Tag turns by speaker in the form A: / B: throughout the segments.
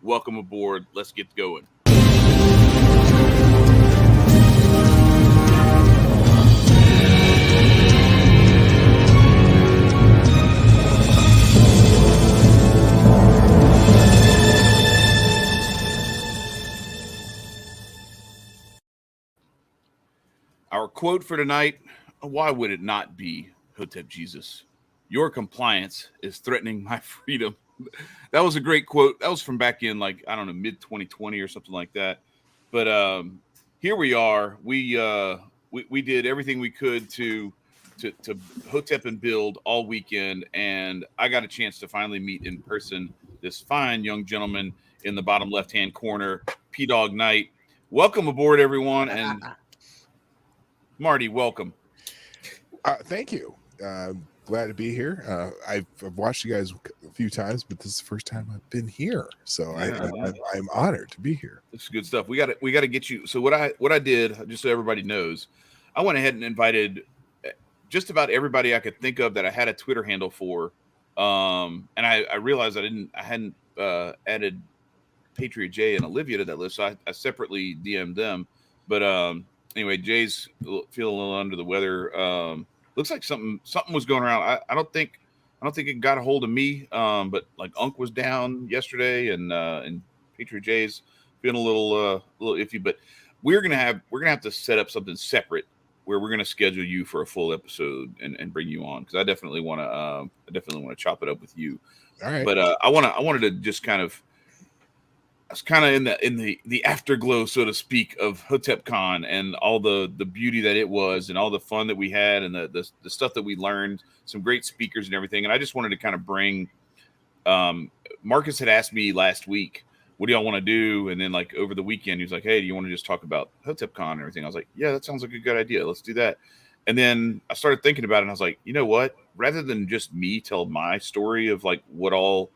A: Welcome aboard. Let's get going. Our quote for tonight, why would it not be Hotep Jesus? Your compliance is threatening my freedom. That was a great quote. That was from back in I don't know, mid 2020 or something like that. But here we are. We did everything we could to Hotep and build all weekend, and I got a chance to finally meet in person this fine young gentleman in the bottom left hand corner, P Dog Knight. Welcome aboard, everyone, and Marty, welcome.
B: Thank you. Glad to be here. I've watched you guys a few times, but this is the first time I've been here, so I'm honored to be here.
A: This is good stuff. We got to get you. So what I did, just so everybody knows, I went ahead and invited just about everybody I could think of that I had a Twitter handle for, and I realized I hadn't added Patriot J and Olivia to that list, so I separately DM'd them. But anyway, Jay's feeling a little under the weather. Looks like something was going around. I don't think it got a hold of me. But Unc was down yesterday, and Patriot J's feeling a little iffy. But we're gonna have to set up something separate where we're gonna schedule you for a full episode and bring you on, because I definitely want to chop it up with you.
B: All right.
A: But I wanted to just kind of. I was kind of in the afterglow, so to speak, of HotepCon and all the beauty that it was, and all the fun that we had, and the stuff that we learned, some great speakers and everything. And I just wanted to kind of bring. Marcus had asked me last week, "What do y'all want to do?" And then over the weekend, he was like, "Hey, do you want to just talk about HotepCon and everything?" I was like, "Yeah, that sounds like a good idea. Let's do that." And then I started thinking about it, and I was like, you know what? Rather than just me tell my story of what all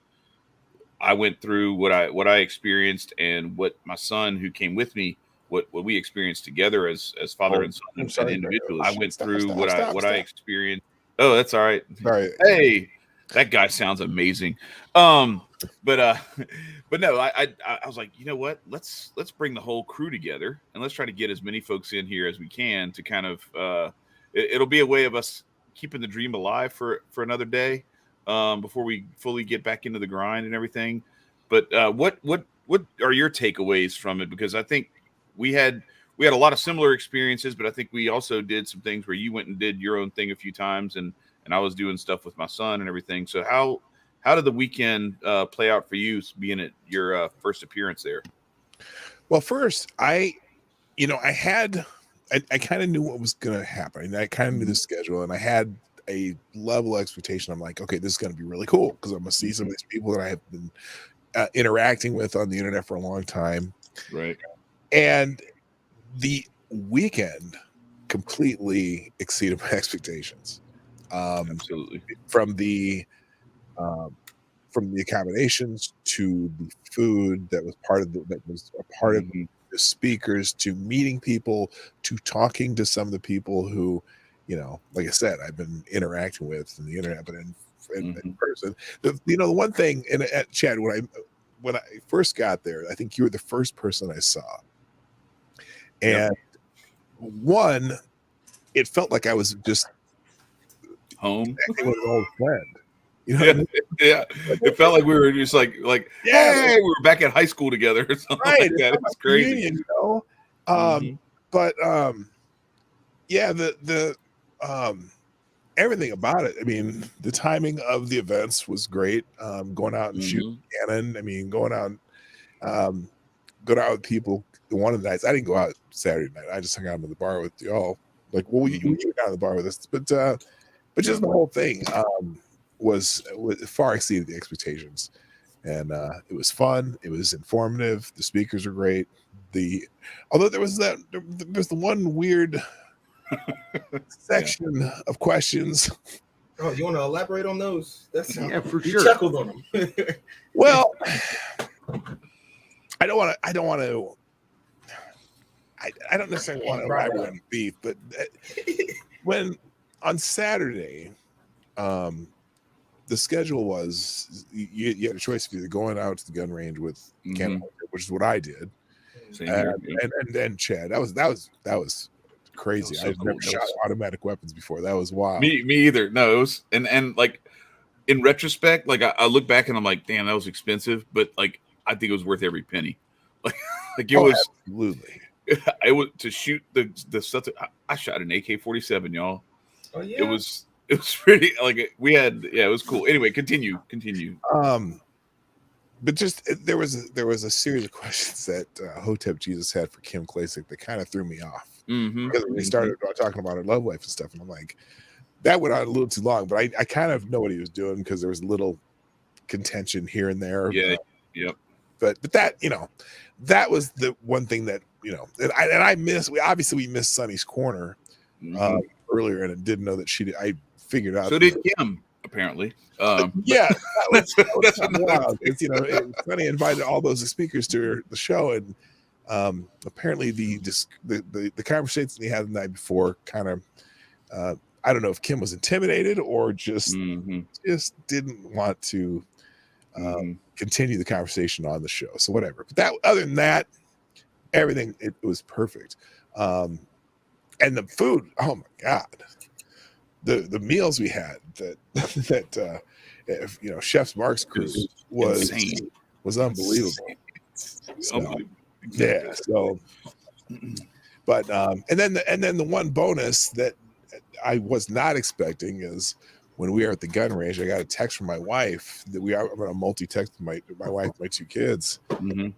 A: I went through, what I experienced, and what my son who came with me, what we experienced together as father and son and individuals. I went through what I experienced. Oh, that's all right.
B: Sorry.
A: Hey, that guy sounds amazing. But no, I was like, you know what? Let's bring the whole crew together, and let's try to get as many folks in here as we can to kind of it'll be a way of us keeping the dream alive for another day. Before we fully get back into the grind and everything. But what are your takeaways from it? Because I think we had a lot of similar experiences, but I think we also did some things where you went and did your own thing a few times, and I was doing stuff with my son and everything. So how did the weekend play out for you, being at your first appearance there?
B: Well, first, I kind of knew what was going to happen. I kind of knew the schedule, and I had a level of expectation. I'm like, okay, this is going to be really cool, because I'm going to see some of these people that I have been interacting with on the internet for a long time.
A: Right.
B: And the weekend completely exceeded my expectations.
A: Absolutely.
B: From the accommodations to the food that was part of the speakers, to meeting people, to talking to some of the people who, like I said, I've been interacting with on the internet, but in person. The one thing, and at Chad, when I first got there, I think you were the first person I saw, and one, it felt like I was just
A: home
B: with an old friend.
A: Yeah. It felt like we were just hey, we were back at high school together or something like that. It was crazy.
B: But the everything about it. I mean, the timing of the events was great. Going out and shooting cannon. I mean, going out with people. One of the nights I didn't go out Saturday night. I just hung out in the bar with y'all. You went out to the bar with us, but just the whole thing was far exceeded the expectations, and it was fun. It was informative. The speakers were great. Although there's the one weird section of questions.
C: Oh, you want to elaborate on those? That's
A: for sure.
C: Chuckled on them.
B: Well, I don't necessarily want to elaborate on beef, but when on Saturday, the schedule was you had a choice of either going out to the gun range with Cam, which is what I did, and Chad. That was crazy.
A: So
B: I've never shot automatic weapons before. That was wild.
A: Me either. No, it was and like in retrospect, like I look back and I'm like, damn, that was expensive, but like I think it was worth every penny. Like it was
B: absolutely.
A: It was to shoot the stuff. I shot an AK-47, y'all.
C: Oh yeah.
A: It was pretty like we had. Yeah, it was cool. Anyway, continue.
B: But just there was a series of questions that Hotep Jesus had for Kim Klacik that kind of threw me off because when we started talking about her love life and stuff, and I'm like, that went on a little too long. But I kind of know what he was doing because there was a little contention here and there.
A: Yeah. Yep.
B: But that, that was the one thing that, and I missed. We missed Sunny's corner earlier, and I didn't know that she did. I figured out.
A: So did Kim, apparently.
B: Yeah, that's wild. Sunny invited all those speakers to the show, and apparently the conversations he had the night before kind of. I don't know if Kim was intimidated or just didn't want to continue the conversation on the show. So whatever. But other than that, everything it was perfect. And the food, oh my God, the meals we had that Chef's Mark's crew was insane. Was unbelievable. Yeah. So, but and then the one bonus that I was not expecting is when we were at the gun range, I got a text from my wife that I'm going to multi-text my wife, my two kids. And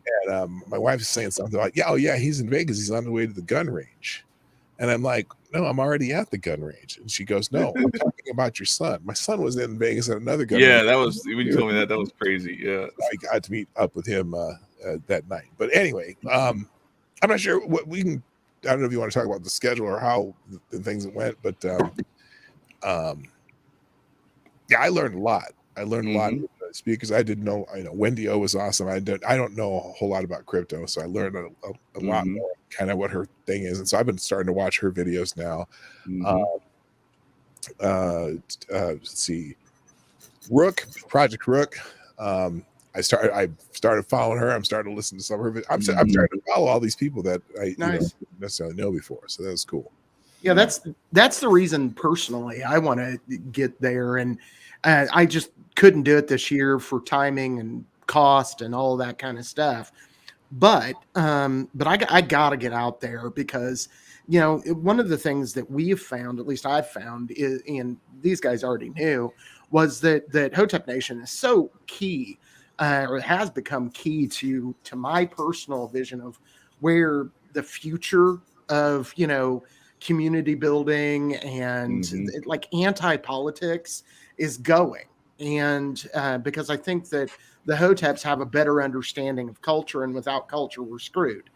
B: my wife is saying something like, yeah, he's in Vegas. He's on the way to the gun range. And I'm like, no, I'm already at the gun range. And she goes, no, I'm talking about your son. My son was in Vegas at another gun range.
A: Yeah, that was, when you told me that was crazy. Yeah.
B: I got to meet up with him that night. But anyway, I'm not sure what we can, I don't know if you want to talk about the schedule or how the things went, but yeah, I learned a lot. I learned a lot of speakers. I didn't know. Wendy O was awesome. I don't know a whole lot about crypto, so I learned a lot more, kind of what her thing is, and so I've been starting to watch her videos now. Let's see, Project Rook. I started following her. I'm starting to listen to some of her. I'm starting to follow all these people that I didn't necessarily know before. So that was cool.
D: Yeah, that's the reason personally I want to get there, and I just couldn't do it this year for timing and cost and all that kind of stuff. But I got to get out there because one of the things that we have found, at least I've found, is, and these guys already knew, was that Hotep Nation is so key. Or it has become key to my personal vision of where the future of community building and like anti-politics is going. And because I think that the Hoteps have a better understanding of culture, and without culture, we're screwed.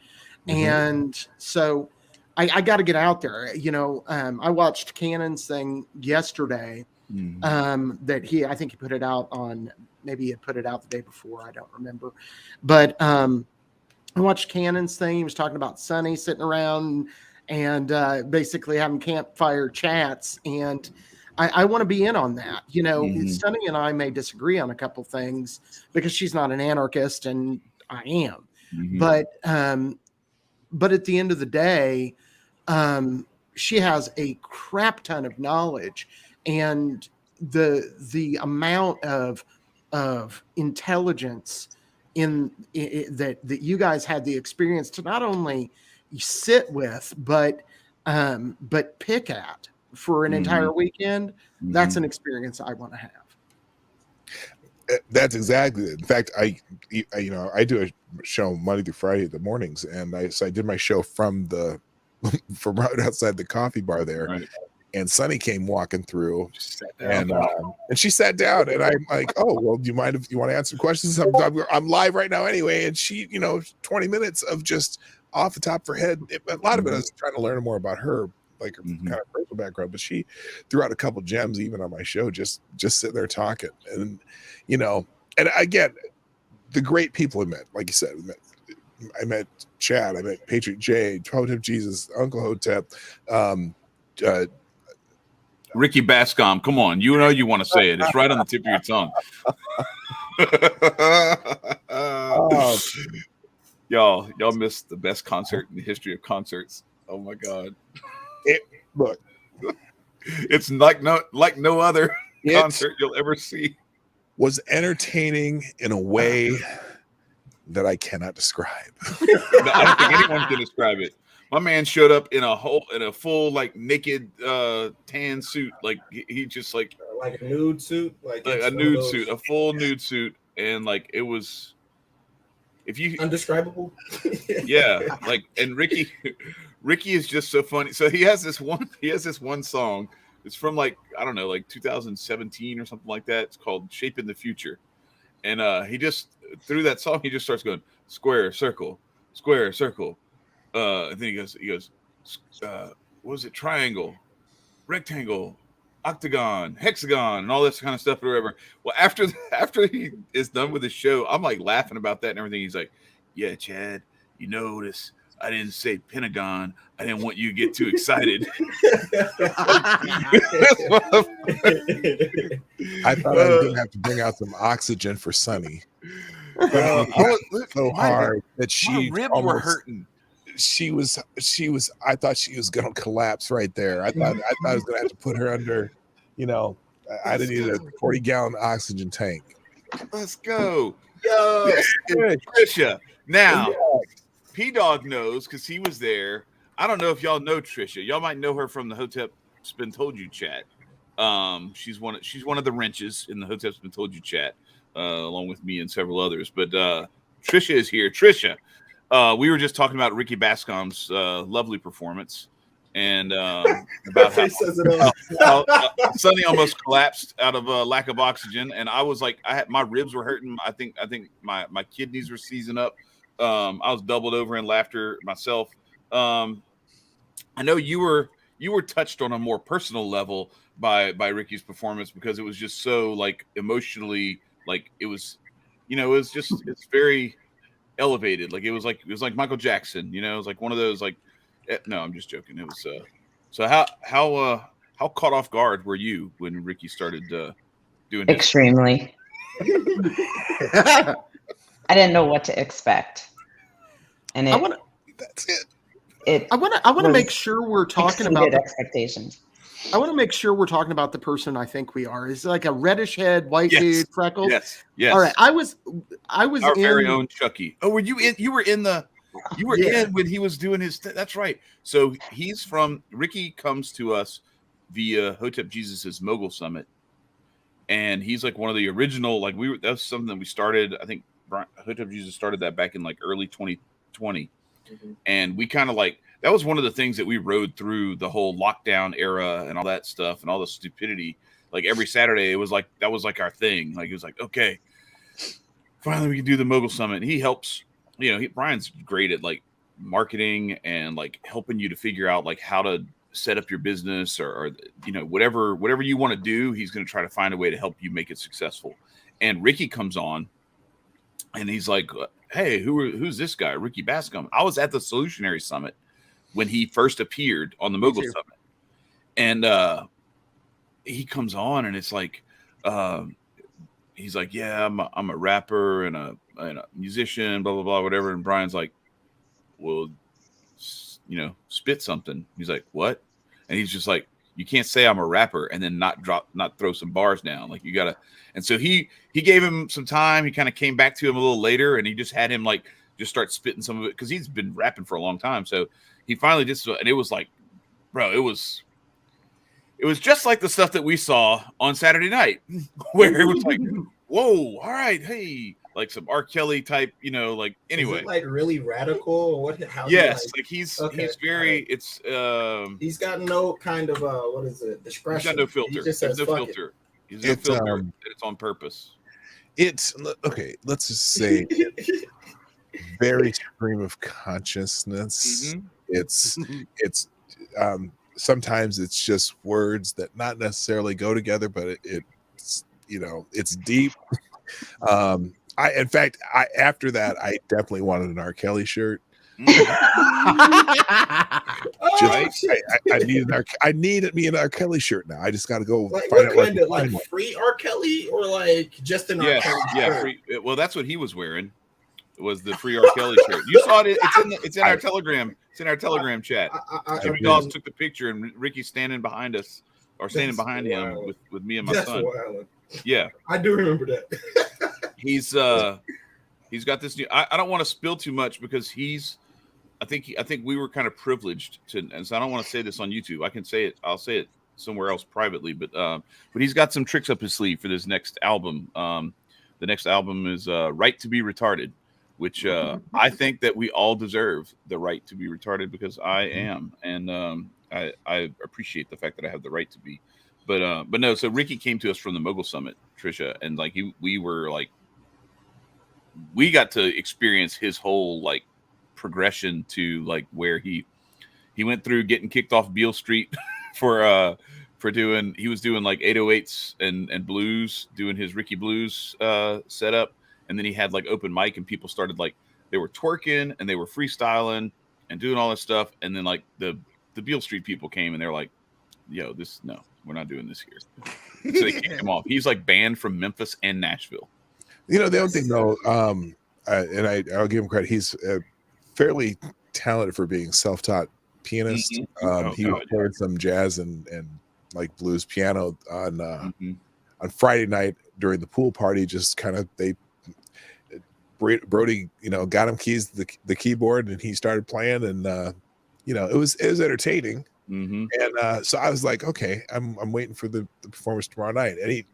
D: And so I got to get out there. I watched Cannon's thing yesterday. That I think he put it out on, maybe he put it out the day before, I don't remember, but I watched Cannon's thing. He was talking about Sonny sitting around and basically having campfire chats, and I want to be in on that. Sonny and I may disagree on a couple things because she's not an anarchist and I am, but at the end of the day, she has a crap ton of knowledge. And the amount of intelligence that you guys had the experience to not only sit with but pick at for an entire weekend, that's an experience I want to have.
B: That's exactly it. In fact, I do a show Monday through Friday in the mornings, and I did my show from right outside the coffee bar there. Right. And Sunny came walking through, and she sat down, and I'm like, "Oh, well, do you mind if you want to answer questions? I'm live right now anyway." And she, 20 minutes of just off the top of her head. A lot of it I was trying to learn more about her, like her kind of personal background. But she threw out a couple gems even on my show, just sitting there talking, and and again, the great people I met, like you said, I met Chad, I met Patriot J, Hotep Jesus, Uncle Hotep.
A: Ricky Bascom. Come on, you know you want to say it. It's right on the tip of your tongue. Y'all missed the best concert in the history of concerts. Oh my God!
B: Look,
A: it's like no other concert you'll ever see.
B: Was entertaining in a way that I cannot describe.
A: No, I don't think anyone can describe it. My man showed up in a full like naked tan suit, like he just like
C: a nude suit, like
A: a nude suit, a full nude suit, and like it was, if you
C: undescribable.
A: Yeah, like, and Ricky is just so funny. So he has this one song. It's from like, I don't know, like 2017 or something like that. It's called "Shaping the Future," and he just through that song he just starts going square circle, square circle. And then he goes, what was it? Triangle, rectangle, octagon, hexagon, and all this kind of stuff or whatever. Well, after he is done with the show, I'm like laughing about that and everything. He's like, yeah, Chad, you notice I didn't say Pentagon. I didn't want you to get too excited.
B: I thought I was going to have to bring out some oxygen for Sunny.
A: I was
B: so hard that
A: my ribs were hurting.
B: She was. I thought she was going to collapse right there. I thought I was going to have to put her under. I didn't need a 40-gallon oxygen tank.
A: Let's go,
C: Yo,
A: Trisha. Now, P Dog knows because he was there. I don't know if y'all know Trisha. Y'all might know her from the Hotep's Been Told You chat. She's one of the wrenches in the Hotep's Been Told You chat, along with me and several others. But Trisha is here. Trisha, we were just talking about Ricky Bascom's lovely performance, and about how Sonny almost collapsed out of lack of oxygen, and I was like, my ribs were hurting. I think my kidneys were seizing up. I was doubled over in laughter myself. I know you were touched on a more personal level by Ricky's performance because it was just so like emotionally, like it was, it's very elevated. Like it was like Michael Jackson, it was like one of those like, no, I'm just joking. It was so how caught off guard were you when Ricky started doing his?
E: Extremely. I didn't know what to expect, and
B: that's it.
E: I
D: want to make sure we're talking about
E: expectations.
D: I want to make sure we're talking about the person I think we are. Is like a reddish head, white dude, freckles.
A: Yes.
D: All right. I was
A: our very own Chucky. Oh, were you in? You were in when he was doing his. That's right. So Ricky comes to us via Hotep Jesus's Mogul Summit, and he's like one of the original. Like that's something that we started. I think Hotep Jesus started that back in like early 2020. And we kind of like, that was one of the things that we rode through the whole lockdown era and all that stuff and all the stupidity. Like every Saturday, it was like, that was like our thing. Like, it was like, okay, finally we can do the Mogul Summit. And he helps, Brian's great at like marketing and like helping you to figure out like how to set up your business or whatever you want to do. He's going to try to find a way to help you make it successful. And Ricky comes on and he's like, hey, who's this guy, Ricky Bascom? I was at the Solutionary Summit when he first appeared on the Mogul Summit, and he comes on, and it's like, he's like, yeah, I'm a rapper and a musician, blah blah blah, whatever. And Brian's like, well, spit something. He's like, what? And he's just like, you can't say I'm a rapper and then not throw some bars down. Like you gotta. And so he gave him some time. He kind of came back to him a little later, and he just had him like just start spitting some of it because he's been rapping for a long time. So he finally just, and it was like, bro, it was just like the stuff that we saw on Saturday night, where it was like, whoa, all right, hey, like some R. Kelly type, like anyway.
C: Is it like really radical or what?
A: Yes, he's very.
C: Right.
A: It's
C: he's got no kind of what is it? Discretion.
A: He's got no filter. There's no filter. He's no filter. It's on purpose.
B: It's okay. Let's just say very stream of consciousness. Mm-hmm. It's sometimes it's just words that not necessarily go together, but it's it's deep. After that, I definitely wanted an R. Kelly shirt. I need me an R. Kelly shirt now. I just got to go
C: like
B: find
C: what
B: out
C: kind of like free R. Kelly or like just an R. Kelly shirt?
A: Free. Well, that's what he was wearing. Was the free R. Kelly shirt? You saw it. It's in our Telegram. It's in our Telegram chat. Jimmy Dawes took the picture, and Ricky's standing behind us, or standing behind him with me and my son.
C: Wild.
A: Yeah,
C: I do remember that.
A: He's got this new. I don't want to spill too much because I think we were kind of privileged to, and so I don't want to say this on YouTube. I can say it. I'll say it somewhere else privately, but he's got some tricks up his sleeve for this next album. The next album is Right to Be Retarded, which I think that we all deserve the right to be retarded because I am, and I appreciate the fact that I have the right to be. But no, so Ricky came to us from the Mogul Summit, Trisha, and like we got to experience his whole like progression to like where he went through getting kicked off Beale Street for doing like 808s and blues, doing his Ricky Blues setup, and then he had like open mic and people started like they were twerking and they were freestyling and doing all this stuff, and then like the Beale Street people came and they're like, yo, we're not doing this here. So they kicked him off. He's like banned from Memphis and Nashville.
B: The other thing though, and I'll give him credit, he's fairly talented for being self-taught pianist. He played some jazz and like blues piano on Friday night during the pool party. Just kind of Brody, got him keys the keyboard and he started playing, and it was entertaining. And so I was like, okay, I'm waiting for the performance tomorrow night, and he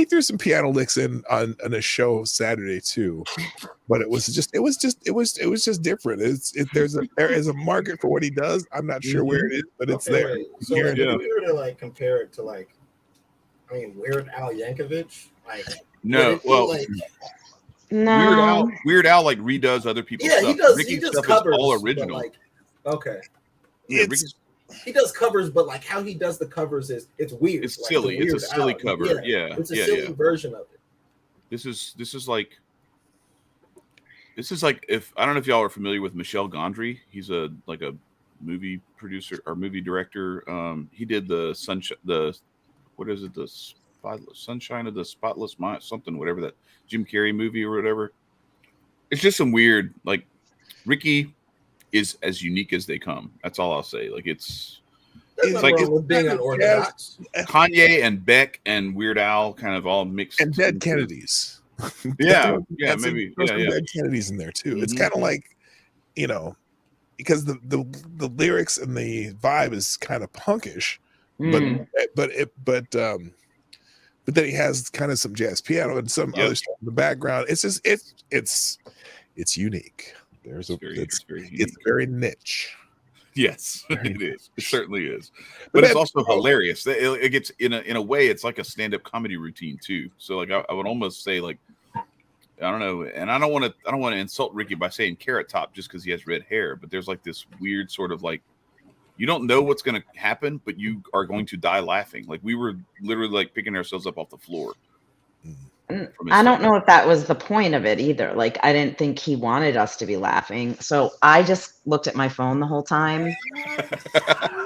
B: threw some piano licks in on a show Saturday too, but it was just different. There is a market for what he does. I'm not sure where it is, but it's there.
C: Wait. So if you were to like compare it to like, Weird Al Yankovic, like
A: no, well.
C: Like,
E: No.
A: Weird Al like redoes other people's stuff.
C: He does.
A: Ricky's
C: He does
A: stuff
C: covers,
A: is all original.
C: like, okay.
A: Yeah,
C: He does covers, but like how he does the covers it's weird.
A: It's
C: like
A: silly. It's a silly cover. Yeah,
C: it's a silly version of it.
A: This is like if I don't know if y'all are familiar with Michel Gondry. He's a movie producer or movie director. He did the Sunshine of the Spotless Mind, something, whatever, that Jim Carrey movie or whatever. It's just some weird, like, Ricky is as unique as they come. That's all I'll say. Like it's like
C: it's being unorthodox.
A: Kanye and Beck and Weird Al kind of all mixed.
B: And Dead Kennedys.
A: Yeah, maybe.
B: Dead Kennedys in there too. It's kind of like, because the lyrics and the vibe is kind of punkish, but then he has kind of some jazz piano and some other stuff in the background. It's just it's unique. It's very niche.
A: Yes, it is. It certainly is. But it's also hilarious. It gets in a way. It's like a stand-up comedy routine too. So like I would almost say like, I don't know, and I don't want to insult Ricky by saying Carrot Top just because he has red hair. But there's like this weird sort of like, you don't know what's going to happen, but you are going to die laughing. Like we were literally like picking ourselves up off the floor.
E: I don't know if that was the point of it either. Like, I didn't think he wanted us to be laughing. So I just looked at my phone the whole time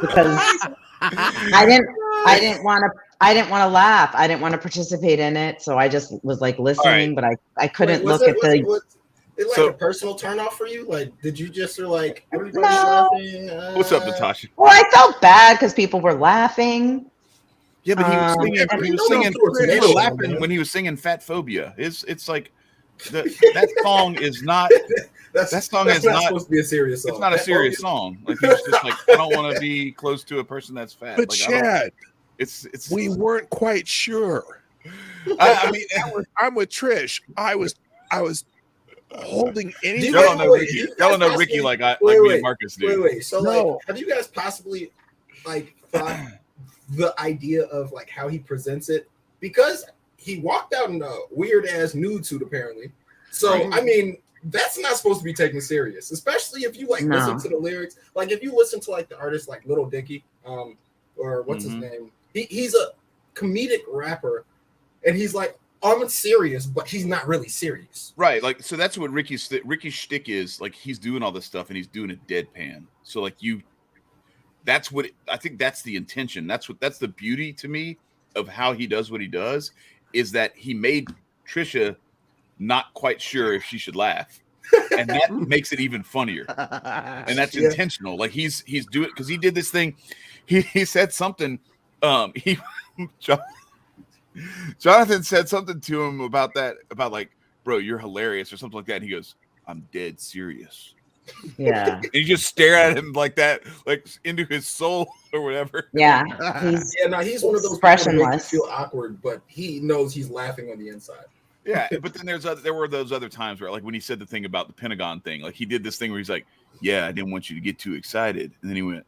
E: because I didn't want to laugh. I didn't want to participate in it. So I just was like listening, but I couldn't look at the.
C: Was it like a personal turnoff for you? Like, did you just like everybody laughing?
A: What's up, Natasha?
E: Well, I felt bad because people were laughing.
A: Yeah, but he was singing. We were laughing when he was singing "Fat Phobia." It's like that song is not. That song is not
C: supposed to be a serious song.
A: It's not a serious song. Like he's just like, I don't want to be close to a person that's fat.
B: But
A: like,
B: Chad,
A: it's
B: we weren't quite sure.
A: I mean,
B: I'm with Trish. I was holding any.
A: Y'all don't know Ricky like me and Marcus do.
C: Wait. So like, have you guys possibly like thought the idea of like how he presents it, because he walked out in a weird ass nude suit apparently. So I mean, that's not supposed to be taken serious, especially if you like listen to the lyrics. Like if you listen to like the artist like Little Dicky, or what's his name? He's a comedic rapper, and he's like I'm serious, but he's not really serious.
A: Right. Like, so that's what Ricky's shtick is. Like, he's doing all this stuff and he's doing it deadpan. So like that's what I think that's the intention. That's the beauty to me of how he does what he does, is that he made Trisha not quite sure if she should laugh. And that makes it even funnier. And that's intentional. Like he's doing, because he did this thing. He said something. Jonathan said something to him about like, bro, you're hilarious or something like that. And he goes, I'm dead serious.
E: Yeah.
A: And you just stare at him like that, like into his soul or whatever.
E: Yeah.
C: He's one of those people that make you feel awkward, but he knows he's laughing on the inside.
A: Yeah, but then there were those other times where, like, when he said the thing about the Pentagon thing, like he did this thing where he's like, "Yeah, I didn't want you to get too excited," and then he went,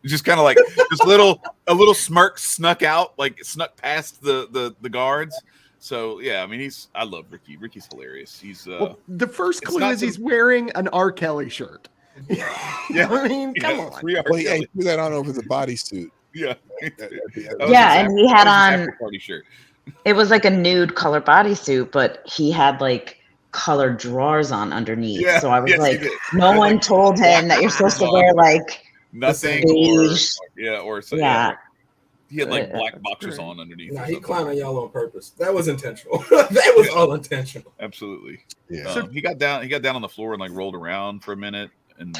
A: just kind of like this a little smirk snuck past the guards. So yeah, I mean, I love Ricky. Ricky's hilarious. He's
D: the first clue is he's wearing an R. Kelly shirt.
A: Yeah,
D: I mean, come on.
B: Well, yeah, he threw that on over the bodysuit.
A: Yeah,
E: and he had on
A: party shirt.
E: It was like a nude color bodysuit, but he had like colored drawers on underneath.
A: Yeah,
E: so I was like, no one told him that you're supposed to wear like
A: nothing, or he had like black boxers on underneath.
C: Nah, he clowned on y'all on purpose. That was intentional. That was all intentional.
A: Absolutely.
B: Yeah.
A: So he got down on the floor and like rolled around for a minute, and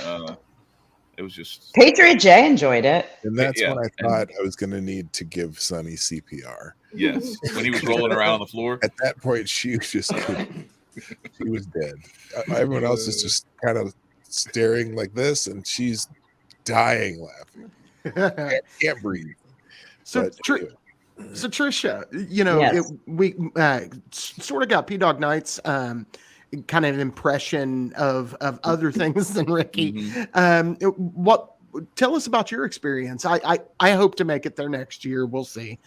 A: it was just
E: Patriot J enjoyed it.
B: And that's when I thought I was going to need to give Sonny CPR.
A: Yes, when he was rolling around on the floor.
B: At that point, she just couldn't. She was dead. Everyone else is just kind of staring like this, and she's dying laughing. Can't breathe.
D: So Trisha, you know,
E: Yes.
D: we sort of got P-Dog Knight's kind of an impression of other things than Ricky.
A: Mm-hmm.
D: Tell us about your experience. I hope to make it there next year. We'll see.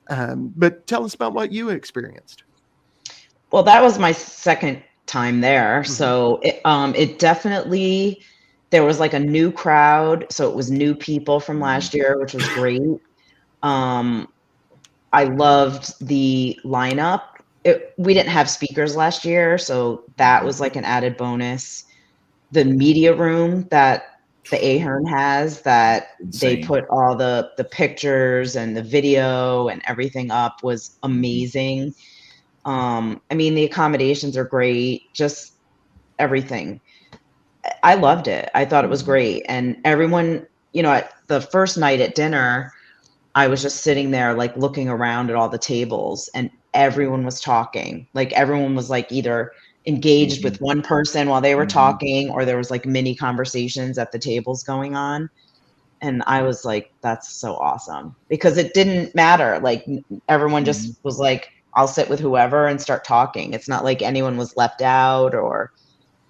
D: But tell us about what you experienced.
E: Well, that was my second time there. So it definitely, there was like a new crowd. So it was new people from last year, which was great. I loved the lineup. We didn't have speakers last year, so that was like an added bonus. The media room that the Ahern has, that they put all the pictures and the video and everything up, was amazing. I mean, the accommodations are great, just everything. I loved it. I thought it was great. And everyone, you know, at the first night at dinner, I was just sitting there like looking around at all the tables, and everyone was talking. Like everyone was like either engaged with one person while they were talking, or there was like mini conversations at the tables going on. And I was like, that's so awesome, because it didn't matter. Like everyone just was like, I'll sit with whoever and start talking. It's not like anyone was left out or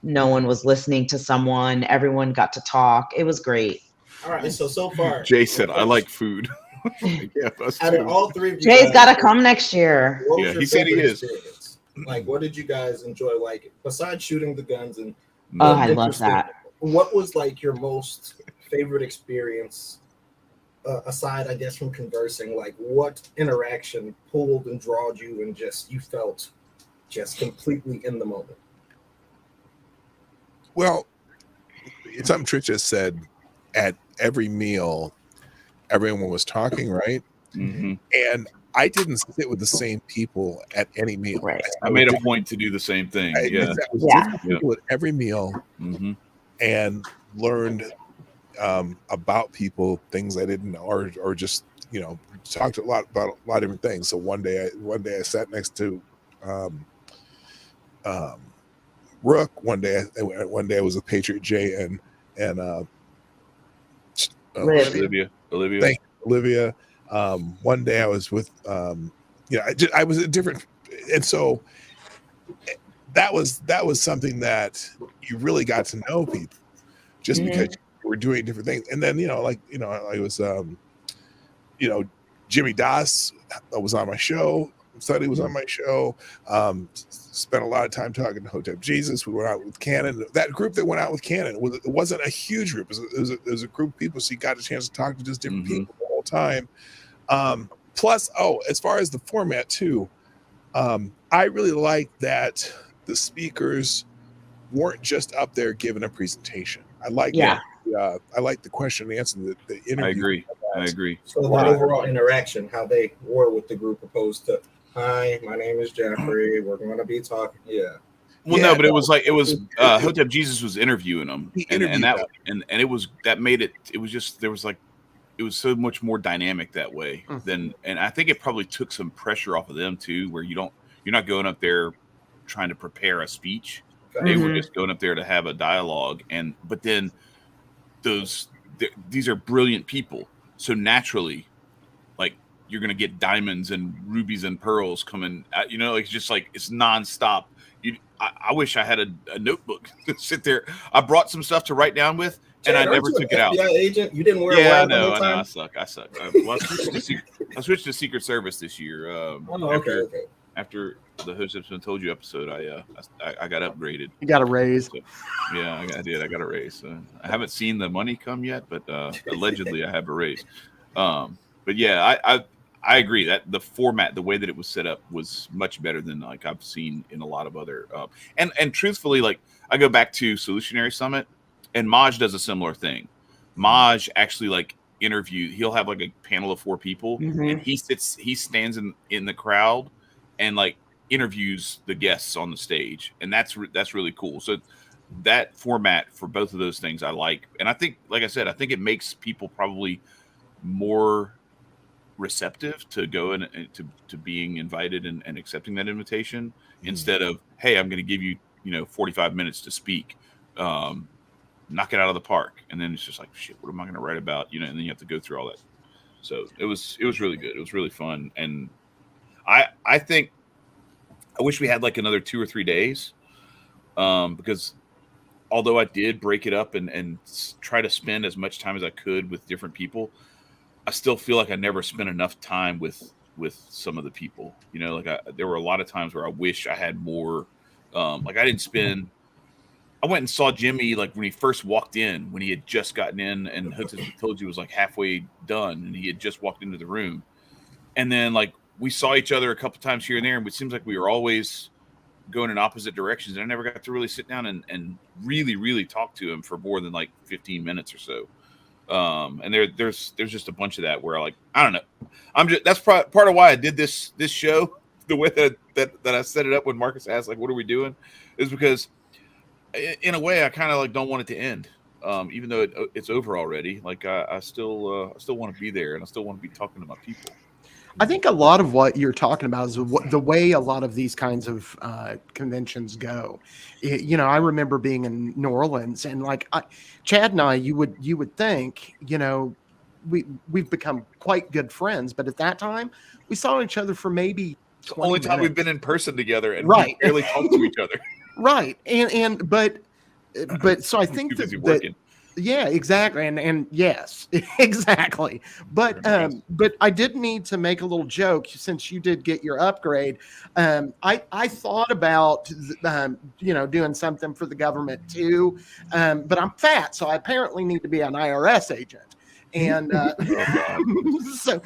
E: no one was listening to someone. Everyone got to talk. It was great.
C: All right. So far,
A: Jay said, I like food. Yeah,
C: out of all three of you,
E: Jay's got to come next year.
A: Yeah, he said he is.
C: Experience? Like, what did you guys enjoy? Like, besides shooting the guns and
E: I love that.
C: What was like your most favorite experience? Aside, I guess, from conversing, like what interaction pulled and drawed you, and just you felt just completely in the moment?
B: Well, it's something Trisha said. At every meal, everyone was talking, right?
A: Mm-hmm.
B: And I didn't sit with the same people at any meal.
E: Right.
A: I made a point to do the same thing.
B: I was different people at every meal, and learned about people, things I didn't know, or just, you know, talked a lot about a lot of different things. So one day I sat next to Rook. One day I was with Patriot J and
A: Olivia.
B: Thank you, Olivia. One day I was with I was a different, and so that was something that you really got to know people just because we're doing different things. And then I was Jimmy Das was on my show. Sonny was on my show. Spent a lot of time talking to Hotep Jesus. We went out with Cannon. That group that went out with Cannon it wasn't a huge group. It was a group of people, so you got a chance to talk to just different people the whole time. Plus, as far as the format too, I really like that the speakers weren't just up there giving a presentation. I like I like the question and answer, the interview.
A: I agree.
C: So the overall interaction, how they were with the group, opposed to, "Hi, my name is Jeffrey. We're going to be talking." Yeah.
A: Well, no, but it was Hotep Jesus was interviewing them, and it was that made it. It was just there was like it was so much more dynamic that way than, and I think it probably took some pressure off of them too, where you're not going up there trying to prepare a speech. They were just going up there to have a dialogue, but then these are brilliant people, so naturally, like you're gonna get diamonds and rubies and pearls coming. It's just like it's nonstop. I wish I had a notebook to sit there. I brought some stuff to write down with, and I never took it out.
C: FBI agent, you didn't wear a wire the whole time?
A: I suck. I switched to Secret Service this year. After the Hotep's Been Told You episode, I got upgraded.
D: You got a raise.
A: So, yeah, I did. I got a raise. I haven't seen the money come yet, but allegedly I have a raise. But yeah, I agree that the format, the way that it was set up, was much better than like I've seen in a lot of other. And truthfully, like I go back to Solutionary Summit, and Maj does a similar thing. Maj actually like he'll have like a panel of 4 people, and he stands in the crowd and like interviews the guests on the stage, and that's really cool. So that format for both of those things I like, and I think, like I said, I think it makes people probably more receptive to go and to being invited and accepting that invitation instead of, hey, I'm going to give you 45 minutes to speak, knock it out of the park, and then it's just like, shit, what am I going to write about? And then you have to go through all that. So it was really good. It was really fun, and I think I wish we had like another 2 or 3 days, because although I did break it up and try to spend as much time as I could with different people, I still feel like I never spent enough time with some of the people. There were a lot of times where I wish I had more. Like I went and saw Jimmy like when he first walked in, when he had just gotten in, and Hotep Told You was like halfway done, and he had just walked into the room, and then like we saw each other a couple times here and there, and it seems like we were always going in opposite directions, and I never got to really sit down and really, really talk to him for more than like 15 minutes or so. And there's just a bunch of that where I don't know. That's part of why I did this show the way that I set it up when Marcus asked like, what are we doing, is because in a way I kind of like don't want it to end. Even though it's over already, like I still want to be there, and I still want to be talking to my people.
D: I think a lot of what you're talking about is the way a lot of these kinds of conventions go. I remember being in New Orleans, and like Chad and I, you would think, we've become quite good friends, but at that time we saw each other for maybe 20
A: the only time
D: minutes.
A: we've been in person together, and
D: right,
A: we barely talk to each other.
D: Right, but so I think that yeah, exactly. And yes, exactly. But I did need to make a little joke, since you did get your upgrade. I thought about, doing something for the government too. But I'm fat, so I apparently need to be an IRS agent. And so,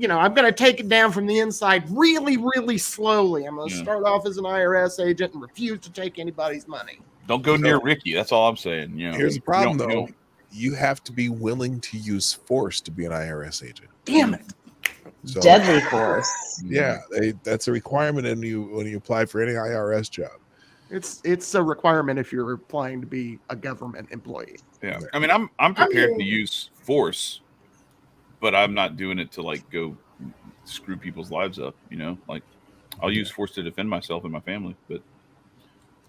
D: I'm going to take it down from the inside really, really slowly. I'm going to start off as an IRS agent and refuse to take anybody's money.
A: Don't go near Ricky. That's all I'm saying.
B: Here's the problem, though. You have to be willing to use force to be an IRS agent.
D: Damn it!
B: So,
E: deadly force.
B: Yeah, that's a requirement when you apply for any IRS job.
D: It's a requirement if you're applying to be a government employee.
A: Yeah, I mean, I'm prepared to use force, but I'm not doing it to like go screw people's lives up. Like I'll use force to defend myself and my family, but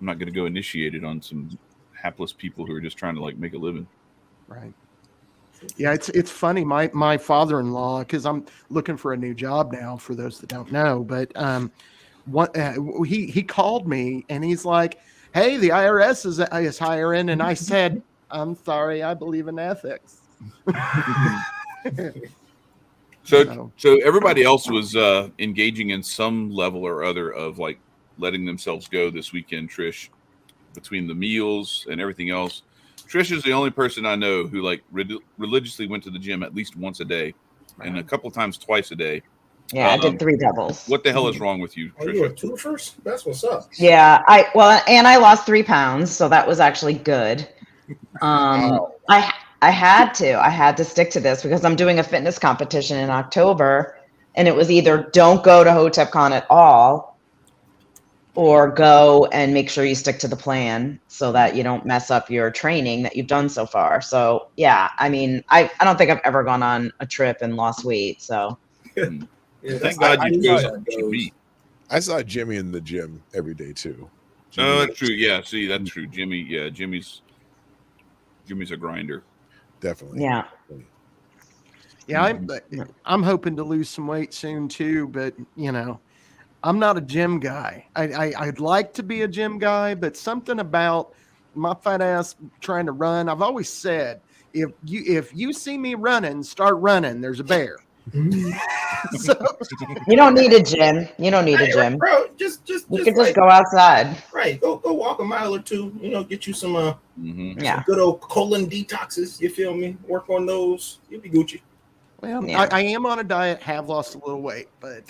A: I'm not going to go initiate it on some hapless people who are just trying to like make a living.
D: Right. Yeah, it's funny. My father-in-law, because I'm looking for a new job now, for those that don't know, but he called me and he's like, "Hey, the IRS is hiring," and I said, "I'm sorry, I believe in ethics."
A: So everybody else was engaging in some level or other of like letting themselves go this weekend, Trish, between the meals and everything else. Trish is the only person I know who like religiously went to the gym at least once a day, and a couple of times twice a day.
E: Yeah, I did 3 doubles.
A: What the hell is wrong with you,
C: Oh, you were
A: Trisha?
C: 2 first? That's what's up.
E: Yeah, I lost 3 pounds, so that was actually good. I had to stick to this because I'm doing a fitness competition in October, and it was either don't go to HotepCon at all, or go and make sure you stick to the plan so that you don't mess up your training that you've done so far. So yeah, I mean, I don't think I've ever gone on a trip and lost weight. So
C: Yeah,
A: Thank God you chose me.
B: I saw Jimmy in the gym every day too.
A: Oh, that's true. Yeah, see, that's true. Jimmy, yeah, Jimmy's a grinder.
B: Definitely.
E: yeah.
D: Yeah, I'm hoping to lose some weight soon too, but you know, I'm not a gym guy. I'd like to be a gym guy, but something about my fat ass trying to run. I've always said, if you see me running, start running. There's a bear. So
E: You don't need a gym. You don't need a gym.
C: Bro, you
E: can just go outside.
C: Right. Go walk a mile or two, get you some
E: Yeah.
C: good old colon detoxes, you feel me? Work on those. You'll be Gucci.
D: well,
E: Yeah.
D: I am on a diet, have lost a little weight, but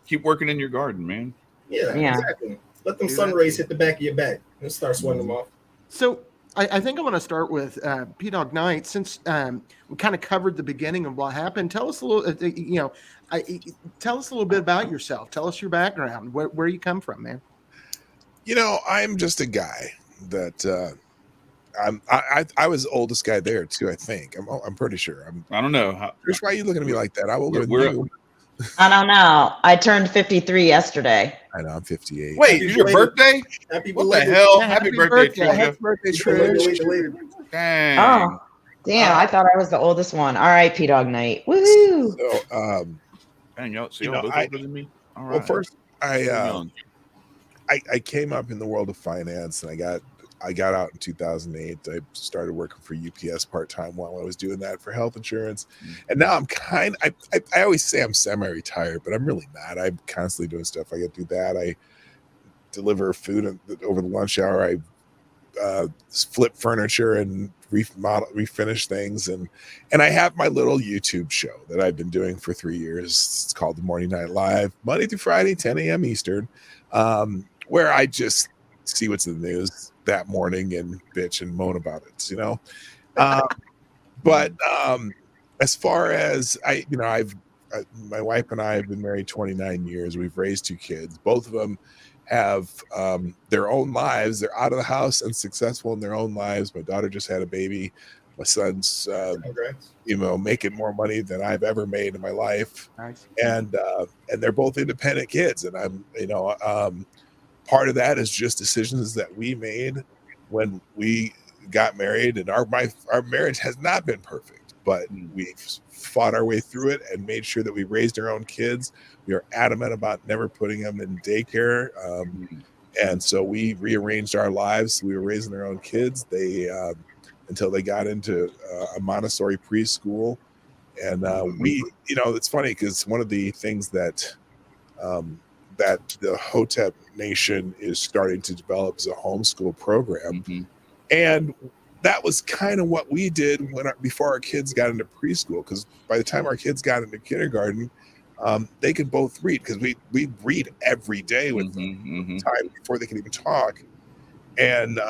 A: Keep working in your garden, man.
C: Yeah,
E: Yeah.
C: exactly. Let them
D: Do
C: sun
D: that
C: rays
D: too.
C: hit the back of your back and start sweating them off.
D: So I think I want to start with P-Dog Knight, since we kind of covered the beginning of what happened. Tell us a little, tell us a little bit about yourself. Tell us your background, where you come from, man.
B: I'm just a guy that I was the oldest guy there too. I think I'm pretty sure.
A: I don't know.
B: Chris, why are you looking at me like that? I'm older than
A: We're-
B: you.
E: I don't know. I turned 53 yesterday.
B: I know I'm 58.
A: Wait, it's your birthday?
C: Happy
A: What the
C: belated.
A: hell?
D: Yeah,
A: Happy birthday, Trisha.
B: Happy birthday,
C: Belated.
A: Dang.
E: Oh, damn. I thought I was the oldest one. All right, P-Dog Night. Woohoo.
B: So,
A: Dang, y'all, so
B: You
A: y'all
B: know,
A: both
B: I-
A: older than me? All right.
B: well, first
A: So young.
B: I came up in the world of finance, and I got out in 2008. I started working for UPS part-time while I was doing that for health insurance. And now I'm I always say I'm semi-retired, but I'm really not. I'm constantly doing stuff. I get to do that. I deliver food over the lunch hour. I flip furniture and refinish things. And I have my little YouTube show that I've been doing for 3 years. It's called The Morning Night Live, Monday through Friday, 10 a.m. Eastern, where I just see what's in the news that morning and bitch and moan about it, but as far as my wife and I have been married 29 years. We've raised 2 kids. Both of them have their own lives. They're out of the house and successful in their own lives. My daughter just had a baby. My son's
C: Congrats.
B: making more money than I've ever made in my life.
D: Nice.
B: And they're both independent kids, and I'm part of that is just decisions that we made when we got married, and our marriage has not been perfect, but we've fought our way through it and made sure that we raised our own kids. We are adamant about never putting them in daycare, and so we rearranged our lives. We were raising our own kids. They until they got into a Montessori preschool, and it's funny because one of the things that the Hotep Nation is starting to develop is a homeschool program. And that was kind of what we did before our kids got into preschool, because by the time our kids got into kindergarten, they could both read, because we read every day with them time before they can even talk. And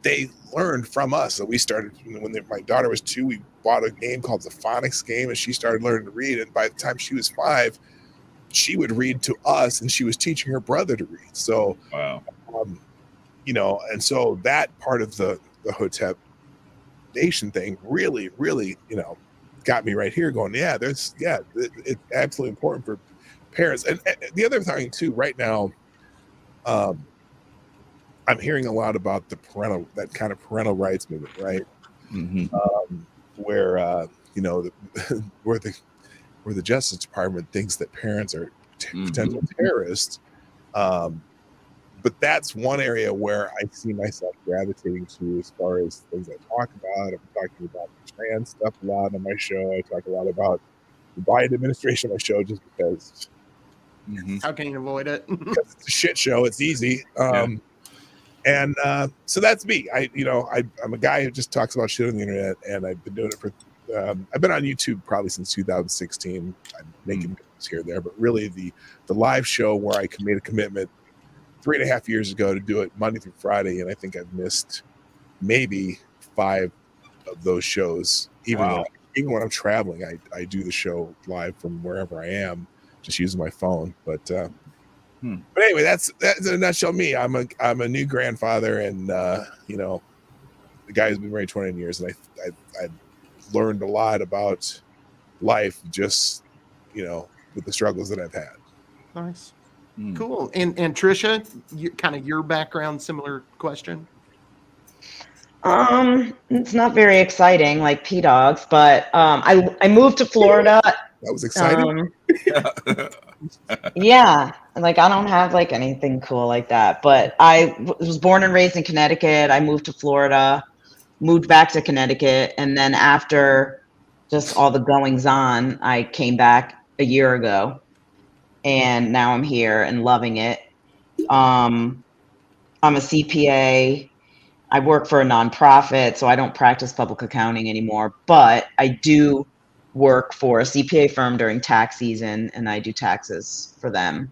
B: they learned from us. So we started when my daughter was 2, we bought a game called the phonics game, and she started learning to read. And by the time she was 5, she would read to us, and she was teaching her brother to read. So,
A: Wow.
B: And so that part of the Hotep Nation thing really, really, got me right here going, it's absolutely important for parents. And the other thing too, right now, I'm hearing a lot about that kind of parental rights movement, right? Where, where the Justice Department thinks that parents are potential terrorists. But that's one area where I see myself gravitating to as far as things I talk about. I'm talking about trans stuff a lot on my show. I talk a lot about the Biden administration on my show just because.
D: How can you avoid it?
B: Because it's a shit show. It's easy. And so that's me. I'm a guy who just talks about shit on the internet, and I've been doing it for I've been on YouTube probably since 2016. I'm making videos here and there, but really the live show where I made a commitment 3.5 years ago to do it Monday through Friday, and I think I've missed maybe 5 of those shows. Even when I'm traveling, I do the show live from wherever I am, just using my phone. But anyway, that's in a nutshell me. I'm a new grandfather, and you know, the guy who's been married 29 years, and I've learned a lot about life just, you know, with the struggles that I've had.
D: Nice. Cool. And Trisha, kind of your background, similar question.
E: It's not very exciting like P-Dogs, but I moved to Florida.
B: That was exciting.
E: Yeah, like I don't have like anything cool like that, but I was born and raised in Connecticut. I moved to Florida, moved back to Connecticut, and then after just all the goings on, I came back a year ago, and now I'm here and loving it. I'm a CPA. I work for a nonprofit, so I don't practice public accounting anymore, but I do work for a CPA firm during tax season, and I do taxes for them.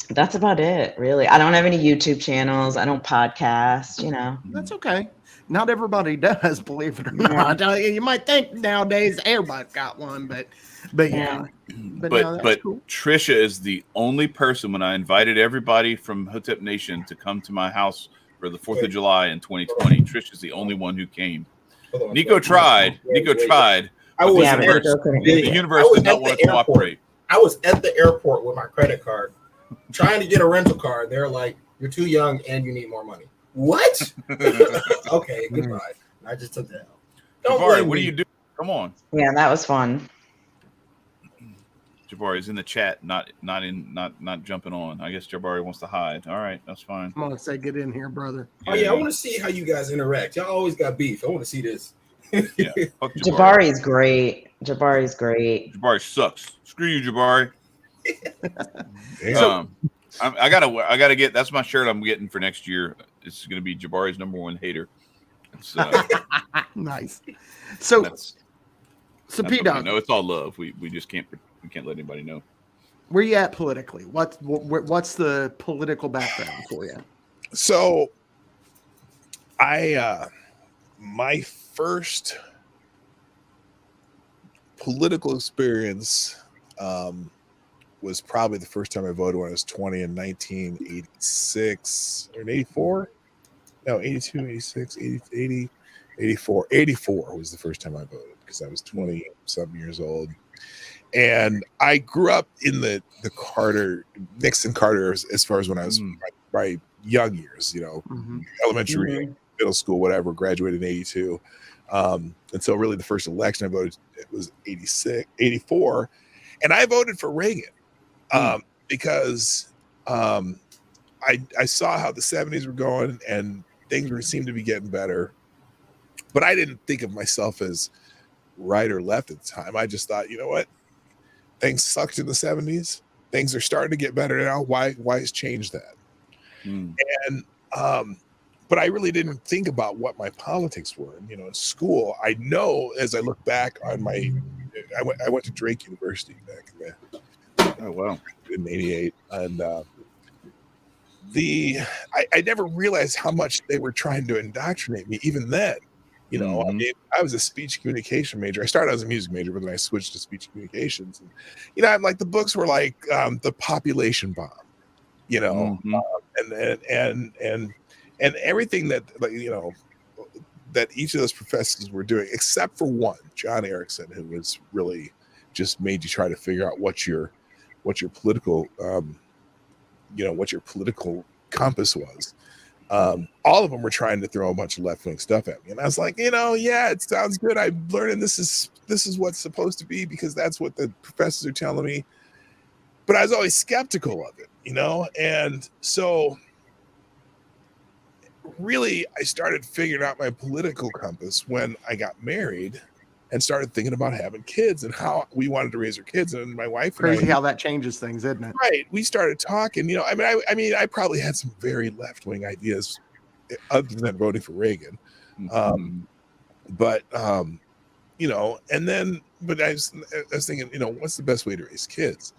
E: That's about it, really. I don't have any YouTube channels. I don't podcast, you know.
D: That's okay. Not everybody does, believe it or not. You might think nowadays everybody's got one, but yeah. But cool.
A: Trisha is the only person, when I invited everybody from Hotep Nation to come to my house for the 4th of July in 2020, Trisha's the only one who came. Nicco tried.
C: I was
A: the universe did not want to cooperate.
C: I was at the airport with my credit card, trying to get a rental car. They're like, "You're too young and you need more money." What? Okay, goodbye. I just took that out.
A: Jabari, what do you do? Come on.
E: Yeah, that was fun.
A: Jabari is in the chat, not jumping on. I guess Jabari wants to hide. All right, that's fine.
D: I'm gonna say, get in here, brother.
C: Oh yeah, I want to see how you guys interact. Y'all always got beef. I want to see this.
A: Yeah, fuck
E: Jabari is great. Jabari's great.
A: Jabari sucks. Screw you, Jabari. I gotta get. That's my shirt I'm getting for next year. It's gonna be Jabari's #1 hater. It's,
D: nice. So P-Dog.
A: No, it's all love. We just can't let anybody know.
D: Where you at politically? What's the political background for you?
B: So, my first political experience was probably the first time I voted when I was 20 in 1986 or 84. No, 82, 86, 80, 84. 84 was the first time I voted because I was 20-something years old. And I grew up in the Nixon Carter, as far as when I was my young years, you know, elementary, middle school, whatever, graduated in 82. And so really the first election I voted, it was 84. And I voted for Reagan because I saw how the 70s were going and things seemed to be getting better. But I didn't think of myself as right or left at the time. I just thought, you know what? Things sucked in the 70s. Things are starting to get better now. Why has changed that? And but I really didn't think about what my politics were. And, you know, in school, I know as I look back on I went to Drake University back in in '88, and I never realized how much they were trying to indoctrinate me even then. You know, I mean, I was a speech communication major. I started as a music major, but then I switched to speech communications. And, you know, I'm like, the books were like The Population Bomb, you know, and everything that, like, you know, that each of those professors were doing, except for one, John Erickson, who was really just made you try to figure out what your political, you know, what your political compass was. All of them were trying to throw a bunch of left-wing stuff at me, and I was like, you know, yeah, it sounds good. I'm learning this is what's supposed to be because that's what the professors are telling me. But I was always skeptical of it, you know, and so really I started figuring out my political compass when I got married and started thinking about having kids and how we wanted to raise our kids. And my wife,
D: crazy how that changes things, isn't it?
B: Right. We started talking, you know, I mean, I probably had some very left-wing ideas other than voting for Reagan. But you know, and then, but I was thinking, you know, what's the best way to raise kids?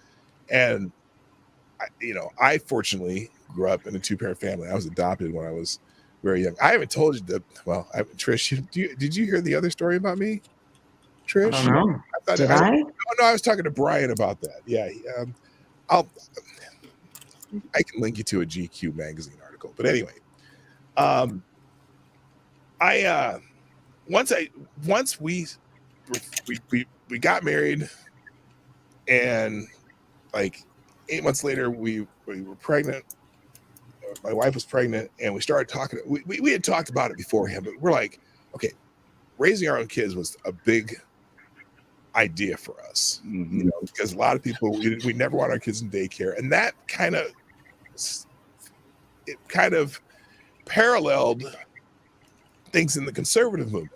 B: And I fortunately grew up in a 2-parent family. I was adopted when I was very young. I haven't told you that. Well, Trish, did you hear the other story about me, Trish?
E: I don't know. Did I?
B: No, I was talking to Brian about that. Yeah, I can link you to a GQ magazine article. But anyway, once we got married, and like 8 months later we were pregnant. My wife was pregnant, and we started talking. We had talked about it beforehand, but we're like, okay, raising our own kids was a big idea for us, you know, because a lot of people, we never want our kids in daycare, and that kind of paralleled things in the conservative movement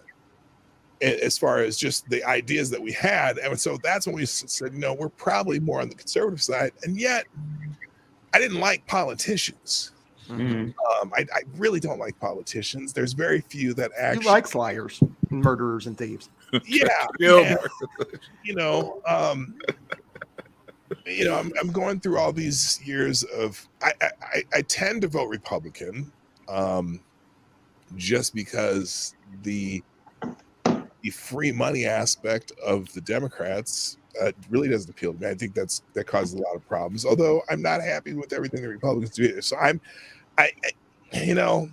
B: as far as just the ideas that we had. And so that's when we said, you know, we're probably more on the conservative side. And yet I didn't like politicians. I really don't like politicians. There's very few that actually.
D: He likes liars, murderers, and thieves.
B: Yeah. You know, I'm going through all these years of. I tend to vote Republican, just because the free money aspect of the Democrats really doesn't appeal to me. I think that causes a lot of problems. Although I'm not happy with everything the Republicans do. So you know,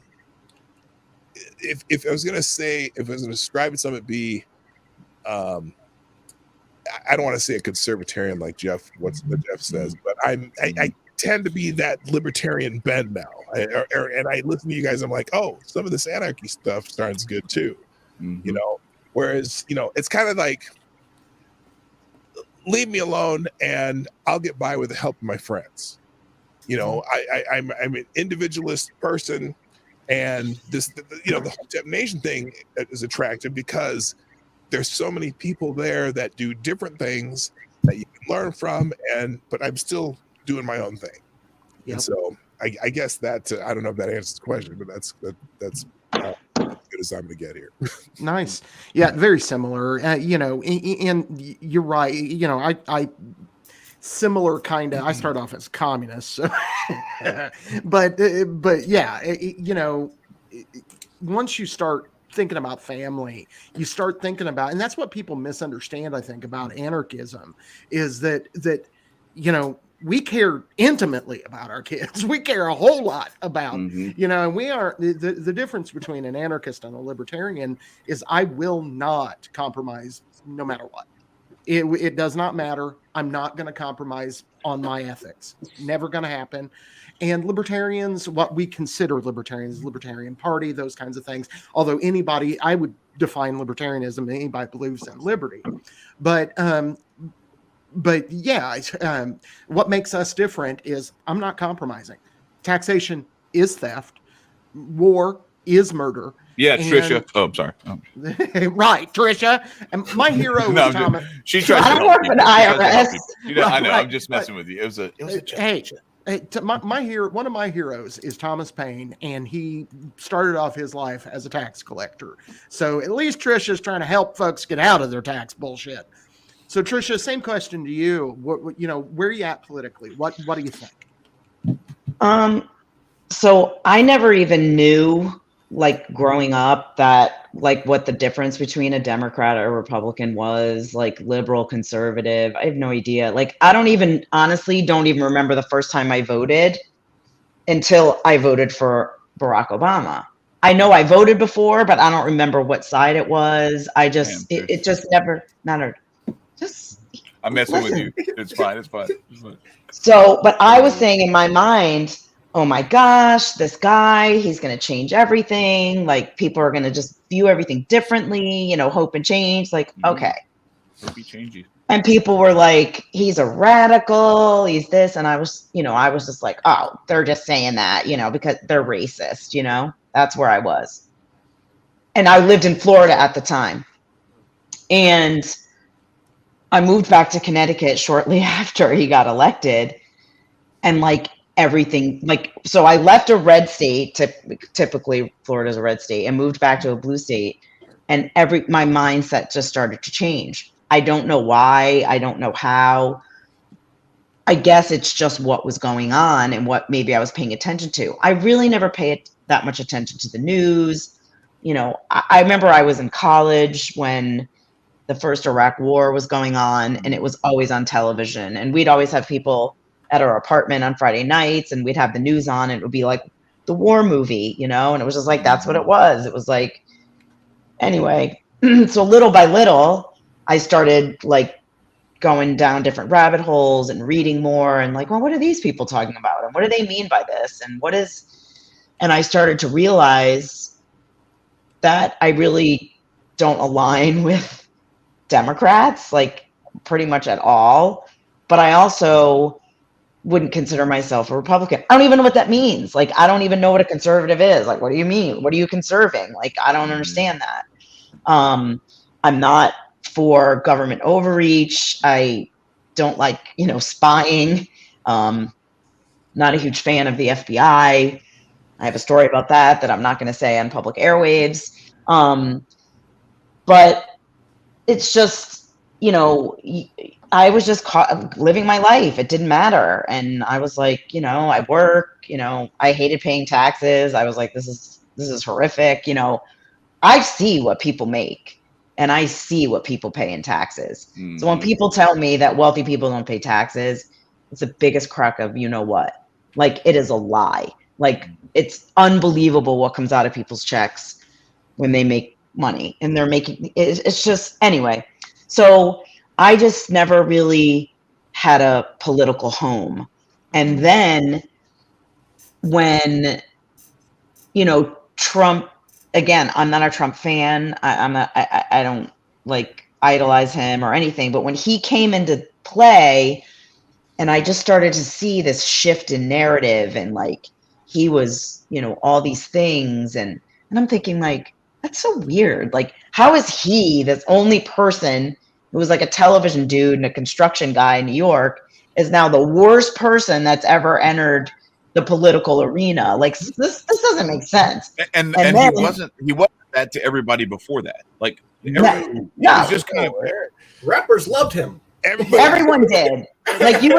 B: if I was going to describe it, something, it'd be, I don't want to say a conservatarian like Jeff says, but I tend to be that libertarian bend now. And I listen to you guys. I'm like, oh, some of this anarchy stuff sounds good too. You know, whereas, you know, it's kind of like, leave me alone and I'll get by with the help of my friends. You know, I'm an individualist person, and this, you know, the Hotep Nation thing is attractive because there's so many people there that do different things that you can learn from, but I'm still doing my own thing. Yep. And so I guess that I don't know if that answers the question, but that's as good as I'm going to get here.
D: Nice. Yeah, very similar. You know, and you're right. You know, I similar kind of. I start off as communist, so but yeah, you know, once you start thinking about family, you start thinking about, and that's what people misunderstand, I think, about anarchism, is that you know, we care intimately about our kids. We care a whole lot about, you know, and we are the difference between an anarchist and a libertarian is I will not compromise no matter what. It does not matter. I'm not going to compromise on my ethics. Never going to happen. And libertarians, what we consider libertarians, Libertarian Party, those kinds of things. Although I would define libertarianism, anybody believes in liberty. But yeah, what makes us different is I'm not compromising. Taxation is theft. War is murder.
A: Yeah, Trisha. I'm sorry.
D: Right, Trisha. And my hero was Thomas.
A: She tried to.
E: I don't work for the IRS.
A: I know. I'm just messing with you. It was a
D: hey, my hero. One of my heroes is Thomas Paine, and he started off his life as a tax collector. So at least Trisha's trying to help folks get out of their tax bullshit. So Trisha, same question to you. What you know, where are you at politically? What do you think?
E: So I never even knew, like, growing up, that like what the difference between a Democrat or a Republican was, like liberal, conservative. I have no idea. Like, I don't even remember the first time I voted until I voted for Barack Obama. I know I voted before, but I don't remember what side it was. It just never mattered.
A: I'm messing with you. It's fine.
E: So, but I was saying in my mind, oh my gosh, this guy, he's going to change everything. Like, people are going to just view everything differently, you know, hope and change. Like, okay.
A: Hope he changes.
E: And people were like, he's a radical, he's this. And I was just like, oh, they're just saying that, you know, because they're racist, you know, that's where I was. And I lived in Florida at the time. And I moved back to Connecticut shortly after he got elected. And like, everything, like, so I left a red state, typically Florida's a red state, and moved back to a blue state, and my mindset just started to change. I don't know why. I don't know how. I guess it's just what was going on and what maybe I was paying attention to. I really never paid that much attention to the news. You know, I remember I was in college when the first Iraq war was going on, and it was always on television. And we'd always have people at our apartment on Friday nights, and we'd have the news on, and it would be like the war movie, you know? And it was just like, that's what it was. It was like, anyway, so little by little, I started like going down different rabbit holes and reading more and like, well, what are these people talking about? And what do they mean by this? And I started to realize that I really don't align with Democrats, like pretty much at all. But I also wouldn't consider myself a Republican. I don't even know what that means. Like, I don't even know what a conservative is. Like, what do you mean? What are you conserving? Like, I don't understand that. I'm not for government overreach. I don't like, spying. Not a huge fan of the FBI. I have a story about that I'm not going to say on public airwaves. But it's just, I was just living my life. It didn't matter. And I was like, I work, I hated paying taxes. I was like, this is horrific. I see what people make and I see what people pay in taxes. Mm-hmm. So when people tell me that wealthy people don't pay taxes, it's the biggest crock of what. Like, it is a lie. Like, it's unbelievable what comes out of people's checks when they make money, and they're making it's just, anyway. So I just never really had a political home. And then when, Trump, again, I'm not a Trump fan. I don't like idolize him or anything, but when he came into play and I just started to see this shift in narrative, and like, he was, all these things. And I'm thinking, like, that's so weird. Like, how is he, this only person who was like a television dude and a construction guy in New York, is now the worst person that's ever entered the political arena? Like, this doesn't make sense.
A: And then, he wasn't that to everybody before that. Like,
E: no,
A: was just kind of,
C: rappers loved him.
E: Everyone did. Like, you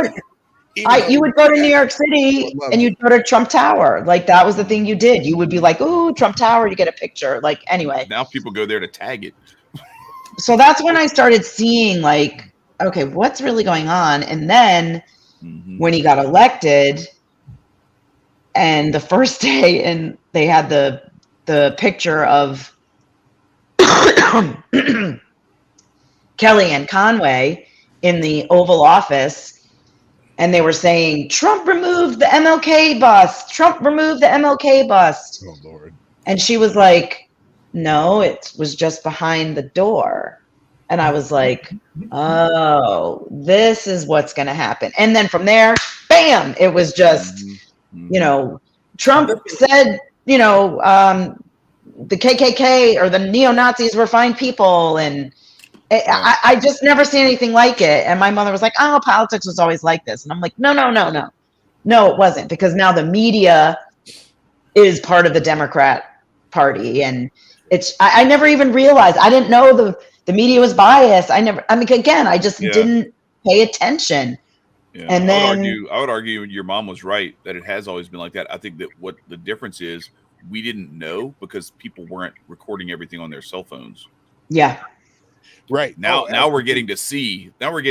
E: would go to New York City and you'd go to Trump Tower. Like, that was the thing you did. You would be like, "Ooh, Trump Tower," you get a picture. Like, anyway.
A: Now people go there to tag it.
E: So that's when I started seeing, like, okay, what's really going on? And then when he got elected, and the first day, and they had the picture of Kellyanne Conway in the Oval Office, and they were saying, Trump removed the MLK bust. Trump removed the MLK bust.
B: Oh, Lord.
E: And she was like, no, it was just behind the door. And I was like, oh, this is what's going to happen. And then from there, bam, it was just, Trump said, the KKK or the neo-Nazis were fine people. And I just never seen anything like it. And my mother was like, oh, politics was always like this. And I'm like, no, it wasn't. Because now the media is part of the Democrat Party. And I never even realized, I didn't know the media was biased. I just didn't pay attention.
A: Yeah.
E: And then
A: I would argue your mom was right that it has always been like that. I think that what the difference is, we didn't know because people weren't recording everything on their cell phones.
E: Yeah.
B: Right.
A: Now we're getting to see the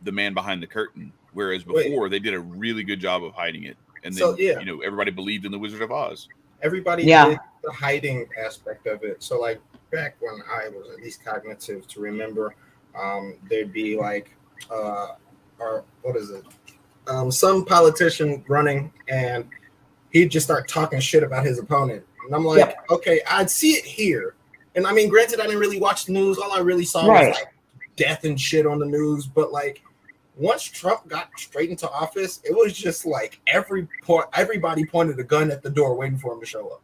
A: man behind the curtain, whereas before they did a really good job of hiding it. And then everybody believed in the Wizard of Oz.
C: Everybody did the hiding aspect of it. So like back when I was at least cognitive to remember, there'd be like some politician running, and he'd just start talking shit about his opponent. And I'm like, okay, I'd see it here. And I mean, granted, I didn't really watch the news. All I really saw was like death and shit on the news. But like, once Trump got straight into office, it was just like everybody pointed a gun at the door waiting for him to show up.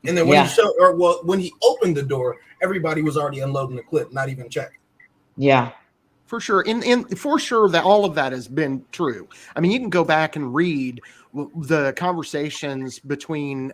C: And then when he opened the door, everybody was already unloading the clip, not even checking.
E: Yeah.
D: For sure. And for sure that all of that has been true. I mean, you can go back and read the conversations between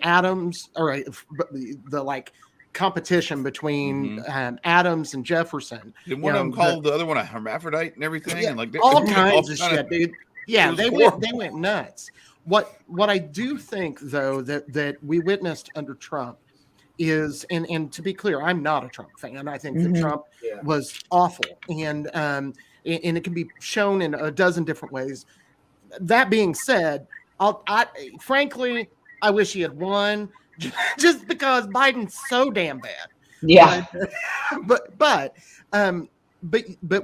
D: Adams, or the like competition between Adams and Jefferson.
A: Did one of them call the other one a hermaphrodite and everything?
D: Yeah,
A: And like
D: all kinds of shit, dude. Yeah, they
A: horrible.
D: went nuts. What I do think though that we witnessed under Trump is, and to be clear, I'm not a Trump fan. I think that Trump was awful, and it can be shown in a dozen different ways. That being said, frankly, I wish he had won, just because Biden's so damn bad.
E: Yeah.
D: But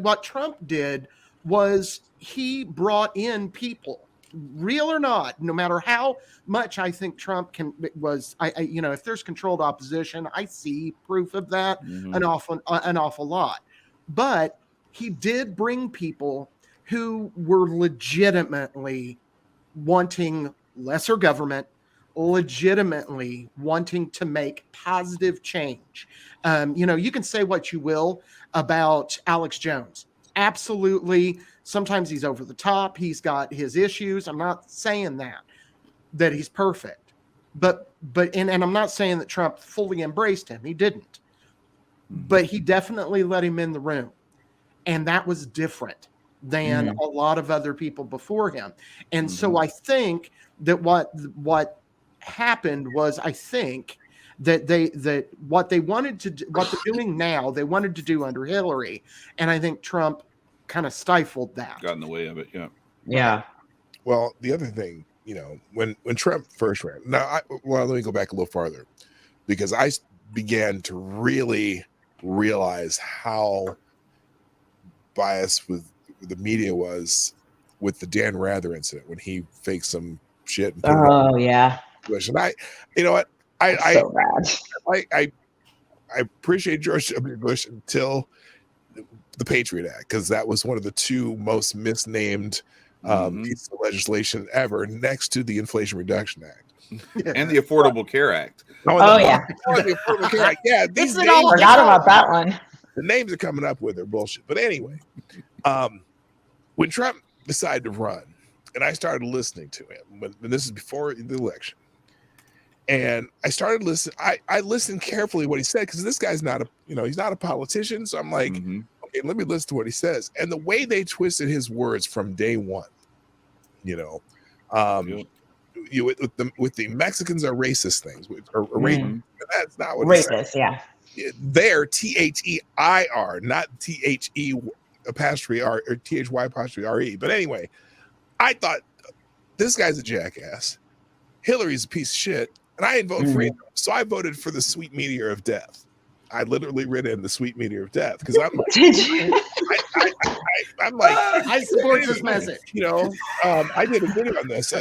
D: what Trump did was he brought in people, real or not, no matter how much I think Trump if there's controlled opposition, I see proof of that an awful lot. But he did bring people who were legitimately wanting lesser government, legitimately wanting to make positive change. You can say what you will about Alex Jones. Absolutely. Sometimes he's over the top. He's got his issues. I'm not saying that he's perfect, but I'm not saying that Trump fully embraced him. He didn't, but he definitely let him in the room. And that was different than a lot of other people before him. And so I think that what happened was, I think that what they wanted to do, what they're doing now, they wanted to do under Hillary. And I think Trump kind of stifled that.
A: Got in the way of it. Yeah.
E: Yeah.
B: Well, the other thing, when Trump first ran, let me go back a little farther, because I began to really realize how biased with the media was with the Dan Rather incident when he faked some shit. And
E: yeah.
B: And I
E: so bad.
B: I appreciate George W. Bush until the Patriot Act, because that was one of the two most misnamed pieces of legislation ever, next to the Inflation Reduction Act
A: and the Affordable Care Act.
E: Yeah.
B: The Affordable Care Act. Yeah, these names,
E: forgot about that one.
B: the names are coming up with are bullshit. But anyway, when Trump decided to run, and I started listening to him, when this is before the election, and I started listening, I listened carefully to what he said, because this guy's not he's not a politician. So I'm like, okay, let me listen to what he says. And the way they twisted his words from day one, with the Mexicans are racist things, that's not what
E: racist. Yeah.
B: They're THEIR, not THE apostrophe R or THY apostrophe RE. But anyway, I thought this guy's a jackass. Hillary's a piece of shit, and I didn't vote for him. So I voted for the sweet meteor of death. I literally read in the sweet meteor of death, because I'm like, I'm like,
D: I support this message.
B: I did a video on this.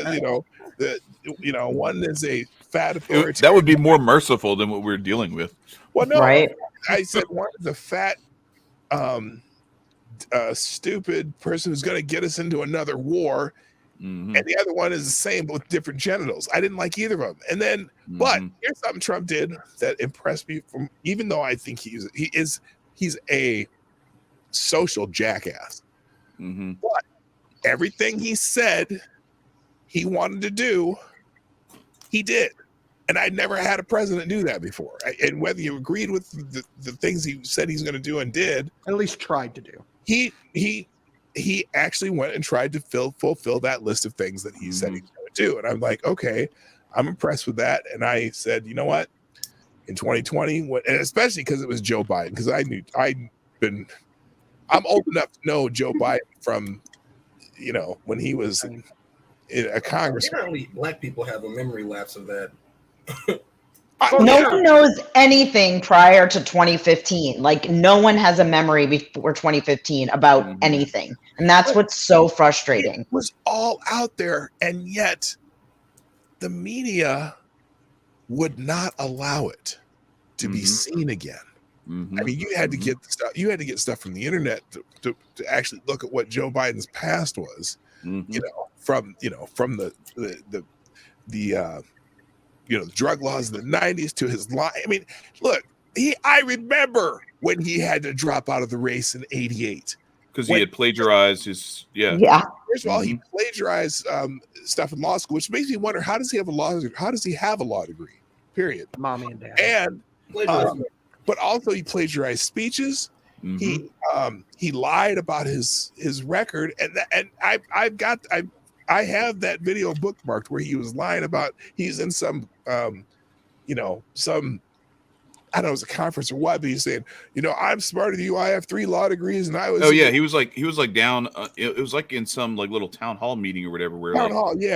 B: One is a fat authority.
A: That would be more merciful than what we're dealing with.
B: Well, no,
E: right.
B: I said one is a fat, stupid person who's going to get us into another war, and the other one is the same but with different genitals. I didn't like either of them. And then, but here's something Trump did that impressed me. Even though I think he's a social jackass, but everything he said he wanted to do, he did. And I never had a president do that before. And whether you agreed with the things he said he's going to do and did,
D: at least tried to do,
B: he actually went and tried to fulfill that list of things that he said he's going to do. And I'm like, okay, I'm impressed with that. And I said, you know what? In 2020, and especially because it was Joe Biden, because I'm old enough to know Joe Biden from, when he was in a Congress.
C: Apparently, black people have a memory lapse of that.
E: No one knows anything prior to 2015. Like, no one has a memory before 2015 about anything. And that's what's so frustrating.
B: It was all out there, and yet the media would not allow it to be seen again. I mean, you had to get stuff from the internet to actually look at what Joe Biden's past was, from the drug laws in the 90s to his lie. I mean, look, I remember when he had to drop out of the race in '88
A: because he had plagiarized his.
B: Yeah. First of all, he plagiarized stuff in law school, which makes me wonder, how does he have a law degree? Period.
D: Mommy and dad.
B: And but also he plagiarized speeches. He lied about his record, and I have that video bookmarked where he was lying about he's in some some, I don't know, it was a conference or what, but he's saying, I'm smarter than you. I have 3 law degrees, and I was.
A: Oh yeah, he was like down. It was like in some like little town hall meeting or whatever, where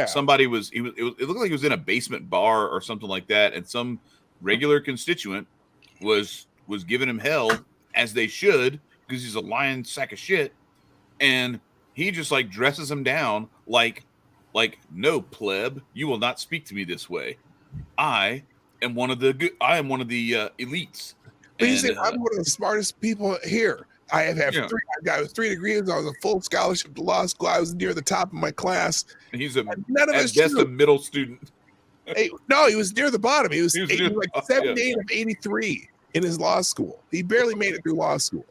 A: somebody was. It looked like he was in a basement bar or something like that, and some regular constituent was giving him hell, as they should, because he's a lying sack of shit, and he just like dresses him down like no, pleb, you will not speak to me this way. I am one of the elites.
B: But you say, I'm one of the smartest people here. I have 3. I got 3 degrees. I was a full scholarship to law school. I was near the top of my class.
A: And he's at best a middle student.
B: No, he was near the bottom. He was like 78 of 83 in his law school. He barely made it through law school.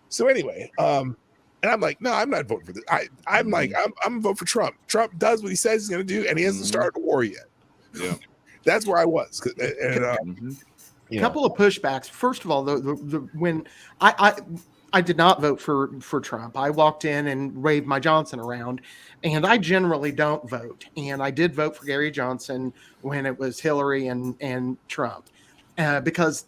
B: So anyway, and I'm like, no, I'm not voting for this. I'm like, I'm gonna vote for Trump. Trump does what he says he's gonna do, and he hasn't started a war yet.
A: Yeah,
B: that's where I was. And,
D: a couple of pushbacks. First of all, when I did not vote for Trump. I walked in and waved my Johnson around, and I generally don't vote. And I did vote for Gary Johnson when it was Hillary and Trump, because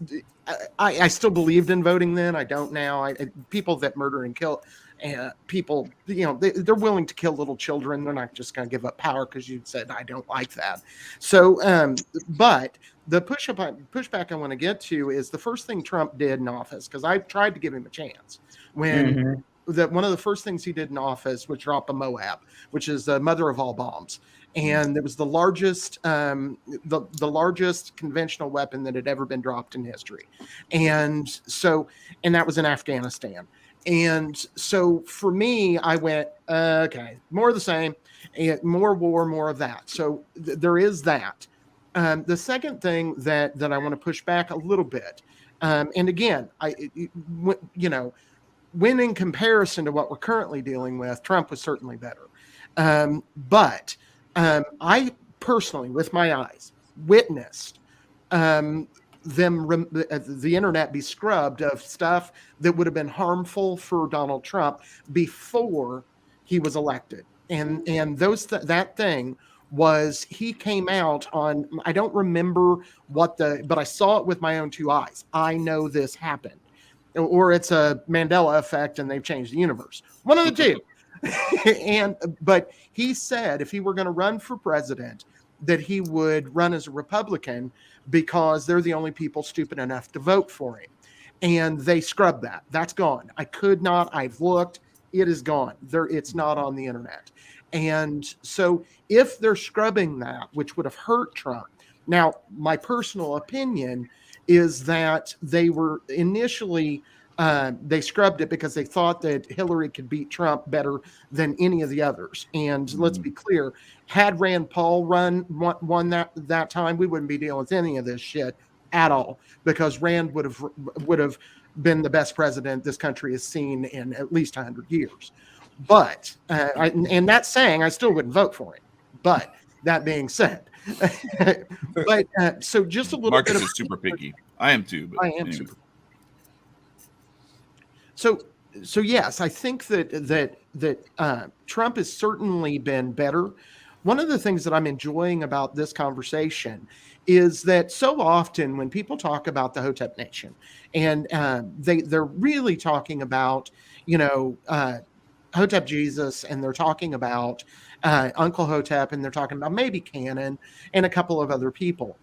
D: I still believed in voting then. I don't now. People that murder and kill people, they're willing to kill little children. They're not just going to give up power because you said, I don't like that. So, but the pushback I want to get to is the first thing Trump did in office, because I tried to give him a chance when one of the first things he did in office was drop a Moab, which is the mother of all bombs. And it was the largest, the largest conventional weapon that had ever been dropped in history. And that was in Afghanistan. And so for me, I went, okay, more of the same, and more war, more of that. So there is that. The second thing that I want to push back a little bit, and again, when in comparison to what we're currently dealing with, Trump was certainly better. But I personally, with my eyes, witnessed the internet be scrubbed of stuff that would have been harmful for Donald Trump before he was elected. And that thing was, he came out on, I don't remember but I saw it with my own 2 eyes. I know this happened. Or it's a Mandela effect and they've changed the universe. One of the two. But he said if he were going to run for president, that he would run as a Republican because they're the only people stupid enough to vote for him. And they scrubbed that. That's gone. I've looked, it is gone. It's not on the internet. And so if they're scrubbing that, which would have hurt Trump. Now, my personal opinion is that they were initially, they scrubbed it because they thought that Hillary could beat Trump better than any of the others. And let's be clear, had Rand Paul won that time, we wouldn't be dealing with any of this shit at all, because Rand would have been the best president this country has seen in at least 100 years. But and that's saying I still wouldn't vote for him. But that being said, but so just a little
A: Marcus
D: bit
A: is super picky. I am too. But
D: I am anyway. Super. So yes, I think that Trump has certainly been better. One of the things that I'm enjoying about this conversation is that so often when people talk about the Hotep Nation, and they're really talking about, Hotep Jesus, and they're talking about Uncle Hotep, and they're talking about maybe Cannon and a couple of other people.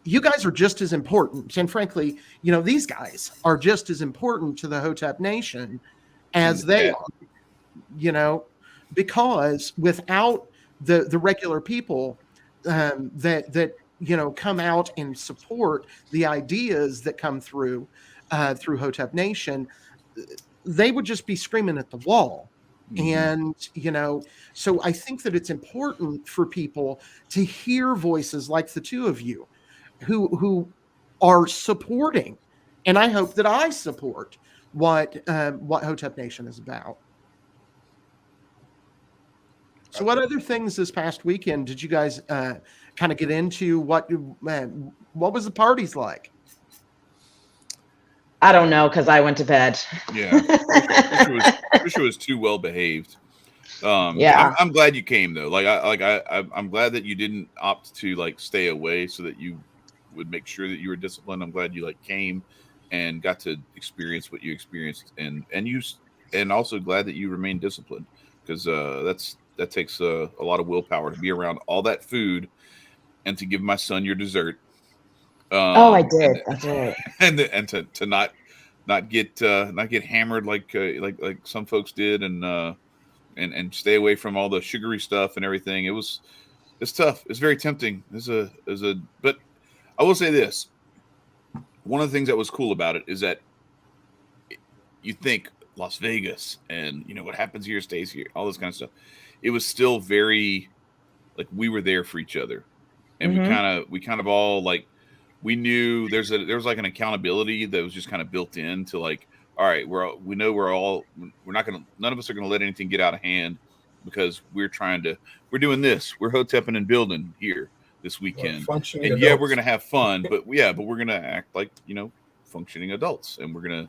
D: You guys are just as important. And frankly, these guys are just as important to the Hotep Nation as they are, because without the regular people that come out and support the ideas that come through Hotep Nation, they would just be screaming at the wall. And, so I think that it's important for people to hear voices like the two of you who are supporting. And I hope that I support what Hotep Nation is about. So, what other things this past weekend did you guys kind of get into? What was the parties like?
E: I don't know because I went to bed.
A: Yeah, Trisha was too well behaved.
E: Yeah.
A: I'm glad you came though. I'm glad that you didn't opt to like stay away so that you would make sure that you were disciplined. I'm glad you like came and got to experience what you experienced, and also glad that you remained disciplined, because that takes a lot of willpower to be around all that food and to give my son your dessert.
E: Oh, I did. That's right.
A: And to not get hammered like some folks did, and stay away from all the sugary stuff and everything. It's tough. It's very tempting. But I will say this. One of the things that was cool about it is that you think Las Vegas and what happens here stays here, all this kind of stuff. It was still very like we were there for each other, and we kind of all like, we knew there was like an accountability that was just kind of built in to like, all right, none of us are gonna let anything get out of hand, because we're doing this. We're Hoteping and building here this weekend, and yeah, we're gonna have fun, but we're gonna act like functioning adults, and we're gonna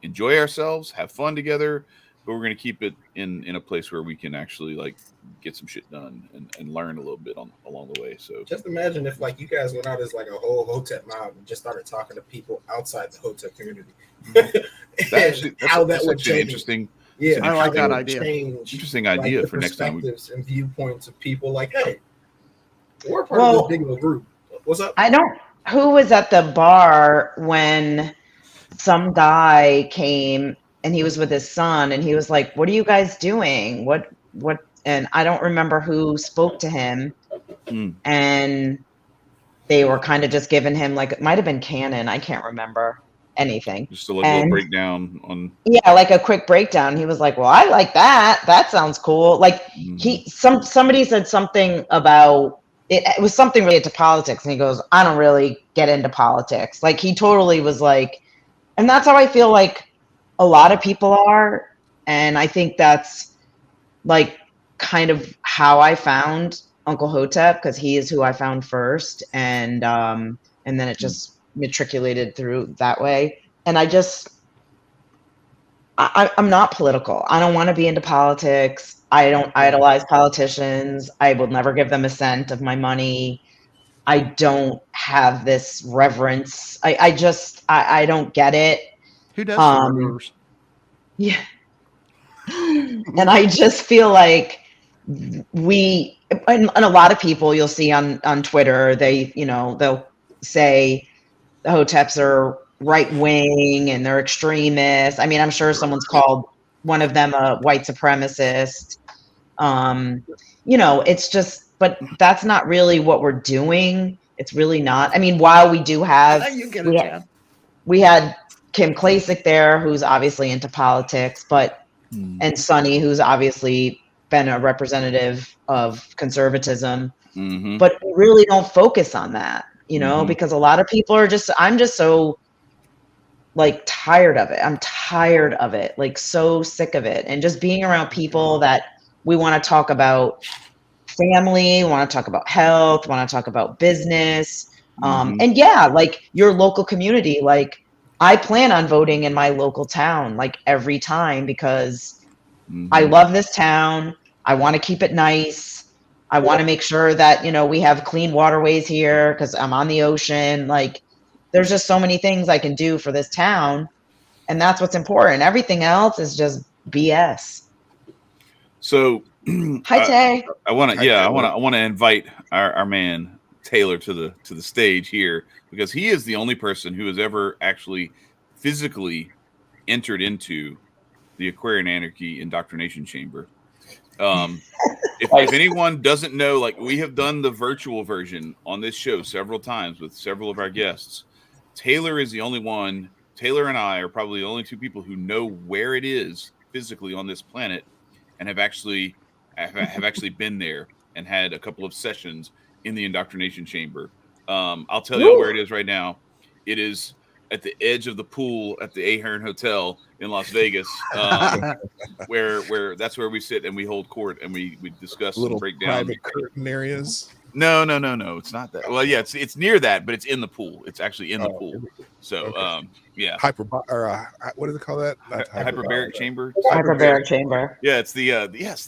A: enjoy ourselves, have fun together, but we're gonna keep it in a place where we can actually like get some shit done and learn a little bit along the way. So
C: just imagine if like you guys went out as like a whole Hotep mob and just started talking to people outside the Hotep community.
A: that's
C: would change.
A: Interesting.
C: Yeah,
D: I like that idea.
A: Interesting idea for next time.
C: Perspectives and viewpoints of people like, hey, we're part of this big of a group. What's up?
E: Who was at the bar when some guy came and he was with his son and he was like, "What are you guys doing? What?" And I don't remember who spoke to him. And they were kind of just giving him like, it might have been Canon. I can't rember anything.
A: Just a little breakdown on.
E: Yeah, like a quick breakdown. He was like, "Well, I like that. That sounds cool." Like somebody said something about it. It was something related to politics, and he goes, "I don't really get into politics." Like he totally was like, and that's how I feel like a lot of people are, and I think that's like kind of how I found Uncle Hotep, because he is who I found first, and then it just matriculated through that way. And I'm not political. I don't want to be into politics. I don't idolize politicians. I will never give them a cent of my money. I don't have this reverence. I don't get it.
D: Who does?
E: Yeah. And I just feel like and a lot of people you'll see on Twitter, they'll say the Hoteps are right wing and they're extremists. I mean, I'm sure someone's called one of them a white supremacist. It's just, but that's not really what we're doing. It's really not. I mean, while we do have, we had Kim Klasick there, who's obviously into politics, and Sonny, who's obviously been a representative of conservatism, but we really don't focus on that, because a lot of people I'm just so like tired of it. I'm tired of it, like so sick of it. And just being around people that we want to talk about family, want to talk about health, want to talk about business. And yeah, like your local community, like I plan on voting in my local town, like every time, because I love this town. I want to keep it nice. I want to make sure that, we have clean waterways here because I'm on the ocean. Like there's just so many things I can do for this town. And that's what's important. Everything else is just BS.
A: So
E: hi, Tay.
A: I want to invite our man Taylor to the stage here, because he is the only person who has ever actually physically entered into the Aquarian Anarchy Indoctrination Chamber. If anyone doesn't know, like we have done the virtual version on this show several times with several of our guests. Taylor is the only one. Taylor and I are probably the only two people who know where it is physically on this planet, and have actually been there and had a couple of sessions in the indoctrination chamber. I'll tell you where it is right now. It is at the edge of the pool at the Ahern Hotel in Las Vegas, where that's where we sit and we hold court and we discuss
B: Little
A: and break down
B: private curtain areas.
A: No, it's not that. Well, yeah, it's near that, but it's in the pool. It's actually in the pool. So,
B: Okay.
A: Yeah.
B: What do they call that? Not
A: hyperbaric chamber.
E: Hyperbaric chamber.
A: Yeah, it's the yes,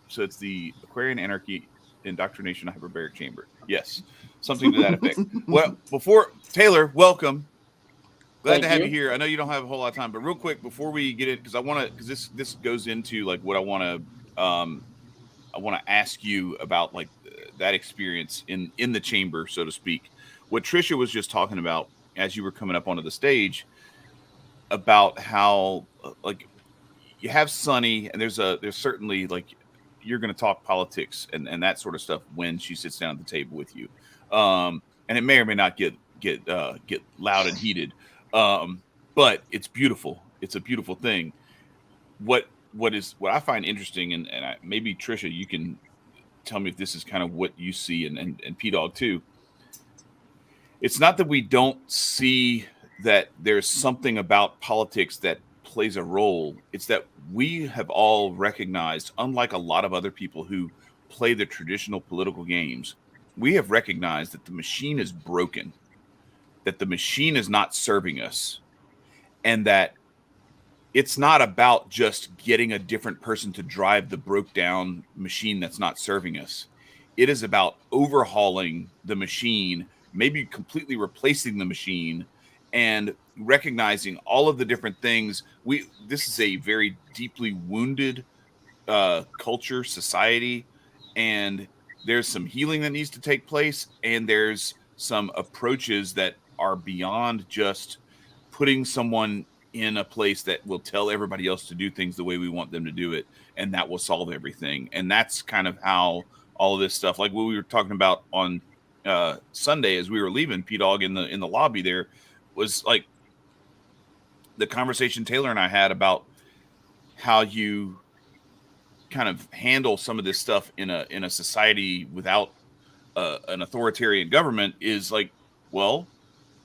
A: so it's the Aquarian Anarchy Indoctrination Hyperbaric Chamber. Yes, something to that effect. Well, before Taylor, welcome. Glad to have you here. I know you don't have a whole lot of time, but real quick before we get in, because this goes into like what I want to ask you about, like that experience in the chamber, so to speak. What Trisha was just talking about as you were coming up onto the stage about how like you have Sunny, and there's certainly like you're going to talk politics and that sort of stuff when she sits down at the table with you, and it may or may not get loud and heated, but it's beautiful. It's a beautiful thing. What I find interesting, and maybe Trisha, you can tell me if this is kind of what you see, and P-Dog too. It's not that we don't see that there's something about politics that plays a role. It's that we have all recognized, unlike a lot of other people who play the traditional political games, we have recognized that the machine is broken, that the machine is not serving us, and that it's not about just getting a different person to drive the broke down machine that's not serving us. It is about overhauling the machine, maybe completely replacing the machine, and recognizing all of the different things. This is a very deeply wounded culture, society, and there's some healing that needs to take place, and there's some approaches that are beyond just putting someone in a place that will tell everybody else to do things the way we want them to do it, and that will solve everything. And that's kind of how all of this stuff, like what we were talking about on Sunday as we were leaving, P-Dog, in the lobby there, was like the conversation Taylor and I had about how you kind of handle some of this stuff in a society without an authoritarian government is like, well,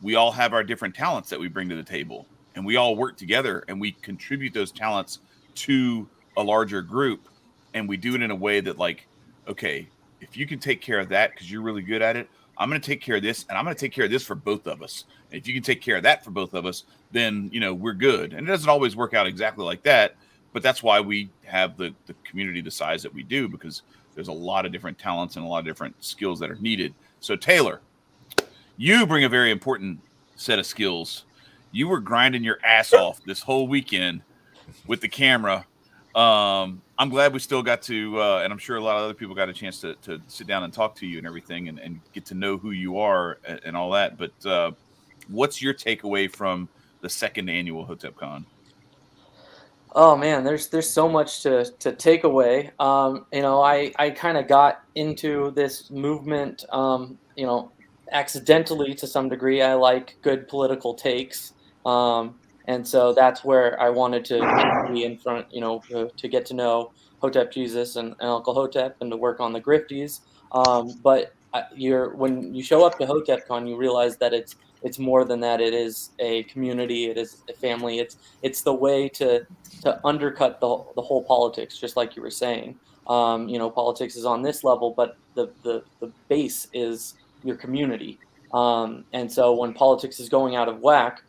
A: we all have our different talents that we bring to the table, and we all work together and we contribute those talents to a larger group. And we do it in a way that, like, okay, if you can take care of that because you're really good at it, I'm going to take care of this, and I'm going to take care of this for both of us. And if you can take care of that for both of us, then, we're good. And it doesn't always work out exactly like that, but that's why we have the community the size that we do, because there's a lot of different talents and a lot of different skills that are needed. So Taylor, you bring a very important set of skills. You were grinding your ass off this whole weekend with the camera. I'm glad we still got to, and I'm sure a lot of other people got a chance to sit down and talk to you and everything, and get to know who you are and all that. But what's your takeaway from the second annual HotepCon?
F: Oh man, there's so much to take away. I kind of got into this movement, accidentally to some degree. I like good political takes. And so that's where I wanted to be in front, to get to know Hotep Jesus and AnarcHotep, and to work on the grifties. But when you show up to HotepCon, you realize that it's more than that. It is a community. It is a family. It's the way to undercut the whole politics, just like you were saying. Politics is on this level, but the base is your community. And so when politics is going out of whack,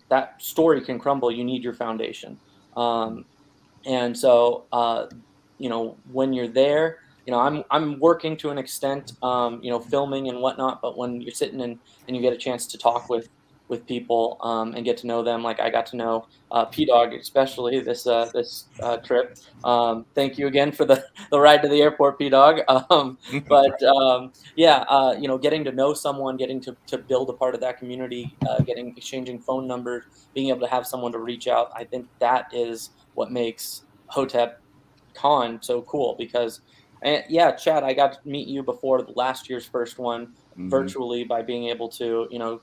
F: that story can crumble. You need your foundation. And so, when you're there, I'm working to an extent, filming and whatnot, but when you're sitting and you get a chance to talk with people, and get to know them, like I got to know P-Dog, especially this trip. Thank you again for the ride to the airport, P-Dog. Getting to know someone, getting to build a part of that community, exchanging phone numbers, being able to have someone to reach out. I think that is what makes HotepCon so cool, because Chad, I got to meet you before last year's first one, virtually, by being able to,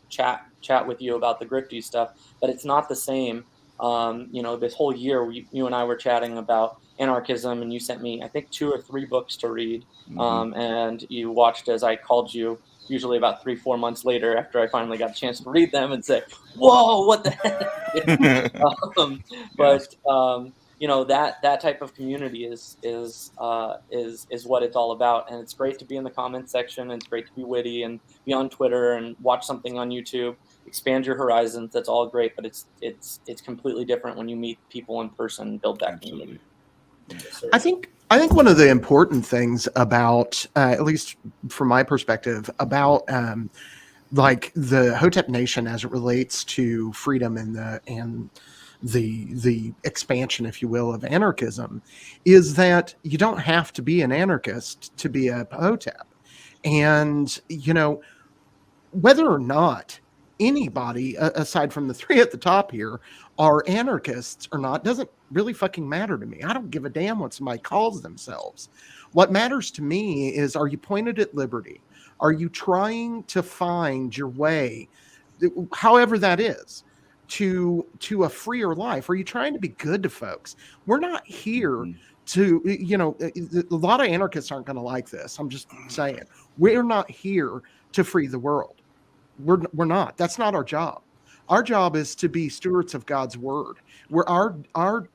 F: chat with you about the grifty stuff, but it's not the same This whole year, you and I were chatting about anarchism, and you sent me, I think, 2 or 3 books to read. And you watched as I called you, usually about 3-4 months later, after I finally got a chance to read them, and say, "Whoa, what the heck?" That type of community is what it's all about, and it's great to be in the comment section, and it's great to be witty and be on Twitter and watch something on YouTube. Expand your horizons. That's all great, but it's completely different when you meet people in person and build that community.
D: I think one of the important things about, at least from my perspective, about like the Hotep Nation as it relates to freedom and the expansion, if you will, of anarchism, is that you don't have to be an anarchist to be a Hotep, and whether or not anybody aside from the 3 at the top here are anarchists or not doesn't really fucking matter to me. I don't give a damn what somebody calls themselves. What matters to me is, are you pointed at liberty? Are you trying to find your way, however that is, to a freer life? Are you trying to be good to folks? We're not here to, a lot of anarchists aren't going to like this. I'm just saying, we're not here to free the world. We're not. That's not our job. Our job is to be stewards of God's word. Our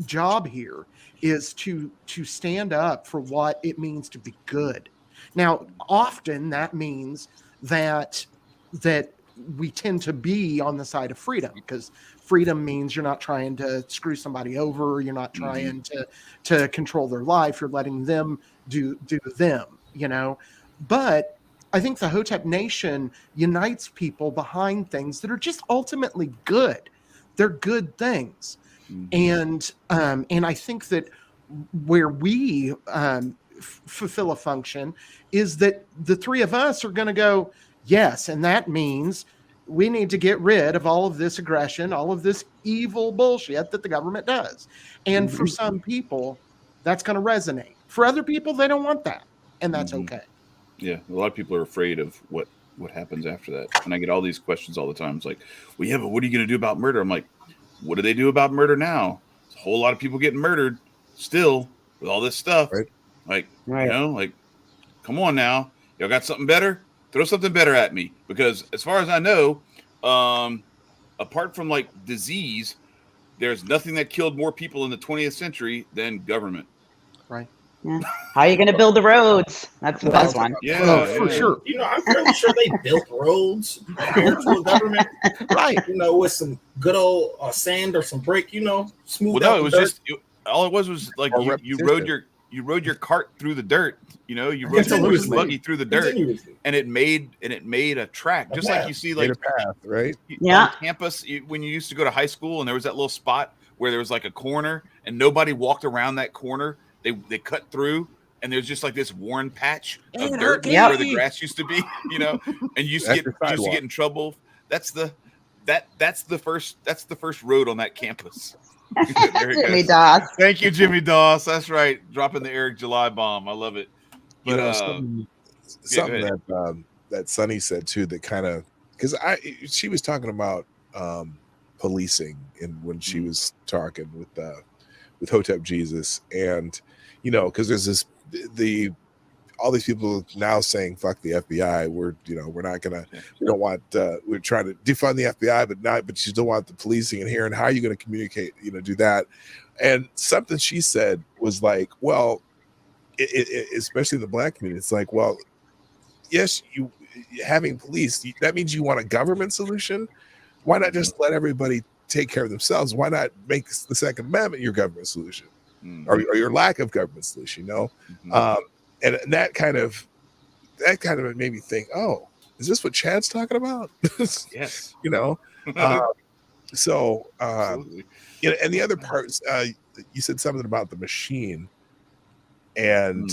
D: job here is to stand up for what it means to be good. Now, often that means that we tend to be on the side of freedom, because freedom means you're not trying to screw somebody over. You're not trying to control their life. You're letting them do them, But I think the Hotep Nation unites people behind things that are just ultimately good. They're good things. And I think that where we fulfill a function is that the 3 of us are going to go, yes, and that means we need to get rid of all of this aggression, all of this evil bullshit that the government does. And for some people, that's going to resonate. For other people, they don't want that, and that's okay.
A: Yeah, a lot of people are afraid of what happens after that. And I get all these questions all the time. It's like, well, yeah, but what are you going to do about murder? I'm like, what do they do about murder now? There's a whole lot of people getting murdered still with all this stuff.
B: Right.
A: Like, come on now. Y'all got something better? Throw something better at me. Because as far as I know, apart from like disease, there's nothing that killed more people in the 20th century than government.
D: Right.
E: Yeah. How are you going to build the roads? That's the best one.
A: Yeah,
D: for sure.
C: I'm fairly sure they built roads to a government,
D: right?
C: With some good old sand or some brick, smooth.
A: Well, no, it was just all it was like you rode your cart through the dirt. You rode your buggy through the dirt, and it made a track, just like you see like
B: a path, right?
E: Yeah.
A: On campus, when you used to go to high school, and there was that little spot where there was like a corner, and nobody walked around that corner. They cut through, and there's just like this worn patch of dirt where the grass used to be, and you used to get in trouble. That's the first road on that campus.
E: Jimmy Doss.
A: Thank you, Jimmy Doss. That's right. Dropping the Eric July bomb. I love it. But
B: something that Sonny said too, that kind of, because she was talking about policing when she was talking with Hotep Jesus, and because there's all these people now saying fuck the FBI. We're not gonna, we don't want, we're trying to defund the FBI, but you still want the policing in here, and how are you going to communicate, do that? And something she said was like, well, especially in the Black community, it's like, well, yes, you having police, that means you want a government solution. Why not just let everybody take care of themselves? Why not make the Second Amendment your government solution, or your lack of government solution? And that kind of made me think, oh, is this what Chad's talking about?
A: Yes.
B: So and the other parts, you said something about the machine, and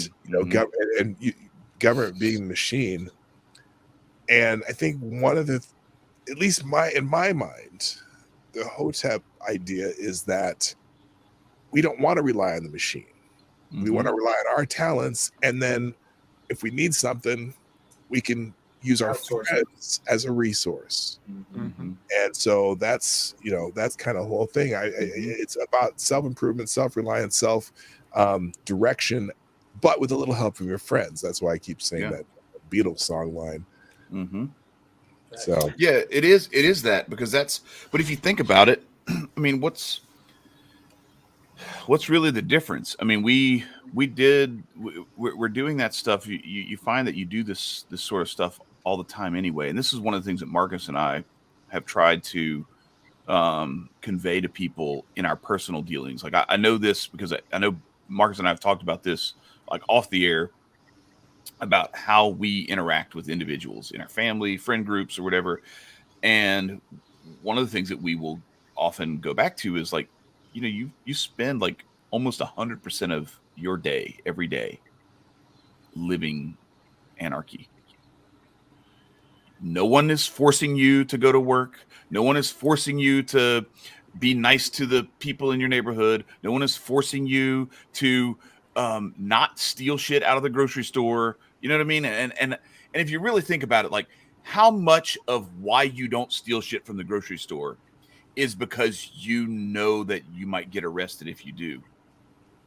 B: government being the machine. And I think one of the, at least in my mind, the Hotep idea is that we don't want to rely on the machine. We want to rely on our talents, and then if we need something, we can use our
C: Outsourcing.
B: friends as a resource.
D: Mhm.
B: And so that's, you know, that's kind of the whole thing. It's about self-improvement, self-reliance, direction, but with a little help from your friends. That's why I keep saying that Beatles song line.
A: Mm-hmm.
B: So
A: yeah, it is that, because that's, but if you think about it, I mean, what's really the difference? I mean, we're doing that stuff. You find that you do this sort of stuff all the time anyway. And this is one of the things that Marcus and I have tried to convey to people in our personal dealings. Like I know this because I know Marcus and I have talked about this like off the air, about how we interact with individuals in our family, friend groups, or whatever. And one of the things that we will often go back to is like, you know, you spend like almost 100% of your day every day living anarchy. No one is forcing you to go to work. No one is forcing you to be nice to the people in your neighborhood. No one is forcing you to not steal shit out of the grocery store. You know what I mean? And if you really think about it, like how much of why you don't steal shit from the grocery store is because you know that you might get arrested if you do.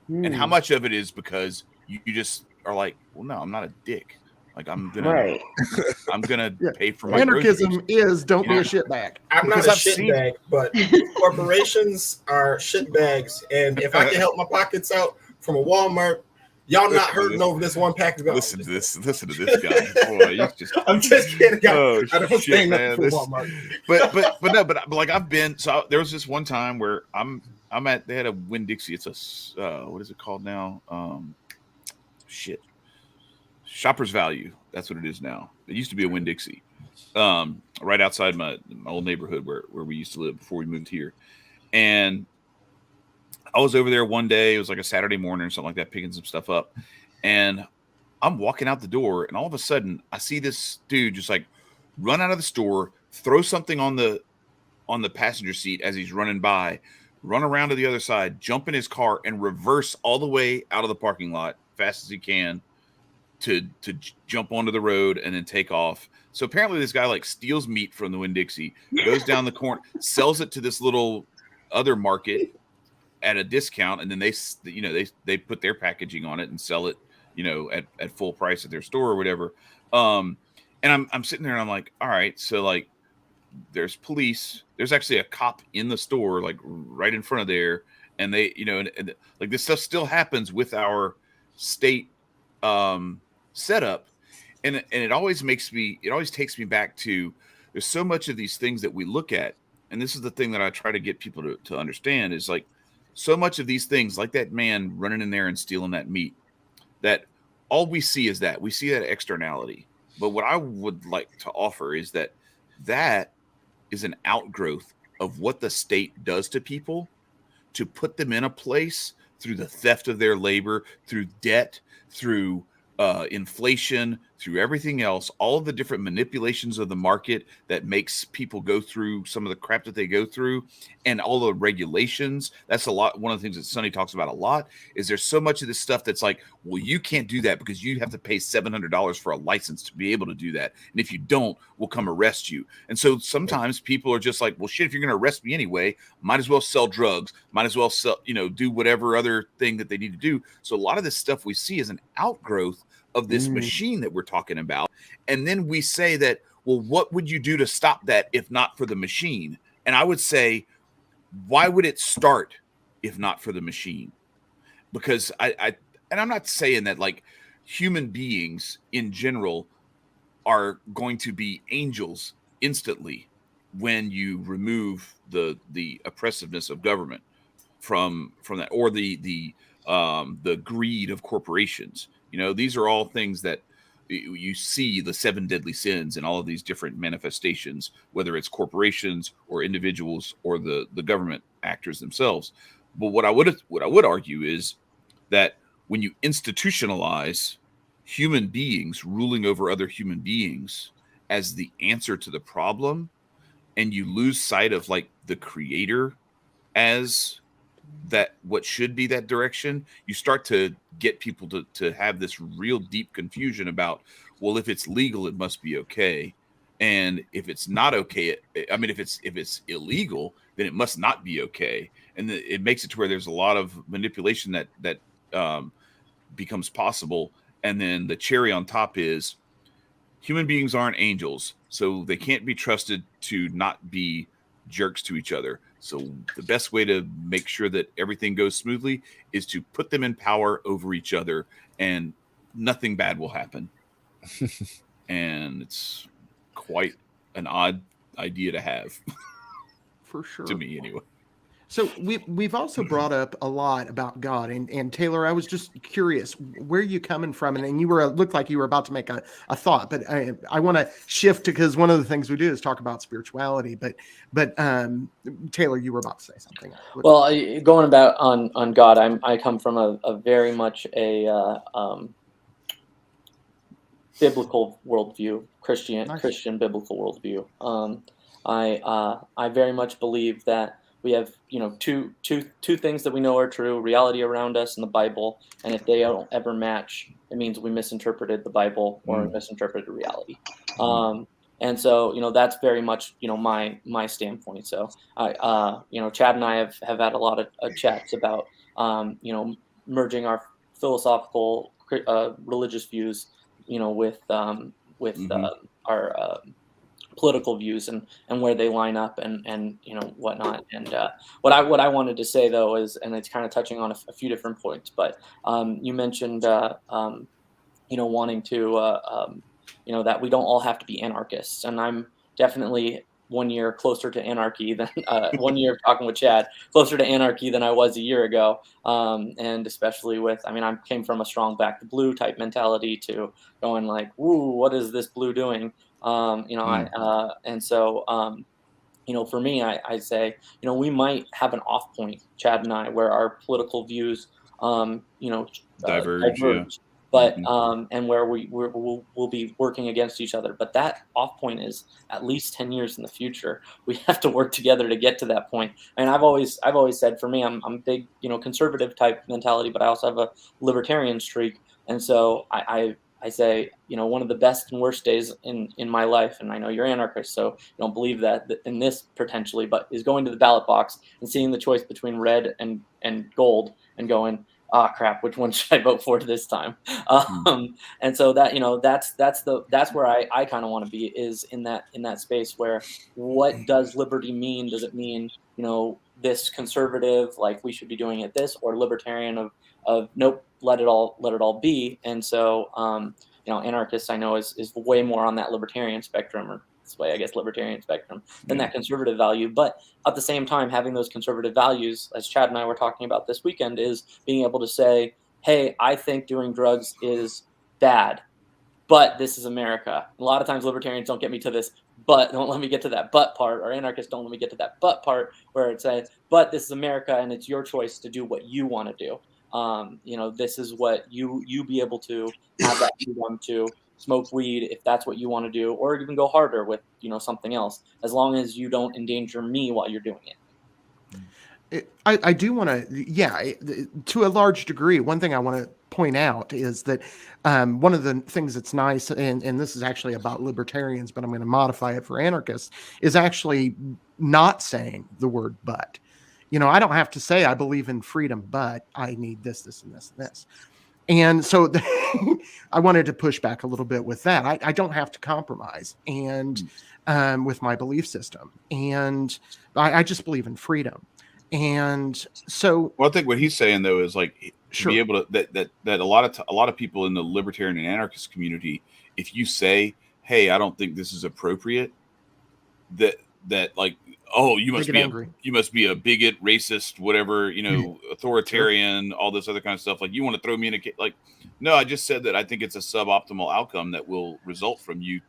A: And how much of it is because you just are like, well, no, I'm not a dick. Like I'm gonna pay for my
D: anarchism
A: groceries.
D: is don't be a shitbag.
C: I'm not
A: Because
C: a
A: I've seen-
C: shitbag, but corporations are shitbags. And if I can help my pockets out from a Walmart, y'all not hurting over this one pack of
A: Listen to this guy. Boy, you just
C: I'm just kidding.
A: Oh,
C: I don't
A: shit,
C: say
A: man.
C: nothing for Walmart.
A: But like I've been, so there was this one time where I'm at, they had a Winn-Dixie. It's a what is it called now? Shoppers Value. That's what it is now. It used to be a Winn-Dixie, right outside my old neighborhood where we used to live before we moved here. And I was over there one day. It was like a Saturday morning or something like that, picking some stuff up. And I'm walking out the door, and all of a sudden I see this dude just like run out of the store, throw something on the passenger seat as he's running by, run around to the other side, jump in his car, and reverse all the way out of the parking lot fast as he can to jump onto the road and then take off. So apparently this guy like steals meat from the Winn-Dixie, goes down the corner, sells it to this little other market at a discount, and then they put their packaging on it and sell it, you know, at full price at their store or whatever. And I'm sitting there and I'm like, all right, so like there's police, there's actually a cop in the store, like right in front of there, and they, you know, and like this stuff still happens with our state setup, and it always takes me back to, there's so much of these things that we look at, and this is the thing that I try to get people to understand, is like so much of these things, like that man running in there and stealing that meat, that all we see is that externality. But what I would like to offer is that is an outgrowth of what the state does to people to put them in a place through the theft of their labor, through debt, through inflation, through everything else, all of the different manipulations of the market that makes people go through some of the crap that they go through, and all the regulations. That's a lot. One of the things that Sonny talks about a lot is there's so much of this stuff that's like, well, you can't do that because you have to pay $700 for a license to be able to do that. And if you don't, we'll come arrest you. And so sometimes people are just like, well, shit, if you're going to arrest me anyway, might as well sell drugs, might as well sell, you know, do whatever other thing that they need to do. So a lot of this stuff we see is an outgrowth of this machine that we're talking about. And then we say that, well, what would you do to stop that if not for the machine? And I would say, why would it start if not for the machine? Because I'm not saying that like human beings in general are going to be angels instantly when you remove the oppressiveness of government from that, or the greed of corporations. You know, these are all things that you see, the 7 deadly sins and all of these different manifestations, whether it's corporations or individuals or the government actors themselves. But what I would argue is that when you institutionalize human beings ruling over other human beings as the answer to the problem, and you lose sight of like the creator as that, what should be that direction, you start to get people to have this real deep confusion about, well, if it's legal, it must be okay. And if it's not okay, if it's illegal, then it must not be okay. And it makes it to where there's a lot of manipulation that becomes possible. And then the cherry on top is human beings aren't angels, so they can't be trusted to not be jerks to each other. So the best way to make sure that everything goes smoothly is to put them in power over each other, and nothing bad will happen. And it's quite an odd idea to have.
D: For sure.
A: To me, anyway.
D: So we've also brought up a lot about God, and Taylor, I was just curious where you coming from, and you looked like you were about to make a thought, but I want to shift because one of the things we do is talk about spirituality. But Taylor, you were about to say something.
F: Well, going about on God, I come from a very much a biblical worldview, Christian biblical worldview. I very much believe that we have, two things that we know are true: reality around us and the Bible. And if they don't ever match, it means we misinterpreted the Bible or misinterpreted reality. And so, that's very much, my standpoint. So Chad and I have had a lot of chats about, merging our philosophical, religious views, with our political views and where they line up and whatnot. And what I wanted to say though is, and it's kind of touching on a few different points, but you mentioned wanting to that we don't all have to be anarchists, and I'm definitely 1 year closer to anarchy than 1 year talking with Chad, closer to anarchy than I was a year ago. And especially I came from a strong back to blue type mentality to going like, "Ooh, what is this blue doing?" And so for me, I say,
A: Mm-hmm.
F: we might have an off point, Chad and I, where our political views, diverge. But and where we'll be working against each other. But that off point is at least 10 years in the future. We have to work together to get to that point. And I've always said, for me, I'm big, conservative type mentality, but I also have a libertarian streak. And so I say, one of the best and worst days in my life, and I know you're anarchist, so you don't believe that in this potentially, but is going to the ballot box and seeing the choice between red and gold and going, "Ah, crap, which one should I vote for this time?" And so that, that's where I kind of want to be, is in that space where, what does liberty mean? Does it mean, this conservative, like we should be doing it this, or libertarian of nope, let it all be? And so, anarchist, I know is way more on that libertarian spectrum, or this way, I guess, libertarian spectrum, than that conservative value. But at the same time, having those conservative values, as Chad and I were talking about this weekend, is being able to say, hey, I think doing drugs is bad, but this is America. A lot of times libertarians don't get me to this, but don't let me get to that but part, or anarchists don't let me get to that but part, where it says, but this is America and it's your choice to do what you want to do. This is what you be able to have that freedom to smoke weed if that's what you want to do, or even go harder with, something else, as long as you don't endanger me while you're doing it.
D: I do want to, to a large degree. One thing I want to point out is that one of the things that's nice, and this is actually about libertarians, but I'm going to modify it for anarchists, is actually not saying the word but. I don't have to say I believe in freedom, but I need this, this, and this, and this. And so I wanted to push back a little bit with that. I don't have to compromise and with my belief system. And I just believe in freedom. And so,
A: well, I think what he's saying though is like, to be able to that a lot of people in the libertarian and anarchist community, if you say, hey, I don't think this is appropriate, that like, oh, you must be a bigot, racist, whatever, authoritarian, all this other kind of stuff. Like, you want to throw me in a cage? Like, no, I just said that I think it's a suboptimal outcome that will result from you,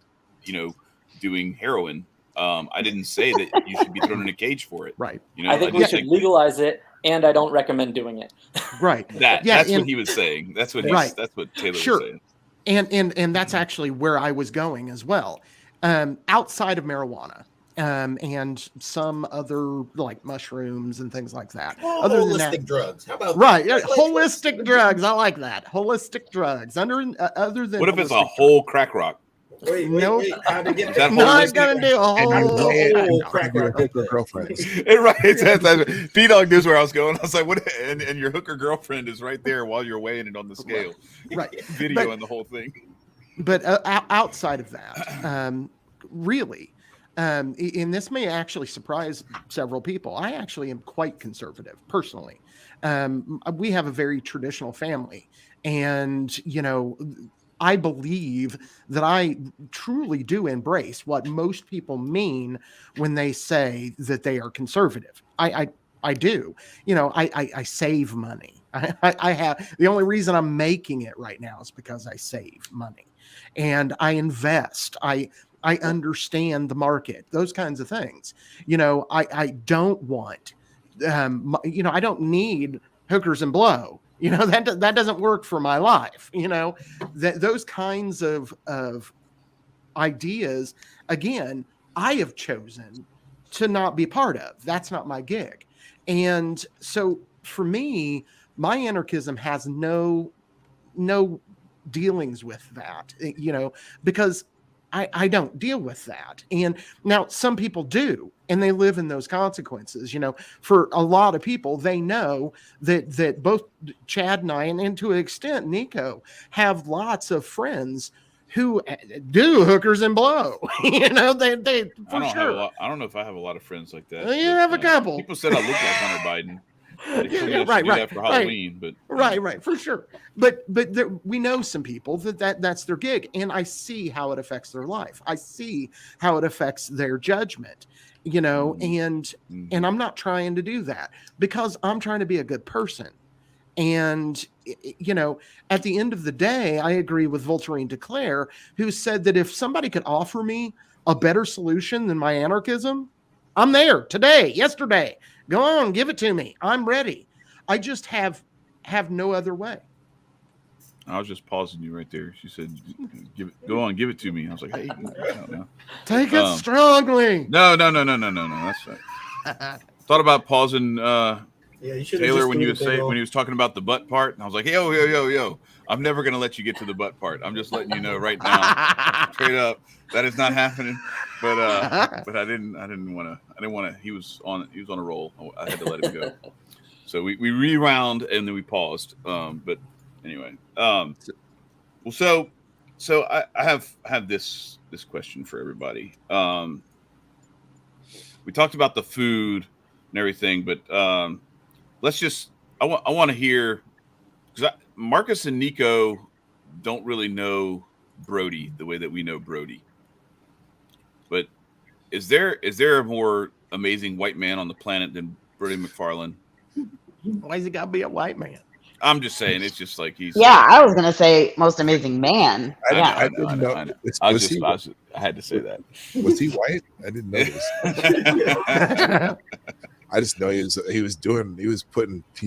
A: doing heroin. I didn't say that you should be thrown in a cage for it.
D: Right.
F: I think we should legalize it, and I don't recommend doing it.
D: Right.
A: That's what he was saying. That's what that's what Taylor was saying.
D: And that's actually where I was going as well. Outside of marijuana, and some other like mushrooms and things like that.
C: Oh,
D: Other than
C: holistic
D: that,
C: drugs. How about
D: right?
C: that?
D: Holistic drugs. I like that. Holistic drugs. Other than
A: What if it's a
D: holistic
A: whole crack rock?
C: Wait,
D: Nope.
C: How to get
A: Is that
C: that?
D: not
A: holistic?
D: gonna do a
B: And
D: whole.
C: whole
D: No.
C: crack
B: your
C: rock.
B: hooker girlfriends.
A: Right. P-Dog knows where I was going. I was like, what? And your hooker girlfriend is right there while you're weighing it on the scale.
D: Right.
A: Videoing the whole thing.
D: But outside of that, really, and this may actually surprise several people, I actually am quite conservative personally. We have a very traditional family, and I believe that I truly do embrace what most people mean when they say that they are conservative. I do. I save money. I have, the only reason I'm making it right now is because I save money, and I invest. I understand the market, those kinds of things. I don't want, I don't need hookers and blow. That doesn't work for my life. Those kinds of ideas, again, I have chosen to not be part of. That's not my gig. And so for me, my anarchism has no dealings with that, because I don't deal with that. And now some people do, and they live in those consequences. For a lot of people, they know that both Chad and I, and to an extent, Nicco, have lots of friends who do hookers and blow. They for sure.
A: I don't know if I have a lot of friends like that.
D: You have a couple.
A: People said I look like Hunter Biden. They told me I should
D: Right,
A: do that for Halloween, but
D: right, for sure. But we know some people that's their gig, and I see how it affects their life. I see how it affects their judgment, and I'm not trying to do that, because I'm trying to be a good person. And at the end of the day, I agree with Voltairine de Cleyre, who said that if somebody could offer me a better solution than my anarchism, I'm there today, yesterday. Go on, give it to me. I'm ready. I just have no other way.
A: I was just pausing you right there. She said, "Go on, give it to me." I was like, "Hey, I don't know.
D: Take it strongly."
A: No. That's right. Thought about pausing
C: you should
A: Taylor when he was talking about the butt part, and I was like, yo. I'm never gonna let you get to the butt part. I'm just letting you know right now, straight up, that is not happening. But I didn't want to. He was on a roll. I had to let him go. So we rewound and then we paused. But anyway, so I have this question for everybody. We talked about the food and everything, but let's just. I want to hear, because Marcus and Nicco don't really know Brody the way that we know Brody. But is there a more amazing white man on the planet than Brody McFarlane?
D: Why's he got to be a white man?
A: I'm just saying, it's just like he's.
E: Yeah, I was gonna say most amazing man.
B: I didn't know.
A: I had to say that.
B: Was he white? I didn't know this. I just know he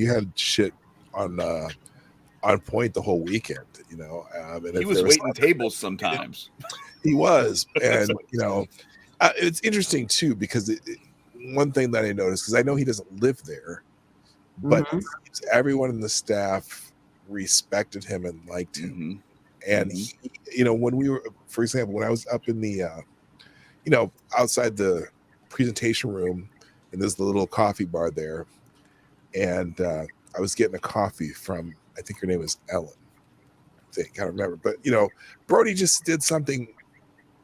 B: had shit on point the whole weekend, and
A: he was waiting tables sometimes.
B: He was, and it's interesting too, because one thing that I noticed, because I know he doesn't live there, but everyone in the staff respected him and liked him. And he, when we were, for example, when I was up in the outside the presentation room in this little coffee bar there, and I was getting a coffee from, I think her name was Ellen, I don't remember, but Brody just did something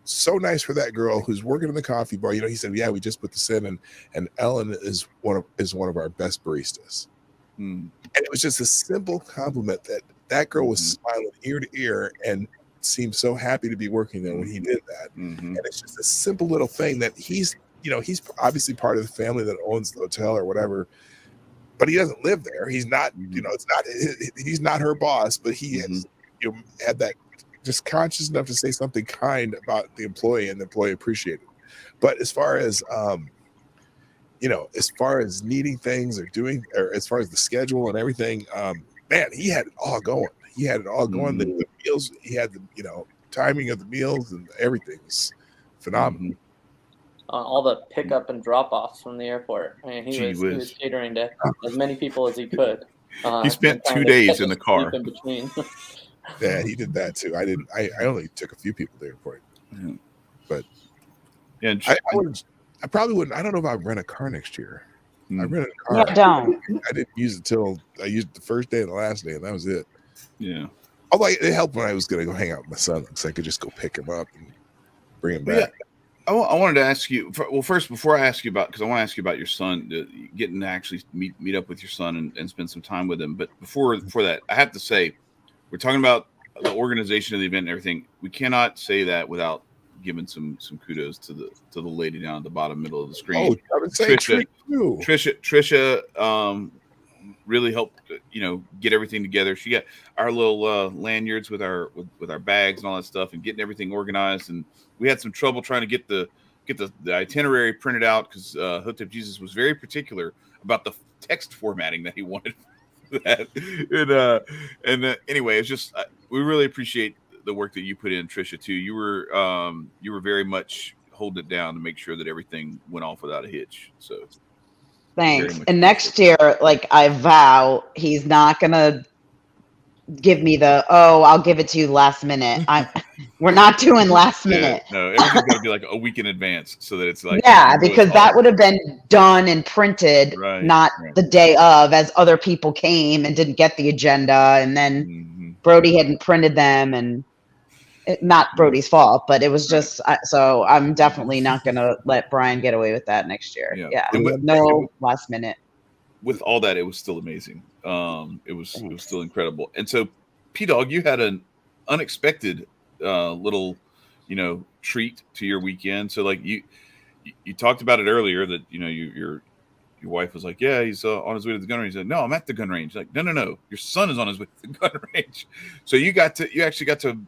B: so nice for that girl who's working in the coffee bar. He said, "Yeah, we just put this in, and Ellen is one of our best baristas." And it was just a simple compliment that girl was smiling ear to ear and seemed so happy to be working there when he did that. And it's just a simple little thing that he's obviously part of the family that owns the hotel or whatever, but he doesn't live there. He's not, he's not her boss, but he has, had that just conscious enough to say something kind about the employee, and the employee appreciated it. But as far as as far as needing things or as far as the schedule and everything, man, he had it all going. The meals, he had the timing of the meals, and everything was phenomenal.
F: all the pickup and drop offs from the airport. I mean, he was catering to as many people as he could.
A: He spent 2 days in the car.
F: In between.
B: Yeah, he did that too. I didn't. I only took a few people to the airport, but
A: yeah,
B: I probably wouldn't. I don't know if I'd rent a car next year. I rented a car.
E: Yeah, don't.
B: I didn't use it till I used it the first day and the last day, and that was it.
A: Yeah.
B: Although it helped when I was going to go hang out with my son, because I could just go pick him up and bring him back.
A: Yeah. I wanted to ask you. Well, first, before I ask you about, because I want to ask you about your son, getting to actually meet up with your son and spend some time with him. But before that, I have to say, we're talking about the organization of the event and everything. We cannot say that without giving some kudos to the lady down at the bottom middle of the screen.
B: Oh, I would say
A: Trisha really helped get everything together. She got our little lanyards with our bags and all that stuff and getting everything organized. And we had some trouble trying to get the itinerary printed out because Hotep Jesus was very particular about the text formatting that he wanted for that. Anyway, it's just we really appreciate the work that you put in, Trisha, too. You were very much holding it down to make sure that everything went off without a hitch. So
E: thanks. And next year, like I vow, he's not gonna give me I'll give it to you last minute. We're not doing last minute.
A: No, everything's gonna be like a week in advance so that it's like
E: because that would have been done and printed not the day of, as other people came and didn't get the agenda, and then Brody hadn't printed them, and not Brody's fault, but it was just so I'm definitely not gonna let Brian get away with that next year. Yeah. No last minute.
A: With all that, it was still amazing. It was still incredible. And so, P-Dog, you had an unexpected little, treat to your weekend. So, like you talked about it earlier that your wife was like, yeah, he's on his way to the gun range. He's like, no, I'm at the gun range. Like, no, your son is on his way to the gun range. So you actually got to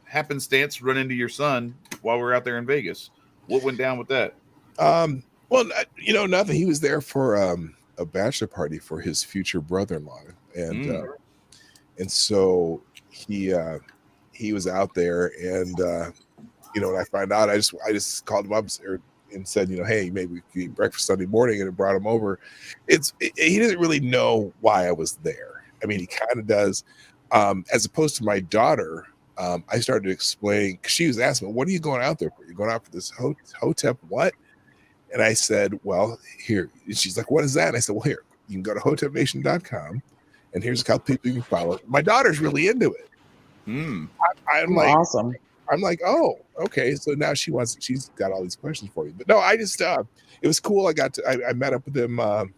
A: happenstance run into your son while we were out there in Vegas. What went down with that?
B: Well, nothing. He was there for a bachelor party for his future brother-in-law, and so he was out there, and when I found out, I just called him up and said, hey, maybe we could eat breakfast Sunday morning, and it brought him over. He doesn't really know why I was there. I mean, he kind of does, as opposed to my daughter. I started to explain, because she was asking me, what are you going out there for? You're going out for this Hotep what? And I said, well, here. And she's like, what is that? And I said, well, here, you can go to HotepNation.com, and here's a couple people you can follow. My daughter's really into it. I'm like, awesome. I'm like, oh, okay. So now she's got all these questions for you. But no, I just, it was cool. I met up with him, went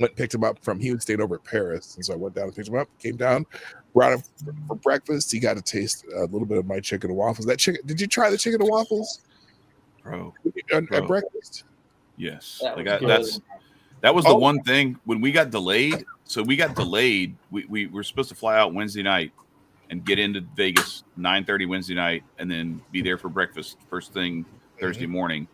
B: and picked him up he was staying over at Paris. And so I went down and picked him up, came down, brought him for breakfast. He got to taste a little bit of my chicken and waffles. Did you try the chicken and waffles?
A: Bro.
B: At breakfast?
A: Yes. That was the one thing when we got delayed. So we got delayed. We were supposed to fly out Wednesday night and get into Vegas 9:30 Wednesday night and then be there for breakfast first thing Thursday morning.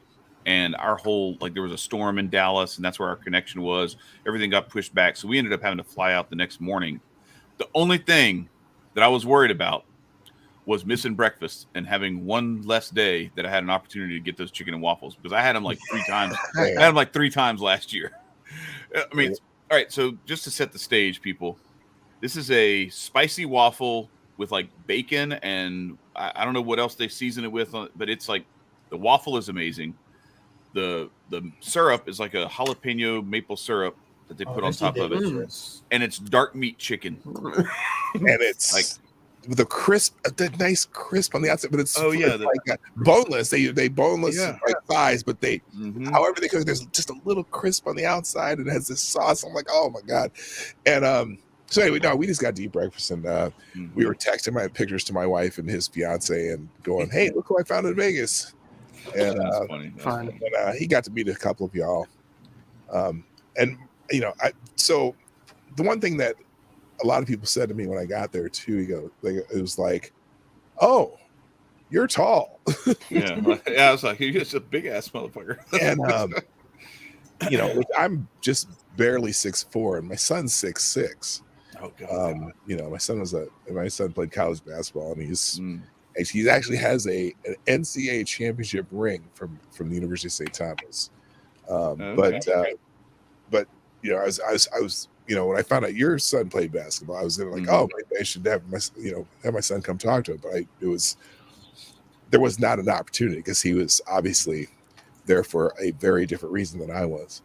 A: And our whole, there was a storm in Dallas, and that's where our connection was. Everything got pushed back. So we ended up having to fly out the next morning. The only thing that I was worried about was missing breakfast and having one less day that I had an opportunity to get those chicken and waffles, because I had them 3 times. I had them 3 times last year. I mean, all right. So just to set the stage, people, this is a spicy waffle with bacon, and I don't know what else they season it with, but it's the waffle is amazing. The syrup is like a jalapeno maple syrup that they put on top of it, and it's dark meat chicken,
B: and it's with a crisp, nice crisp on the outside, but it's boneless. They boneless thighs, but they however they cook, there's just a little crisp on the outside, and it has this sauce. I'm like, oh my god, and so anyway, no, we just got to eat breakfast, and we were texting my pictures to my wife and his fiance, and going, hey, look who I found in Vegas. And funny. And he got to meet a couple of y'all, so the one thing that a lot of people said to me when I got there too, it was like, oh, you're tall.
A: yeah, I was like, you're just a big ass motherfucker.
B: And I'm just barely 6'4", and my son's 6'6". Oh god. My son played college basketball, and And he actually has an NCAA championship ring from the University of St. Thomas. But you know, I was you know, when I found out your son played basketball, I was like, oh, maybe I should have my son come talk to him. But there was not an opportunity because he was obviously there for a very different reason than I was.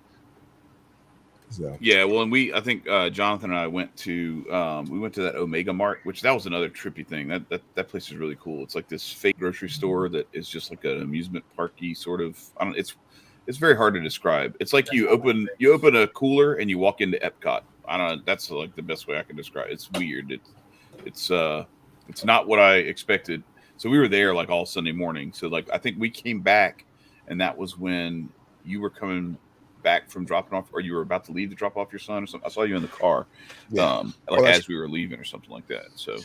B: So.
A: Yeah, well, and I think Jonathan and I went to that Omega Mart, which that was another trippy thing. That place is really cool. It's like this fake grocery store that is just like an amusement parky sort of. It's very hard to describe. It's like you open a cooler and you walk into Epcot. I don't know. That's like the best way I can describe it. It's weird. It's not what I expected. So we were there like all Sunday morning. So like I think we came back, and that was when you were coming back from dropping off, or you were about to leave to drop off your son or something. I saw you in the car, as we were leaving or something like that. So,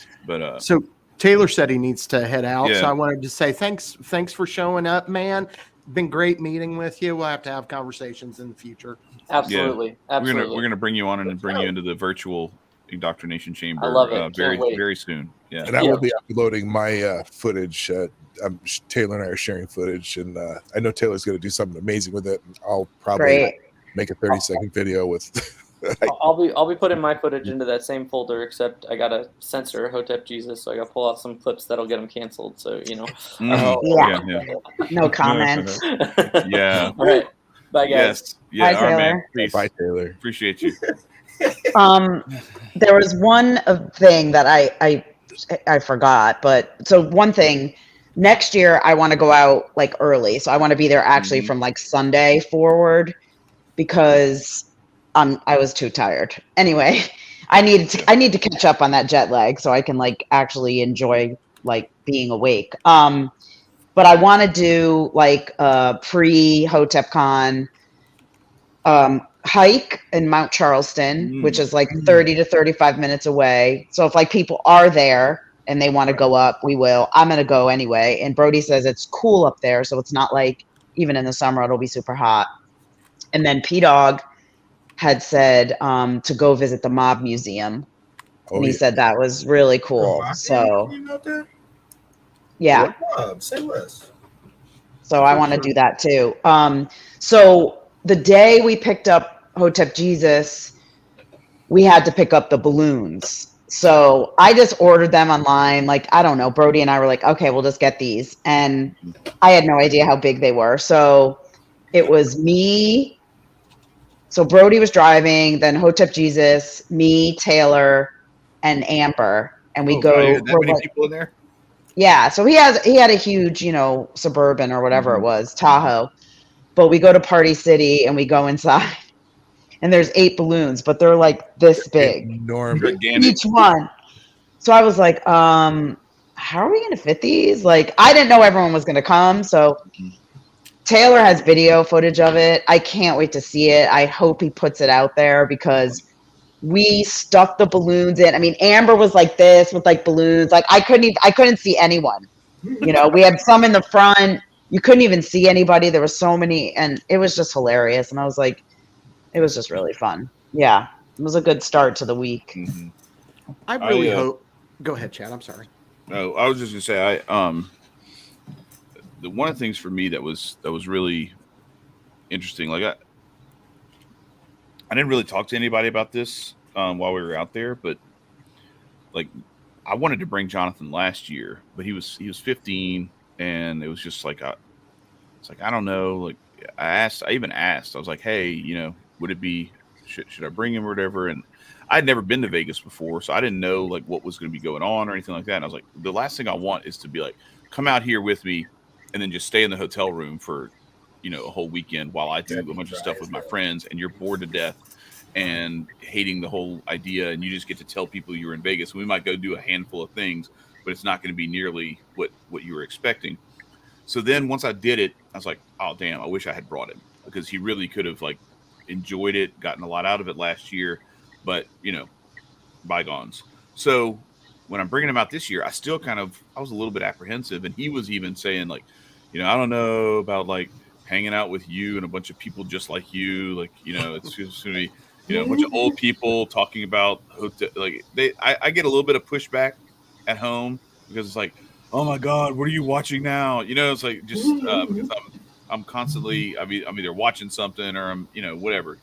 A: so
D: Taylor said he needs to head out.
A: Yeah.
D: So I wanted to say thanks for showing up, man. Been great meeting with you. We'll have to have conversations in the future.
F: Absolutely.
A: Yeah. Absolutely. We're gonna bring you on and bring you into the virtual indoctrination chamber.
F: I love it.
A: Very soon. Yeah.
B: And I will be uploading my footage. Taylor and I are sharing footage, and I know Taylor's going to do something amazing with it. And I'll probably make a 30-second video with.
F: I'll be putting my footage into that same folder, except I gotta censor Hotep Jesus, so I gotta pull out some clips that'll get him canceled. So you know.
E: No comment.
A: Yeah.
F: All right. Bye, guys.
A: Yes. Yeah.
E: Bye, Taylor.
A: Peace.
B: Bye, Taylor.
A: Appreciate you.
E: There was one thing that I forgot, but so one thing. Next year, I want to go out like early, so I want to be there actually from like Sunday forward, because I was too tired. Anyway, I need to catch up on that jet lag so I can like actually enjoy like being awake. But I want to do like a pre-HotepCon hike in Mount Charleston, which is like 30 to 35 minutes away. So if like people are there and they want to go up, we will. I'm going to go anyway. And Brody says it's cool up there, so it's not like even in the summer it'll be super hot. And then P-Dog had said to go visit the Mob Museum. And he said that was really cool. So yeah.
C: Say less.
E: So I want to do that too. So the day we picked up Hotep Jesus, we had to pick up the balloons. So I just ordered them online. Like, I don't know, Brody and I were like, okay, we'll just get these. And I had no idea how big they were. So it was me. So Brody was driving, then Hotep Jesus, me, Taylor, and Amber. And we go.
A: Right. That many people in there?
E: Yeah. So he had a huge, Suburban or whatever it was, Tahoe. But we go to Party City and we go inside. And there's 8 balloons, but they're like this big.
B: Enormous.
E: Each one. So I was like, how are we going to fit these? Like, I didn't know everyone was going to come. So Taylor has video footage of it. I can't wait to see it. I hope he puts it out there because we stuffed the balloons in. I mean, Amber was like this with like balloons. Like I couldn't see anyone. We had some in the front. You couldn't even see anybody. There were so many, and it was just hilarious. And I was like, it was just really fun. Yeah, it was a good start to the week.
A: Mm-hmm.
D: I really hope. Go ahead, Chad. I'm sorry.
A: No, I was just gonna say one of the things for me that was really interesting. Like I didn't really talk to anybody about this while we were out there, but like I wanted to bring Jonathan last year, but he was 15, and it was just like it's like I don't know. Like I even asked. I was like, hey, would it be should I bring him or whatever? And I'd never been to Vegas before, so I didn't know like what was going to be going on or anything like that. And I was like, the last thing I want is to be like, come out here with me and then just stay in the hotel room for, a whole weekend while I do a bunch of stuff with my friends and you're bored to death and hating the whole idea. And you just get to tell people you were in Vegas. We might go do a handful of things, but it's not going to be nearly what you were expecting. So then once I did it, I was like, oh, damn, I wish I had brought him because he really could have like enjoyed it, gotten a lot out of it last year, but bygones. So when I'm bringing him out this year, I was a little bit apprehensive, and he was even saying like, I don't know about like hanging out with you and a bunch of people just like you, like it's just gonna be a bunch of old people talking about like I get a little bit of pushback at home because it's like, oh my God, what are you watching now? You know, it's like just because I'm constantly, I'm either watching something or I'm, whatever,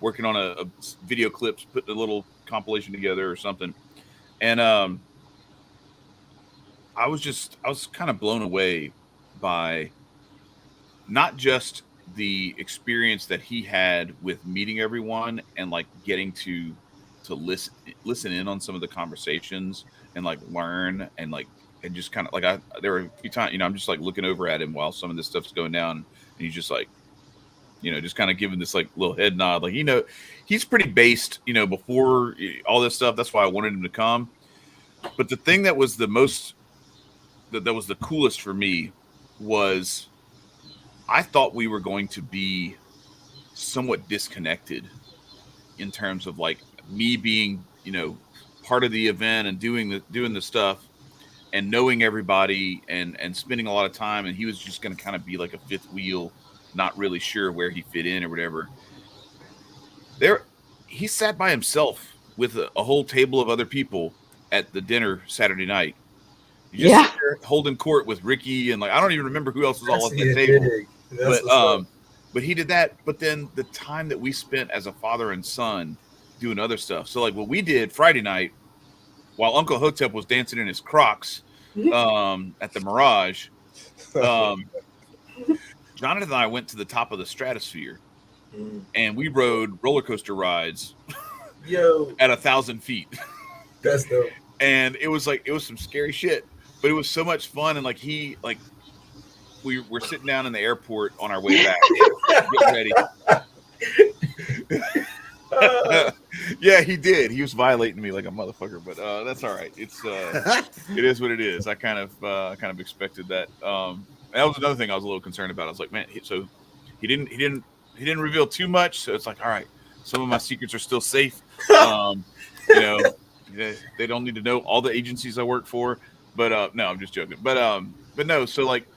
A: working on a video clips, putting a little compilation together or something. And I was kind of blown away by not just the experience that he had with meeting everyone and like getting to listen in on some of the conversations and like learn and like and just kind of like there were a few times, I'm just like looking over at him while some of this stuff's going down and he's just like, just kind of giving this like little head nod, like, he's pretty based, before all this stuff. That's why I wanted him to come. But the thing that was the most that was the coolest for me was I thought we were going to be somewhat disconnected in terms of like me being, part of the event and doing the stuff and knowing everybody and spending a lot of time. And he was just going to kind of be like a fifth wheel, not really sure where he fit in or whatever. He sat by himself with a whole table of other people at the dinner Saturday night. You just sit there holding court with Ricky and like I don't even remember who else was all at that table. But he did that. But then the time that we spent as a father and son doing other stuff. So like what we did Friday night, while Uncle Hotep was dancing in his Crocs at the Mirage, Jonathan and I went to the top of the Stratosphere and we rode roller coaster rides at 1,000 feet.
C: That's dope.
A: And it was some scary shit, but it was so much fun. And like we were sitting down in the airport on our way back, getting ready. Yeah, he did. He was violating me like a motherfucker, but that's all right. It is what it is. I kind of expected that. That was another thing I was a little concerned about. I was like, man, so he didn't reveal too much. So it's like, all right, some of my secrets are still safe. They don't need to know all the agencies I work for. But no, I'm just joking. But no. So like,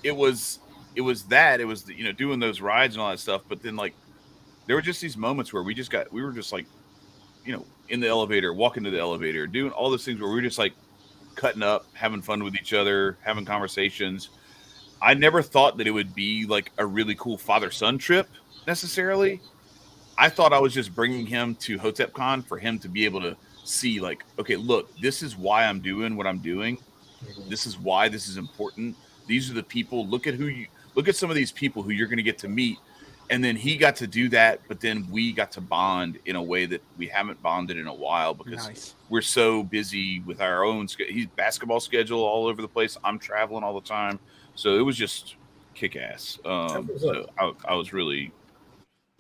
A: it was doing those rides and all that stuff. But then like, there were just these moments where we were just like, in the elevator, walking to the elevator, doing all those things where we were just like cutting up, having fun with each other, having conversations. I never thought that it would be like a really cool father-son trip necessarily. I thought I was just bringing him to HotepCon for him to be able to see like, okay, look, this is why I'm doing what I'm doing. This is why this is important. These are the people. Look at some of these people who you're going to get to meet. And then he got to do that, but then we got to bond in a way that we haven't bonded in a while because we're so busy with our own he's basketball schedule all over the place. I'm traveling all the time. So it was just kick ass. So I was really,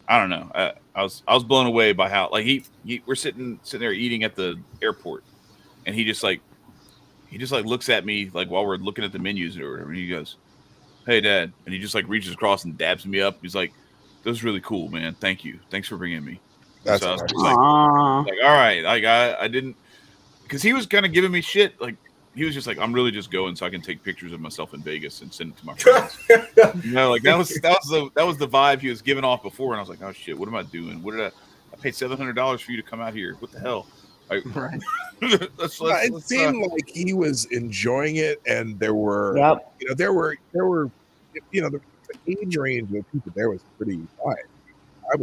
A: I don't know. I was blown away by how like we're sitting there eating at the airport and he just looks at me like while we're looking at the menus or whatever. And he goes, "Hey Dad." And he just like reaches across and dabs me up. He's like, "That was really cool, man. Thank you. Thanks for bringing me."
B: That's
A: so I was like, all right. Like I didn't, because he was kind of giving me shit. Like he was just like, "I'm really just going so I can take pictures of myself in Vegas and send it to my friends." Like that was the vibe he was giving off before, and I was like, "Oh shit, what am I doing? What did I paid $700 for you to come out here? What the hell?" Like,
D: right.
B: It seemed like he was enjoying it, and there were, there were, the age range of people there was pretty wide. I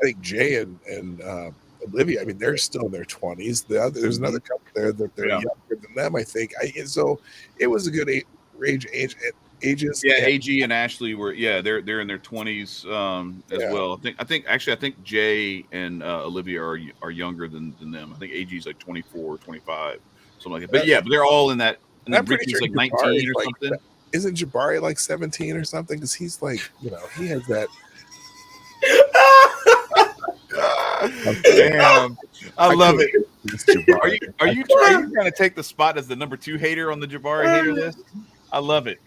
B: think Jay and Olivia. I mean, they're still in their 20s. There's another couple there that they're younger than them. I think. So it was a good ages.
A: Yeah, AG and Ashley were. Yeah, they're in their 20s as well. I think Jay and Olivia are younger than them. I think AG's like 24, 25, something like that. But but they're all in that. And then Ricky's like 19 or something.
B: Isn't Jabari like 17 or something? Because he's like, he has that.
A: Damn, I love it. Are you trying to take the spot as the number 2 hater on the Jabari hater list? I love it.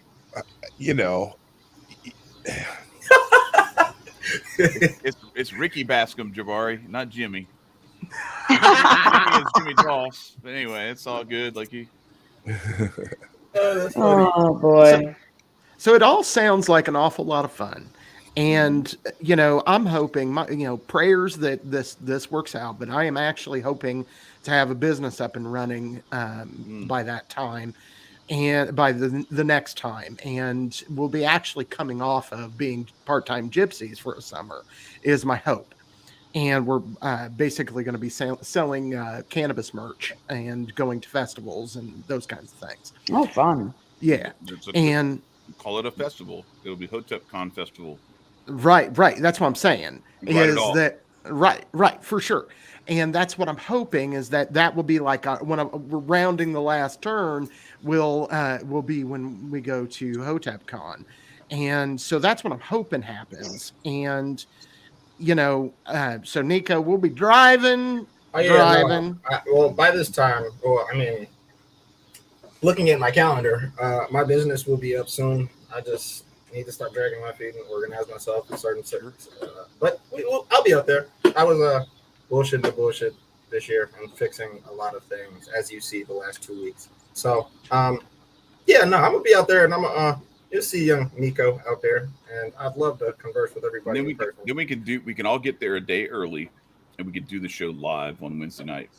A: It's Ricky Bascom Jabari, not Jimmy. Jimmy is Jimmy Doss. But anyway, it's all good. Like he.
E: Oh boy.
D: So it all sounds like an awful lot of fun. And I'm hoping prayers that this works out, but I am actually hoping to have a business up and running by that time, and by the next time, and we'll be actually coming off of being part-time gypsies for a summer is my hope. And we're basically going to be selling cannabis merch and going to festivals and those kinds of things.
E: Oh, fun.
D: Yeah. And
A: call it a festival. It'll be Hotep Con Festival.
D: Right. That's what I'm saying. Is that right, for sure. And that's what I'm hoping is that will be like when we're rounding the last turn will be when we go to Hotep Con. And so that's what I'm hoping happens. And so Nicco, we'll be driving.
C: Well, by this time, looking at my calendar, my business will be up soon. I just need to stop dragging my feet and organize myself and certain but I'll be out there. I was bullshit this year. I'm fixing a lot of things, as you see the last 2 weeks. So I'm gonna be out there, and you'll see young Nicco out there, and I'd love to converse with everybody.
A: Then we can all get there a day early, and we can do the show live on Wednesday night.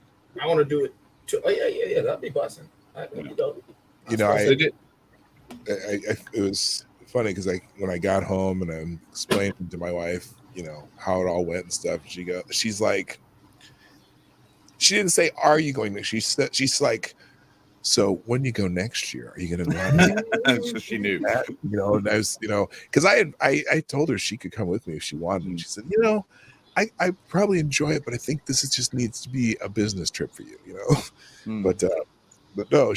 C: I want to do it too. Oh yeah, that'd be blessing.
B: It was funny because when I got home and I'm explaining to my wife, how it all went and stuff, she's like, she didn't say, "Are you going next?" She's like, "So when you go next year, are you going to go?"
A: So she knew
B: that, and I was, because I told her she could come with me if she wanted. And she said, I probably enjoy it, but I think this just needs to be a business trip for you, But no,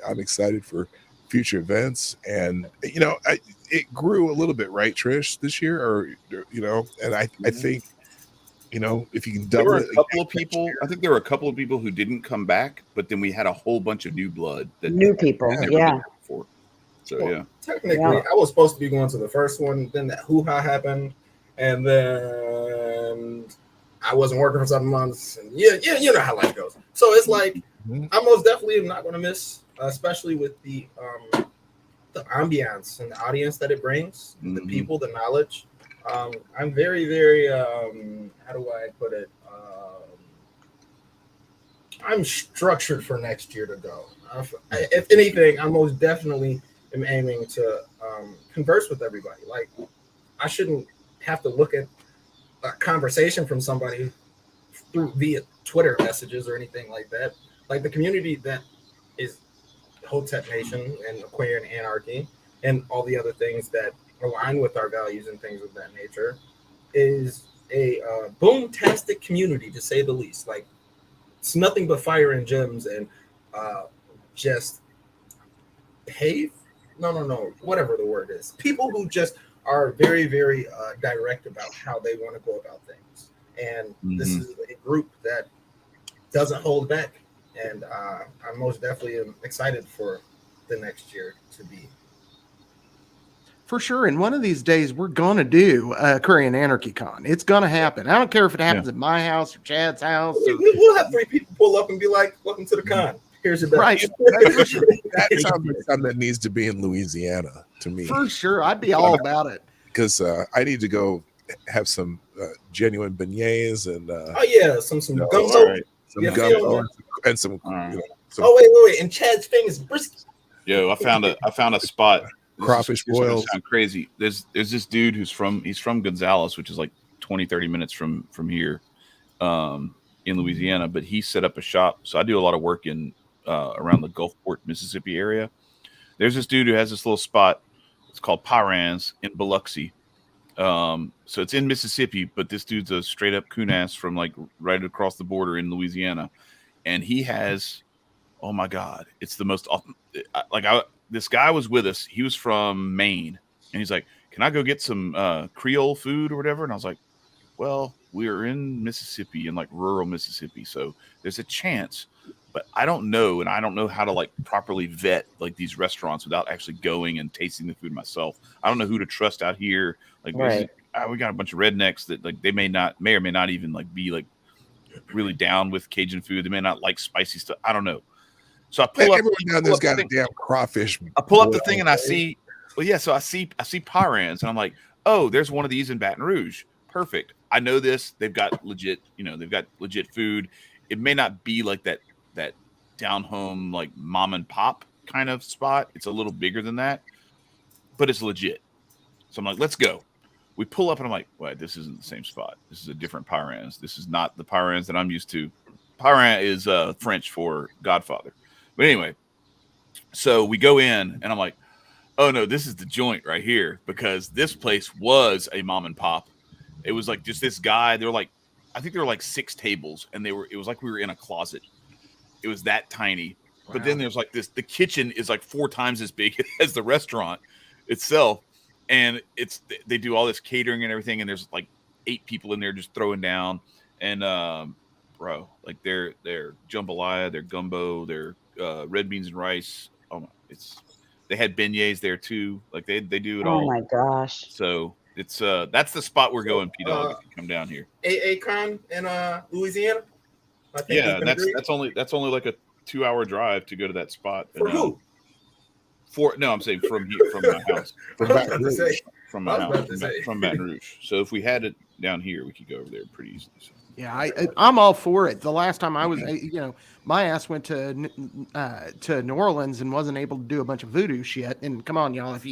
B: I'm excited for future events, and it grew a little bit, right, Trish, this year, and I think, if you can double it.
A: I think there were a couple of people who didn't come back, but then we had a whole bunch of new blood.
E: New people, yeah.
A: So
C: technically, I was supposed to be going to the first one. Then that hoo-ha happened, and then I wasn't working for 7 months. And you know how life goes. So it's like I most definitely am not going to miss, especially with the ambiance and the audience that it brings, the people, the knowledge. I'm very, very, how do I put it? I'm structured for next year to go. If anything, I most definitely am aiming to converse with everybody. Like, I shouldn't have to look at a conversation from somebody via Twitter messages or anything like that. Like, the community that is Hotep Nation and Aquarian Anarchy and all the other things that align with our values and things of that nature is a boom-tastic community, to say the least. Like, it's nothing but fire and gems and just whatever the word is. People who just are very, very direct about how they want to go about things. And this is a group that doesn't hold back. And I most definitely am excited for the next year to be.
D: For sure. And one of these days, we're going to do Korean Anarchy Con. It's going to happen. I don't care if it happens at my house or Chad's house.
C: We'll have 3 people pull up and be like, "Welcome to the con. Here's your best."
D: Right.
B: That sounds like something that needs to be in Louisiana to me.
D: For sure. I'd be all about it.
B: Because I need to go have some genuine beignets and
C: some gumbo.
B: Right. Some gumbo and some.
C: Wait. And Chad's famous brisket.
A: Yo, I found a spot.
B: Crawfish boils.
A: Sound crazy. There's this dude he's from Gonzales, which is like 20-30 minutes from here, in Louisiana. But he set up a shop. So I do a lot of work in around the Gulfport, Mississippi area. There's this dude who has this little spot. It's called Parans in Biloxi. So it's in Mississippi, but this dude's a straight up coon-ass from like right across the border in Louisiana, and he has, oh my God, it's the most this guy was with us. He was from Maine, and he's like, "Can I go get some Creole food or whatever?" And I was like, "Well, we're in Mississippi, in like rural Mississippi, so there's a chance, but I don't know, and I don't know how to like properly vet like these restaurants without actually going and tasting the food myself. I don't know who to trust out here. Like, we got a bunch of rednecks that like they may or may not even like be like really down with Cajun food. They may not like spicy stuff. I don't know." So I pull up.
B: Everyone down there's got a damn crawfish.
A: I pull up the thing and I see, so I see Parans, and I'm like, oh, there's one of these in Baton Rouge. Perfect. I know this. They've got legit, they've got legit food. It may not be like that down home, like mom and pop kind of spot. It's a little bigger than that, but it's legit. So I'm like, let's go. We pull up and I'm like, wait, this isn't the same spot. This is a different Pyrans. This is not the Pyrans that I'm used to. Pyran is French for Godfather. But anyway, so we go in and I'm like, oh no, this is the joint right here, because this place was a mom and pop. It was like just this guy. They were like, I think there were like 6 tables, and it was like we were in a closet. It was that tiny. Wow. But then there's like this, the kitchen is like 4 times as big as the restaurant itself. And they do all this catering and everything. And there's like 8 people in there just throwing down. And bro, like their jambalaya, their gumbo, their red beans and rice. Oh my, they had beignets there too. Like they do it all.
E: Oh my gosh.
A: So it's that's the spot we're going, P-Dog, if you come down here.
C: Con in Louisiana. I think
A: yeah, that's only like a 2-hour drive to go to that spot.
C: For who?
A: I'm saying from here, from my house. From Baton Rouge. From my house. From Baton Rouge. So if we had it down here, we could go over there pretty easily. So.
D: Yeah, I'm all for it. The last time I was, my ass went to New Orleans and wasn't able to do a bunch of voodoo shit. And come on, y'all, if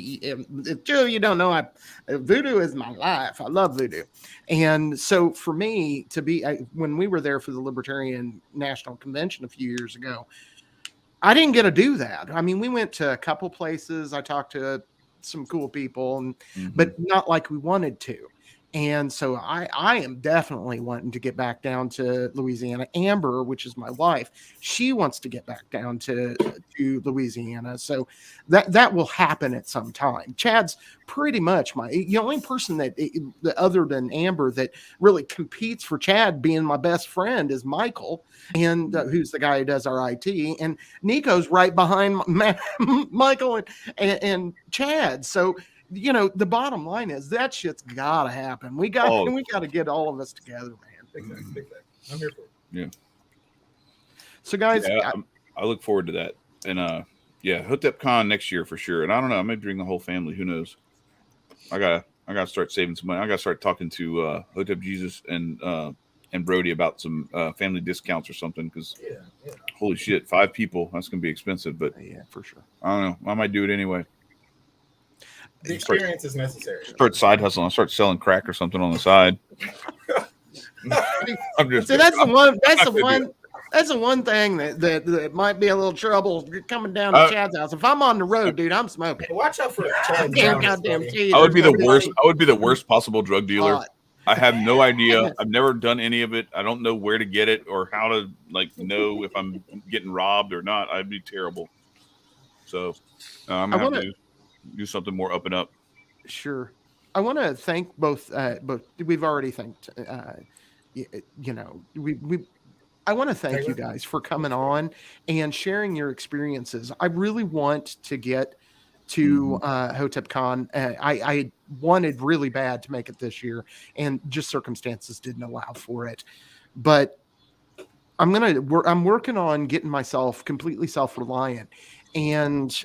D: two of you don't know, voodoo is my life. I love voodoo. And so for me to be, when we were there for the Libertarian National Convention a few years ago, I didn't get to do that. I mean, we went to a couple places. I talked to some cool people, but not like we wanted to. And so I am definitely wanting to get back down to Louisiana. Amber, which is my wife, she wants to get back down to Louisiana. So that will happen at some time. Chad's pretty much the only person that other than Amber that really competes for Chad being my best friend is Michael, and who's the guy who does our IT. And Nicco's right behind Michael and Chad. So the bottom line is that shit's gotta happen. We got to get all of us together, man.
C: Big time. I'm here for it.
A: Yeah.
D: So guys,
A: I look forward to that. And Hotep Con next year for sure. And I don't know, I may bring the whole family. Who knows? I gotta start saving some money. I gotta start talking to Hotep Jesus and Brody about some family discounts or something. Because holy shit, 5 people, that's gonna be expensive. But
D: yeah, for sure.
A: I don't know. I might do it anyway.
C: The experience is necessary.
A: Start side hustling. I'll start selling crack or something on the side.
D: I'm just. So that's the one thing that might be a little trouble coming down to Chad's house. If I'm on the road, dude, I'm smoking.
C: Watch out for Chad's
D: goddamn teeth.
A: I would be the worst. I would be the worst possible drug dealer. I have no idea. I've never done any of it. I don't know where to get it or how to know if I'm getting robbed or not. I'd be terrible. So I'm gonna have to do something more up and up.
D: Sure. I want to thank both we've already thanked I want to thank you guys for coming on and sharing your experiences. I really want to get to Hotep Con. I wanted really bad to make it this year, and just circumstances didn't allow for it. But I'm working on getting myself completely self-reliant, and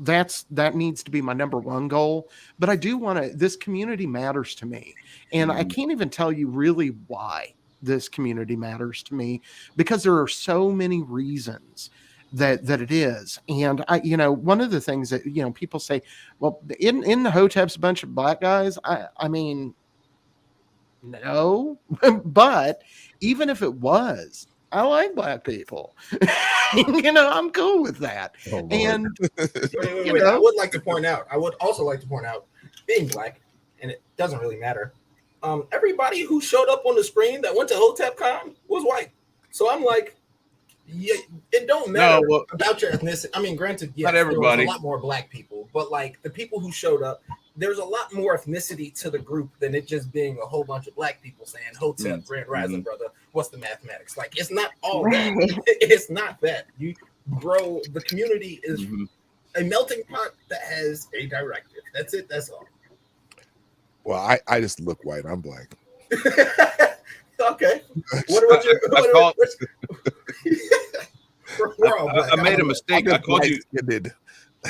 D: that needs to be my number one goal. But I do want to, this community matters to me. And I can't even tell you really why this community matters to me, because there are so many reasons that it is. And one of the things that, people say, well, in the Hotep's a bunch of black guys. I mean, no, but even if it was, I like black people. I'm cool with that.
B: Oh,
D: and
C: wait, I would like to point out, being black, and it doesn't really matter. Everybody who showed up on the screen that went to Hotep Con was white. So I'm like, yeah, it don't matter about your ethnicity. I mean, granted, yes,
A: not everybody.
C: There was a lot more black people, but like the people who showed up, there's a lot more ethnicity to the group than it just being a whole bunch of black people saying Hotep, Grand Rising, brother. What's the mathematics? Like, it's not all that. It's not that. You grow. The community is a melting pot that has a directive. That's it. That's all.
B: Well, I just look white. I'm black.
C: Okay. We're all black.
A: I made a mistake. I called you.
B: Did.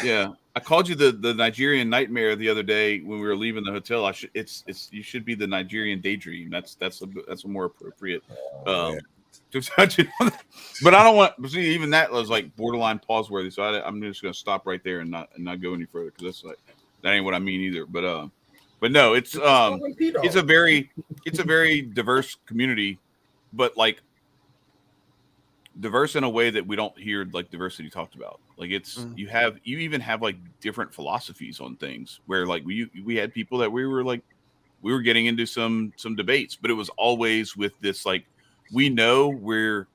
A: Yeah, I called you the Nigerian nightmare the other day when we were leaving the hotel. You should be the Nigerian daydream. That's a more appropriate to touch it. But I don't want. See, even that was like borderline pause worthy. So I'm just going to stop right there and not go any further because that's like that ain't what I mean either. But no, it's a very diverse community, but like diverse in a way that we don't hear like diversity talked about. Like it's you even have like different philosophies on things where like we had people that we were getting into some debates, but it was always with this like we know we're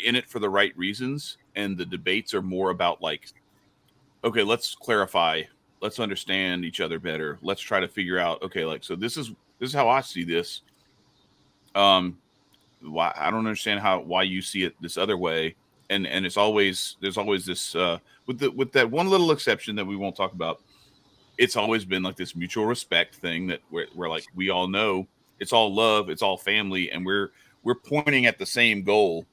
A: in it for the right reasons, and the debates are more about like, okay, let's clarify, let's understand each other better, let's try to figure out, okay, like so this is how I see this. Why I don't understand why you see it this other way, and there's always this with that one little exception that we won't talk about. It's always been like this mutual respect thing that we're like we all know it's all love, it's all family, and we're pointing at the same goal.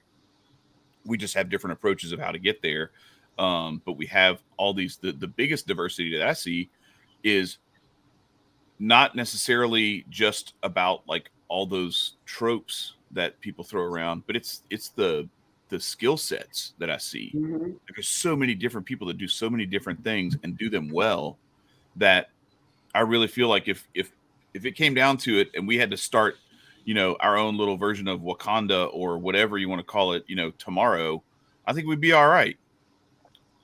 A: We just have different approaches of how to get there, but we have all these. The biggest diversity that I see is not necessarily just about like all those tropes that people throw around, but it's the skill sets that I see. There's so many different people that do so many different things and do them well that I really feel like if it came down to it and we had to start, our own little version of Wakanda or whatever you want to call it, tomorrow, I think we'd be all right.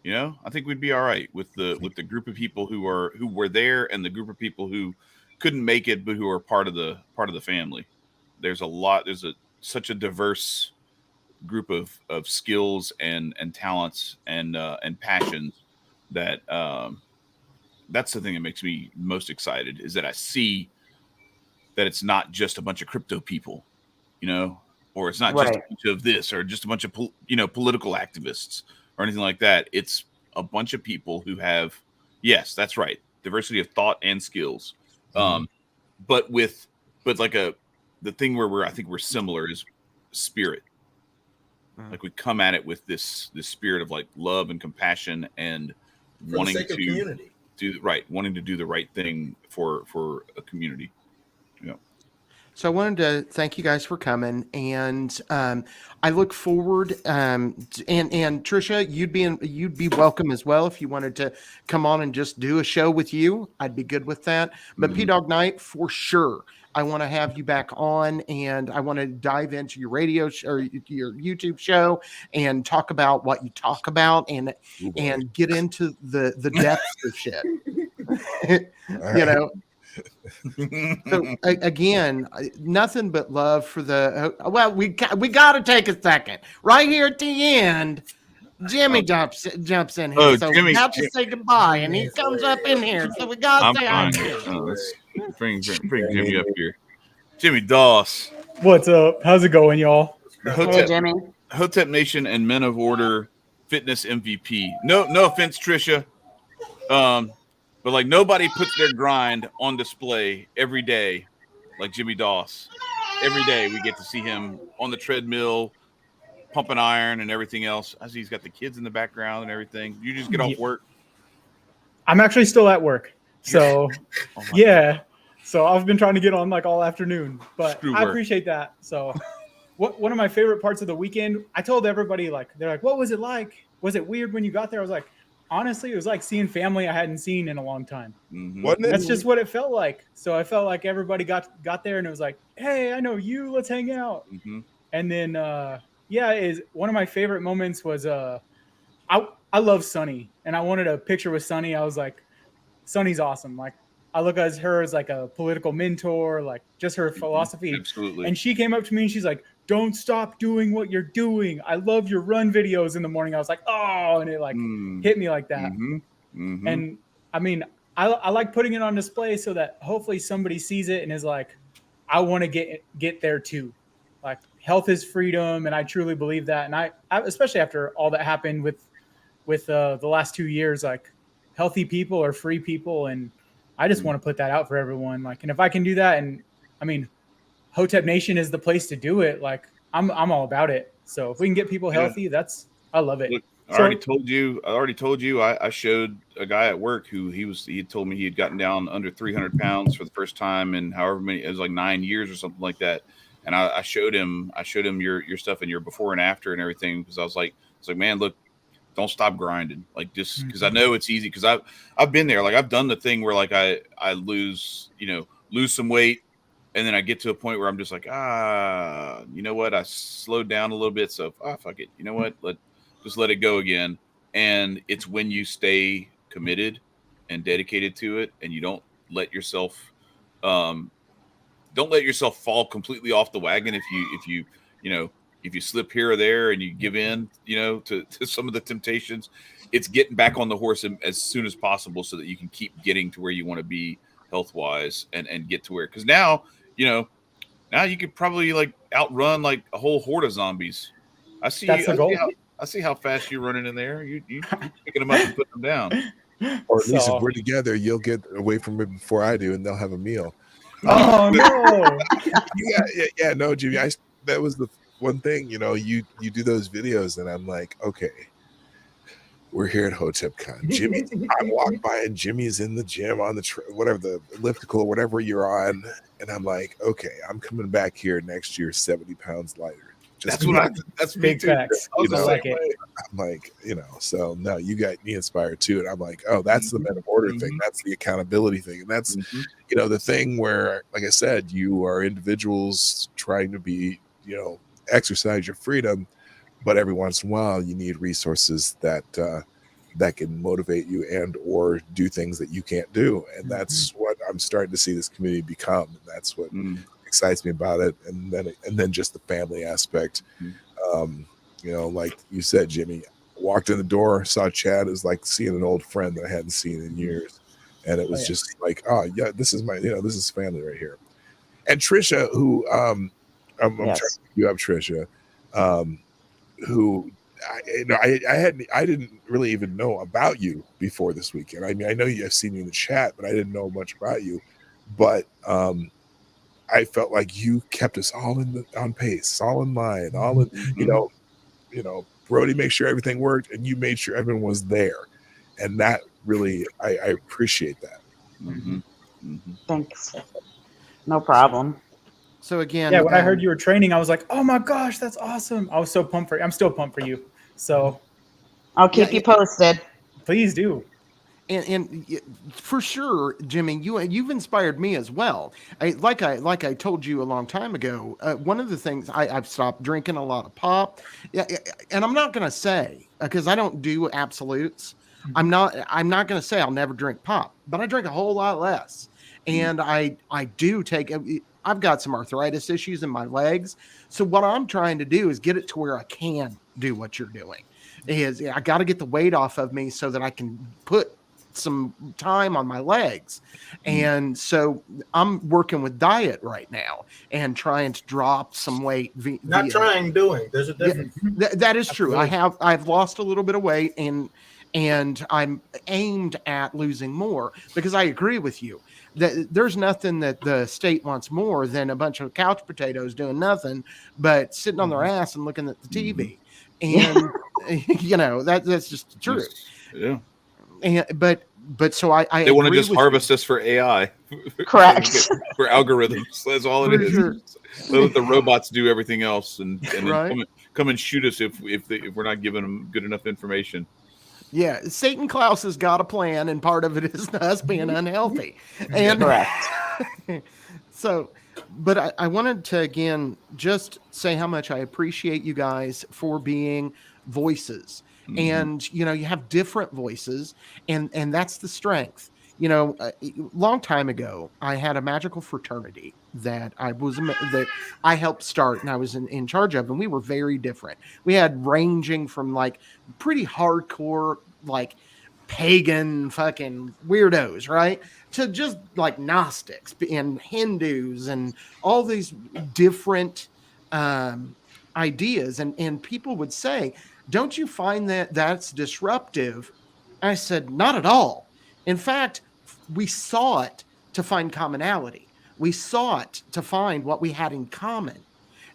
A: I think we'd be all right with the group of people who were there and the group of people who couldn't make it but who are part of the family. There's such a diverse group of skills and talents and passions that that's the thing that makes me most excited is that I see that it's not just a bunch of crypto people, or it's not just a bunch of this or just a bunch of political activists or anything like that. It's a bunch of people who have, yes, that's right, diversity of thought and skills, but the thing where I think we're similar is spirit. Like we come at it with this spirit of like love and compassion and wanting to do the right thing for a community.
D: So I wanted to thank you guys for coming, and I look forward. And Trisha, you'd be welcome as well if you wanted to come on and just do a show with you. I'd be good with that. But P-Dog Night for sure. I want to have you back on, and I want to dive into your radio show or your YouTube show and talk about what you talk about and get into the depths of shit. So again, nothing but love for we got to take a second right here at the end. Jimmy jumps in here, so we have to say goodbye, and he comes up in here, so we got to say hi.
A: Bring Jimmy up here. Jimmy Doss.
G: What's up? How's it going, y'all?
E: Hey, Jimmy.
A: Hotep Nation and Men of Order fitness MVP. No offense, Trisha. But like nobody puts their grind on display every day like Jimmy Doss. Every day we get to see him on the treadmill, pumping iron and everything else. I see he's got the kids in the background and everything. You just get off work?
G: I'm actually still at work. So God. So I've been trying to get on like all afternoon, but I appreciate that. So one of my favorite parts of the weekend, I told everybody, like, they're like, what was it like? Was it weird when you got there? I was like, honestly, it was like seeing family I hadn't seen in a long time. That's just what it felt like. So I felt like everybody got there and it was like, hey, I know you, let's hang out. And then, is one of my favorite moments was, I love Sunny, and I wanted a picture with Sunny. I was like, Sunny's awesome. Like, I look at her as like a political mentor, like just her philosophy.
A: Absolutely. And
G: she came up to me and she's like, don't stop doing what you're doing. I love your run videos in the morning. I was like, oh, and it like hit me like that. And I mean, I like putting it on display so that hopefully somebody sees it and is like, I want to get there too. Like, health is freedom, and I truly believe that. And I especially after all that happened with the last 2 years, like, healthy people are free people, and I just want to put that out for everyone. Like, and if I can do that, and I mean, Hotep Nation is the place to do it. Like, I'm all about it. So if we can get people healthy, I love it.
A: I already told you. I showed a guy at work who he had told me he had gotten down under 300 pounds for the first time in however many, it was like 9 years or something like that. And I showed him your stuff and your before and after and everything, because I was like, man, look, don't stop grinding. Like, just because I know it's easy, because I've been there. Like, I've done the thing where like I lose some weight, and then I get to a point where I'm just like, you know what? I slowed down a little bit, so fuck it. You know what? Just let it go again. And it's when you stay committed and dedicated to it, and you don't let yourself fall completely off the wagon if you slip here or there and you give in, to some of the temptations. It's getting back on the horse as soon as possible so that you can keep getting to where you want to be health wise and get to where, because now you could probably like outrun like a whole horde of zombies. I see how fast you're running in there. You picking them up and putting them down.
B: Or at least if we're together, you'll get away from it before I do, and they'll have a meal.
G: Oh no!
B: yeah, no, Jimmy. That was the one thing. You do those videos, and I'm like, okay, we're here at HotepCon. Jimmy, I walk by, and Jimmy's in the gym on the whatever, the elliptical, whatever you're on, and I'm like, okay, I'm coming back here next year, 70 pounds lighter.
A: That's
G: big facts.
B: I'm like, so no, you got me inspired too. And I'm like, oh, that's the men of order thing. That's the accountability thing. And that's, the thing where, like I said, you are individuals trying to be, exercise your freedom, but every once in a while you need resources that can motivate you and or do things that you can't do. And that's what I'm starting to see this community become. And that's what excites me about it, and then just the family aspect. Like you said, Jimmy, walked in the door, saw Chad. It was like seeing an old friend that I hadn't seen in years, and it was just like, oh yeah, this is this is family right here. And Trisha, who I'm trying to pick you up, Trisha, who I didn't really even know about you before this weekend. I mean, I know I've seen you in the chat, but I didn't know much about you. But I felt like you kept us all on pace, all in line, all in, Brody made sure everything worked, and you made sure everyone was there. And that really, I appreciate that.
H: Thanks. No problem.
D: So again,
G: when I heard you were training, I was like, oh my gosh, that's awesome. I was so pumped for you. I'm still pumped for you. So
H: I'll keep you posted.
G: Please do.
D: And for sure, Jimmy, you've inspired me as well. Like I told you a long time ago, one of the things I've stopped drinking a lot of pop. And I'm not going to say, because I don't do absolutes. I'm not going to say I'll never drink pop, but I drink a whole lot less. And I do take, I've got some arthritis issues in my legs. So what I'm trying to do is get it to where I can do what you're doing. I got to get the weight off of me so that I can put some time on my legs. And so I'm working with diet right now and trying to drop some weight.
C: Not trying, doing. There's a difference.
D: That is true. I've lost a little bit of weight and I'm aimed at losing more, because I agree with you that there's nothing that the state wants more than a bunch of couch potatoes doing nothing but sitting on their ass and looking at the TV. And that's just the truth.
A: Yeah.
D: But so I
A: they want to just harvest us for AI.
H: Correct.
A: For algorithms. That's all it is. Sure. Let the robots do everything else and then come and shoot us if we're not giving them good enough information.
D: Yeah, Satan Klaus has got a plan, and part of it is us being unhealthy. And
H: correct.
D: So, but I wanted to again just say how much I appreciate you guys for being voices. And you have different voices, and that's the strength. A long time ago, I had a magical fraternity that I helped start, and I was in charge of, and we were very different. We had ranging from like pretty hardcore, like pagan fucking weirdos, right, to just like Gnostics and Hindus and all these different ideas. And people would say, don't you find that that's disruptive? I said, not at all. In fact, we saw it to find commonality. We saw it to find what we had in common.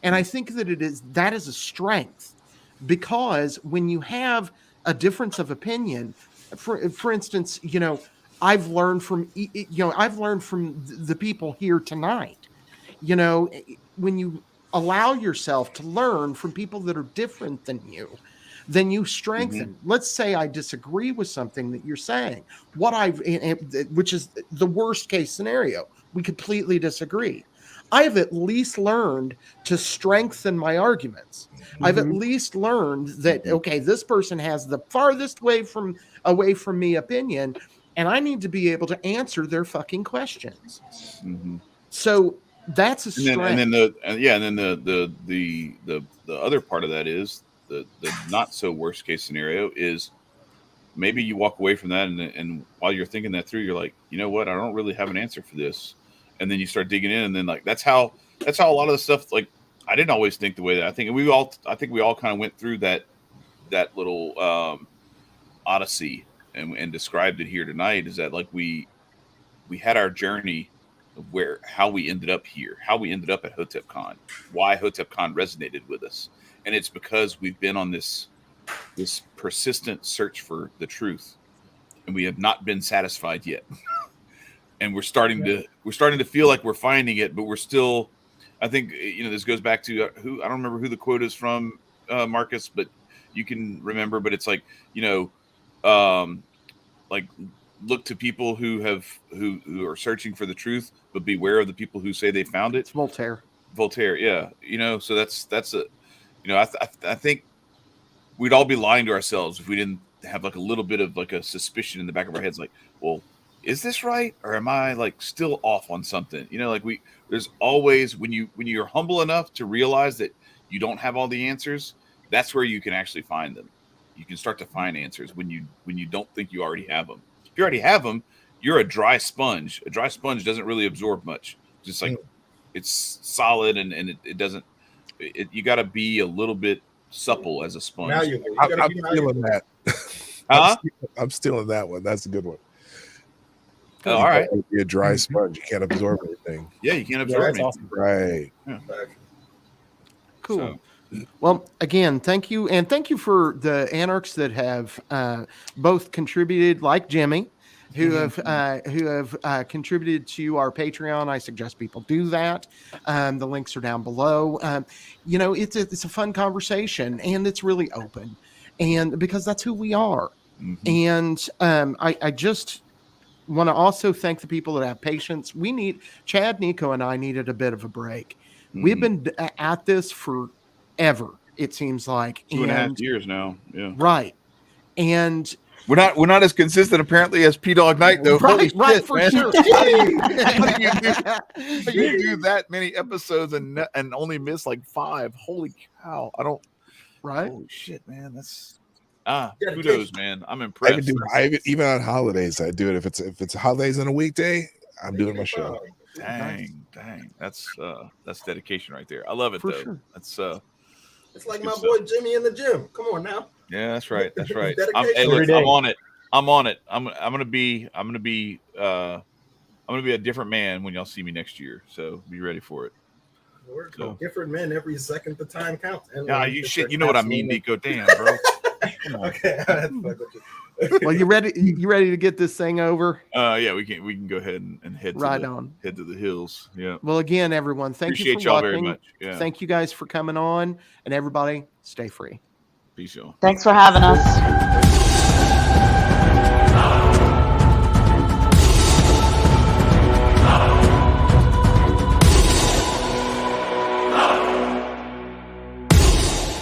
D: And I think that that is a strength, because when you have a difference of opinion. For instance, I've learned from the people here tonight. When you allow yourself to learn from people that are different than you, then you strengthen. Let's say I disagree with something that you're saying. Which is the worst case scenario. We completely disagree. I've at least learned to strengthen my arguments. I've at least learned that, okay, this person has the farthest away from me opinion, and I need to be able to answer their fucking questions. So that's a strength.
A: And then the other part of that is the not so worst case scenario is maybe you walk away from that and while you're thinking that through, you're like, you know what, I don't really have an answer for this. And then you start digging in, and then like that's how a lot of the stuff, like I didn't always think the way that I think we all kind of went through that little odyssey and described it here tonight, is that like we had our journey of how we ended up here, how we ended up at HotepCon, why HotepCon resonated with us. And it's because we've been on this persistent search for the truth, and we have not been satisfied yet. And we're starting to feel like we're finding it, but we're still, I think, this goes back to I don't remember who the quote is from, Marcus, but you can remember, but it's like, like look to people who are searching for the truth, but beware of the people who say they found it.
D: It's Voltaire.
A: Yeah. So that's I think we'd all be lying to ourselves if we didn't have like a little bit of like a suspicion in the back of our heads, like, well, is this right, or am I like still off on something? There's always, when you're humble enough to realize that you don't have all the answers, that's where you can actually find them. You can start to find answers when you don't think you already have them. If you already have them, you're a dry sponge. A dry sponge doesn't really absorb much. Just like it's solid and it doesn't. You got to be a little bit supple as a sponge.
B: I'm stealing that.
A: Huh?
B: I'm stealing that one. That's a good one.
A: Oh, all right.
B: You're a dry sponge. You can't absorb anything.
A: Yeah, you can't absorb anything.
B: Awesome. Right.
A: Yeah.
D: Cool.
A: So.
D: Well, again, thank you. And thank you for the Anarchs that have both contributed, like Jimmy, who have contributed to our Patreon. I suggest people do that. The links are down below. It's a fun conversation, and it's really open, and because that's who we are. And I just want to also thank the people that have patience. Chad, Nicco, and I needed a bit of a break. We've been at this forever, it seems like.
A: 2.5 years now. Yeah.
D: Right. And
A: we're not as consistent apparently as P-Dog Night though.
D: Right,
A: Holy shit,
D: for
A: man.
D: sure.
A: How do you do that many episodes and only miss like 5? Holy cow. I don't.
D: Right.
A: Holy shit, man. That's kudos, man. I'm impressed.
B: Even on holidays, I do it. If it's holidays on a weekday, I'm doing my show.
A: Dang. That's dedication right there. I love it, though.
D: Sure.
A: That's
C: it's like my boy Jimmy in the gym. Come on now.
A: Yeah, that's right.
C: Hey,
A: look, I'm on it. I'm gonna be a different man when y'all see me next year. So be ready for it.
C: We're different men every second the time counts.
A: You know what I mean, Nicco. Damn, bro.
C: Okay.
D: Well, you ready to get this thing over?
A: Yeah, we can go ahead and head to the hills. Yeah.
D: Well, again, everyone,
A: Appreciate
D: you for
A: y'all
D: watching.
A: very much. Yeah.
D: Thank you guys for coming on, and everybody, stay free.
A: Peace, y'all.
H: Thanks for having us.